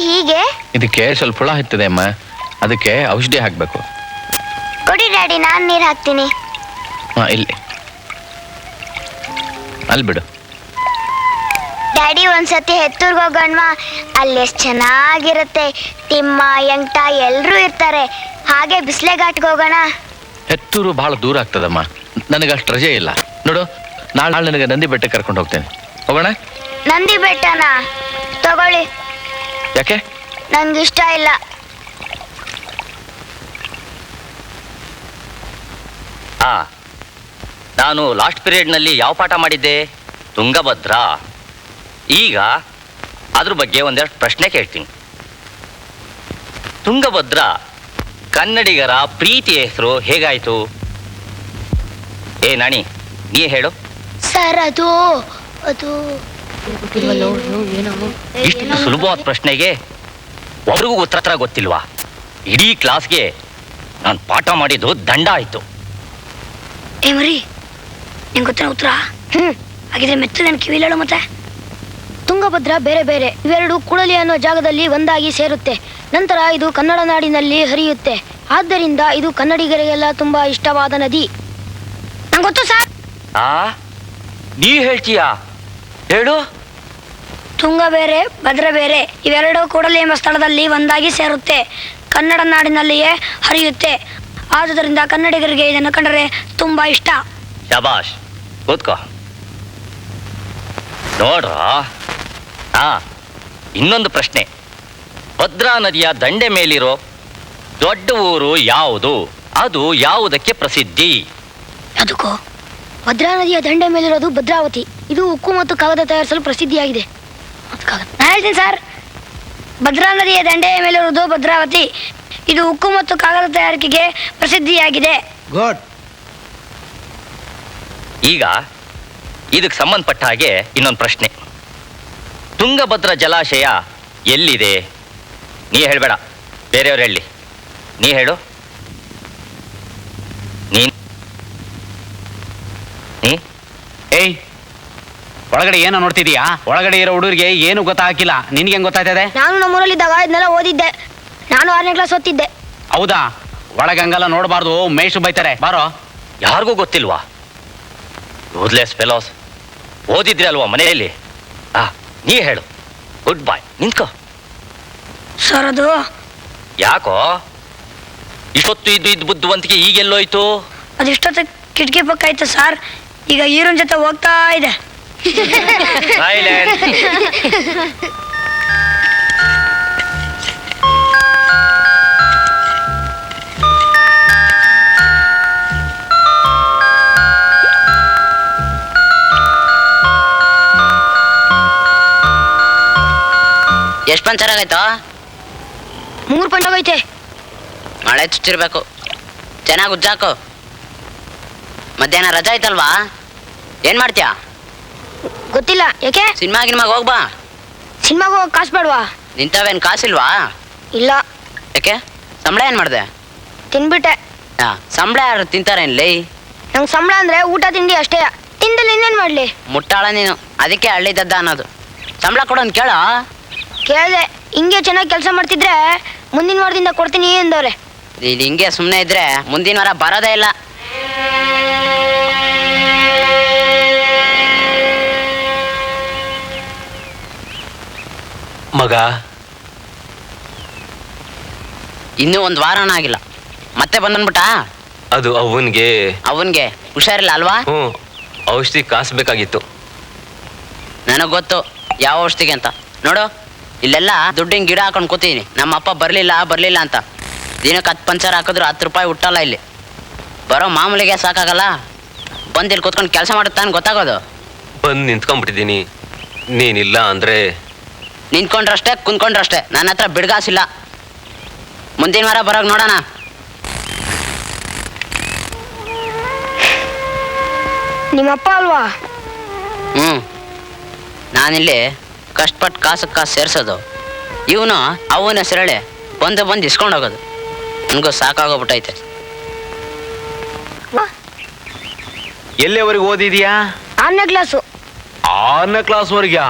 ಹೀಗೆ ಇದಕ್ಕೆ ಸ್ವಲ್ಪ ಹುಳ ಹತ್ತದೆ ಅಮ್ಮ, ಅದಕ್ಕೆ ಔಷಧಿ ಹಾಕ್ಬೇಕು. ಡ್ಯಾಡಿ ನಾನು ನೀರು ಹಾಕ್ತೀನಿ. ಇಲ್ಲಿ ಅಲ್ಲಿ ಬಿಡು. ಡ್ಯಾಡಿ ಒಂದ್ಸತಿ ಹೆತ್ತೂರ್ಗೆ ಹೋಗೋಣವಾ? ಅಲ್ಲಿ ಎಷ್ಟು ಚೆನ್ನಾಗಿರುತ್ತೆ. ತಿಮ್ಮ ಎಂಟ ಎಲ್ರೂ ಇರ್ತಾರೆ. ಹಾಗೆ ಬಿಸ್ಲೆಘಾಟ್ಗೆ ಹೋಗೋಣ. ಹೆತ್ತೂರು ಬಹಳ ದೂರ ಆಗ್ತದಮ್ಮ, ನನಗೆ ಅಷ್ಟು ರಜೆ ಇಲ್ಲ. ನೋಡು, ನಾಳೆ ನನಗೆ ನಂದಿ ಬೆಟ್ಟಕ್ಕೆ ಕರ್ಕೊಂಡು ಹೋಗ್ತೇನೆ. ಹೋಗೋಣ? ನಂದಿ ಬೆಟ್ಟನಾ? ತಗೊಳ್ಳಿ. ಯಾಕೆ? ನಂಗಿಷ್ಟ ಇಲ್ಲ. ನಾನು ಲಾಸ್ಟ್ ಪೀರಿಯಡ್ನಲ್ಲಿ ಯಾವ ಪಾಠ ಮಾಡಿದ್ದೆ? ತುಂಗಭದ್ರಾ. ಈಗ ಅದ್ರ ಬಗ್ಗೆ ಒಂದೆರಡು ಪ್ರಶ್ನೆ ಕೇಳ್ತೀನಿ. ತುಂಗಭದ್ರಾ ಕನ್ನಡಿಗರ ಪ್ರೀತಿಯ ಹೆಸರು ಹೇಗಾಯ್ತು? ಏ ನಾಣಿ, ನೀ ಹೇಳು. ಸರ್ ಅದು ಇಷ್ಟು ಸುಲಭವಾದ ಪ್ರಶ್ನೆಗೆ ಒಬ್ರಿಗೂ ಉತ್ತರ ಗೊತ್ತಿಲ್ವಾ? ಇಡೀ ಕ್ಲಾಸ್ಗೆ ನಾನು ಪಾಠ ಮಾಡಿದ್ದು ದಂಡ ಆಯ್ತು. ಏ ಮರಿ, ನಿಂಗೆ ಗೊತ್ತಿರೋ ಉತ್ತರ? ಹಾಗಿದ್ರೆ ಮೆಚ್ಚು ನನ್ನ ಕಿವಿಲೇಳು. ಮತ್ತೆ ತುಂಗಭದ್ರಾ ಬೇರೆ ಬೇರೆ, ಇವೆರಡು ಕೂಡಲಿ ಅನ್ನೋ ಜಾಗದಲ್ಲಿ ಒಂದಾಗಿ ಸೇರುತ್ತೆ. ನಂತರ ಇದು ಕನ್ನಡ ನಾಡಿನಲ್ಲಿ ಹರಿಯುತ್ತೆ. ಆದ್ದರಿಂದ ಇದು ಕನ್ನಡಿಗರಿಗೆಲ್ಲ ತುಂಬಾ ಇಷ್ಟವಾದ ನದಿ. ನಂಗೆ ಗೊತ್ತು ಸರ್. ನೀ ಹೇಳ್ತೀಯಾ? ಹೇಳು. ತುಂಗ ಬೇರೆ ಭದ್ರ ಬೇರೆ, ಇವೆರಡು ಕೂಡಲಿ ಎಂಬ ಸ್ಥಳದಲ್ಲಿ ಒಂದಾಗಿ ಸೇರುತ್ತೆ. ಕನ್ನಡ ನಾಡಿನಲ್ಲಿಯೇ ಹರಿಯುತ್ತೆ. ಆದುದರಿಂದ ಕನ್ನಡಿಗರಿಗೆ ಇದನ್ನು ಕಂಡರೆ ತುಂಬಾ ಇಷ್ಟ. ಶಬಾಷ್, ಕೂತ್ಕೋ. ನೋಡ್ರ, ಇನ್ನೊಂದು ಪ್ರಶ್ನೆ. ಭದ್ರಾ ನದಿಯ ದಂಡೆ ಮೇಲಿರೋ ದೊಡ್ಡ ಊರು ಯಾವುದು? ಅದು ಯಾವುದಕ್ಕೆ ಪ್ರಸಿದ್ಧಿ? ಅದಕ್ಕೋ, ಭದ್ರಾ ನದಿಯ ದಂಡೆ ಮೇಲಿರೋದು ಭದ್ರಾವತಿ. ಇದು ಉಕ್ಕು ಮತ್ತು ಕಾಗದ ತಯಾರಿಸಲು ಪ್ರಸಿದ್ಧಿಯಾಗಿದೆ. ನಾನು ಹೇಳ್ತೀನಿ ಸರ್, ಭದ್ರಾ ನದಿಯ ದಂಡೆಯ ಮೇಲಿರುವುದು ಭದ್ರಾವತಿ. ಇದು ಉಕ್ಕು ಮತ್ತು ಕಾಗದ ತಯಾರಿಕೆಗೆ ಪ್ರಸಿದ್ಧಿಯಾಗಿದೆ. ಗುಡ್. ಈಗ ಇದಕ್ಕೆ ಸಂಬಂಧಪಟ್ಟ ಹಾಗೆ ಇನ್ನೊಂದು ಪ್ರಶ್ನೆ. ತುಂಗಭದ್ರಾ ಜಲಾಶಯ ಎಲ್ಲಿದೆ? ನೀ ಹೇಳ್ಬೇಡ, ಬೇರೆಯವ್ರು ಹೇಳಿ. ನೀ ಹೇಳು. ಏಯ್, ಒಳಗಡೆ ಏನೋ ನೋಡ್ತಿದೀಯಾ? ಒಳಗಡೆ ಇರೋ ಹುಡುಗರಿಗೆ ಏನು ಗೊತ್ತಾಗಿಲ್ಲ, ನಿನ್ಗೆ ಹೆಂಗ್ ಗೊತ್ತಾಯ್ತದೆ? ನಾನು ನಮ್ಮೂರಲ್ಲಿದ್ದಾಗ ಇದನ್ನೆಲ್ಲ ಓದಿದ್ದೆ. ನಾನು 6ನೇ ಕ್ಲಾಸ್ ಓದ್ತಿದ್ದೆ. ಹೌದಾ? ಒಳಗೆ ಹಂಗೆಲ್ಲ ನೋಡಬಾರ್ದು, ಮೇಷು ಬೈತಾರೆ. ಬಾರೋ. ಯಾರಿಗೂ ಗೊತ್ತಿಲ್ವಾ? Useless fellows. ಓದಿದ್ರಿ ಅಲ್ವಾ ಮನೆಯಲ್ಲಿ? ನೀ ಹೇಳು. ಗುಡ್ ಬಾಯ್, ನಿಂತ್ಕೋ. ಸರ್ ಅದು ಯಾಕೋ ಇಷ್ಟೊತ್ತು ಇದ್ದು ಬುದ್ಧಿವಂತಿಕೆ ಈಗೆಲ್ಲೋಯ್ತು? ಅದಿಷ್ಟೊತ್ತು ಕಿಟಕಿ ಪಕ್ಕ ಆಯ್ತು ಸರ್. ಈಗ ಈರನ್ ಜೊತೆ ಹೋಗ್ತಾ ಇದೆ. ಎಷ್ಟು ಪಂಚರ್ ಆಗೈತೋ? 3 ಪಂಚರ್ ಆಗೈತೆ. ಮಳೆ ಚುಚ್ಚಿರ್ಬೇಕು. ಚೆನ್ನಾಗಿ ಉಜ್ಜಾಕು. ಮಧ್ಯಾಹ್ನ ರಜಾ ಐತಲ್ವಾ? ಏನ್ ಮಾಡ್ತೀಯಾ? ಗೊತ್ತಿಲ್ಲ. ಯಾಕೆ? ಸಿನಿಮಾಗಿನ್ಮಾಗ ಹೋಗ್ಬಾ. ಸಿನಿಮಾಗ ಹೋಗಿ ಕಾಸು ಬೇಡವಾ? ನಿಂತವೇನ್ ಕಾಸಿಲ್ವಾ? ಇಲ್ಲ. ಯಾಕೆ? ಸಂಬಳ ಏನ್ ಮಾಡ್ದೆ? ತಿನ್ಬಿಟ್ಟೆ. ಸಂಬಳ ಯಾರು ತಿಂತಾರೇನ್ಲಿ? ನಂಗೆ ಸಂಬಳ ಅಂದ್ರೆ ಊಟ ತಿಂಡಿ ಅಷ್ಟೇ. ತಿಂದಲ್ಲಿ ಇನ್ನೇನ್ ಮಾಡ್ಲಿ? ಮುಟ್ಟಾಳ ನೀನು, ಅದಕ್ಕೆ ಹಳ್ಳಿದದ್ದ ಅನ್ನೋದು. ಸಂಬಳ ಕೊಡೋನ್ ಕೇಳ. ಕೇಳ್ದೆ. ಹಿಂಗೆ ಚೆನ್ನಾಗಿ ಕೆಲಸ ಮಾಡ್ತಿದ್ರೆ ಮುಂದಿನ ವಾರದಿಂದ ಕೊಡ್ತೀನಿ ಎಂದವ್ರೆ. ನೀನ್ ಹಿಂಗೆ ಸುಮ್ಮನೆ ಇದ್ರೆ ಮುಂದಿನ ವಾರ ಬರೋದೇ ಇಲ್ಲ. ಮಗ, ಇನ್ನೂ 1 ವಾರನ ಆಗಿಲ್ಲ, ಮತ್ತೆ ಬಂದ್ಬಿಟ್ಟ. ಅದು ಅವನ್ಗೆ ಹುಷಾರಿಲ್ಲ ಅಲ್ವಾ? ಔಷಧಿ ಕಾಸು ಬೇಕಾಗಿತ್ತು. ನನಗ್ ಗೊತ್ತು ಯಾವ ಔಷಧಿಗೆ ಅಂತ. ನೋಡು, ಇಲ್ಲೆಲ್ಲ ದುಡ್ಡಿನ ಗಿಡ ಹಾಕೊಂಡು ಕೂತೀನಿ. ನಮ್ಮ ಅಪ್ಪ ಬರ್ಲಿಲ್ಲ ಅಂತ. ದಿನಕ್ಕೆ 10 ಪಂಚರ್ ಹಾಕಿದ್ರು 10 ರೂಪಾಯಿ ಹುಟ್ಟಲ್ಲ ಇಲ್ಲಿ. ಬರೋ ಮಾಮೂಲಿಗೆ ಸಾಕಾಗಲ್ಲ. ಬಂದು ಇಲ್ಲಿ ಕೂತ್ಕೊಂಡು ಕೆಲಸ ಮಾಡುತ್ತಾನೆ ಗೊತ್ತಾಗೋದು. ಬಂದು ನಿಂತ್ಕೊಂಡ್ಬಿಟ್ಟಿದ್ದೀನಿ. ನೀನಿಲ್ಲ ಅಂದ್ರೆ ನಿಂತ್ಕೊಂಡ್ರಷ್ಟೇ ಕುಂತ್ಕೊಂಡ್ರಷ್ಟೇ. ನನ್ನ ಹತ್ರ ಬಿಡ್ಗಾಸಿಲ್ಲ. ಮುಂದಿನ ವಾರ ಬರೋಕ್ ನೋಡೋಣ. ನಿಮ್ಮಪ್ಪ ಅಲ್ವಾ? ನಾನಿಲ್ಲಿ ಕಷ್ಟಪಟ್ಟು ಕಾಸು ಸೇರ್ಸೋದು. ಇವನು ಅವನ ಹೆಸರಳೆ ಬಂದು ಇಸ್ಕೊಂಡು ಹೋಗೋದು. ನನಗೂ ಸಾಕಾಗೋಗ್ಬಿಟ್ಟೈತೆ. ಎಲ್ಲಿವರೆಗೂ ಓದಿದ್ಯಾ? 6ನೇ ಕ್ಲಾಸು. 6ನೇ ಕ್ಲಾಸ್ ವರೆಗ್ಯಾ?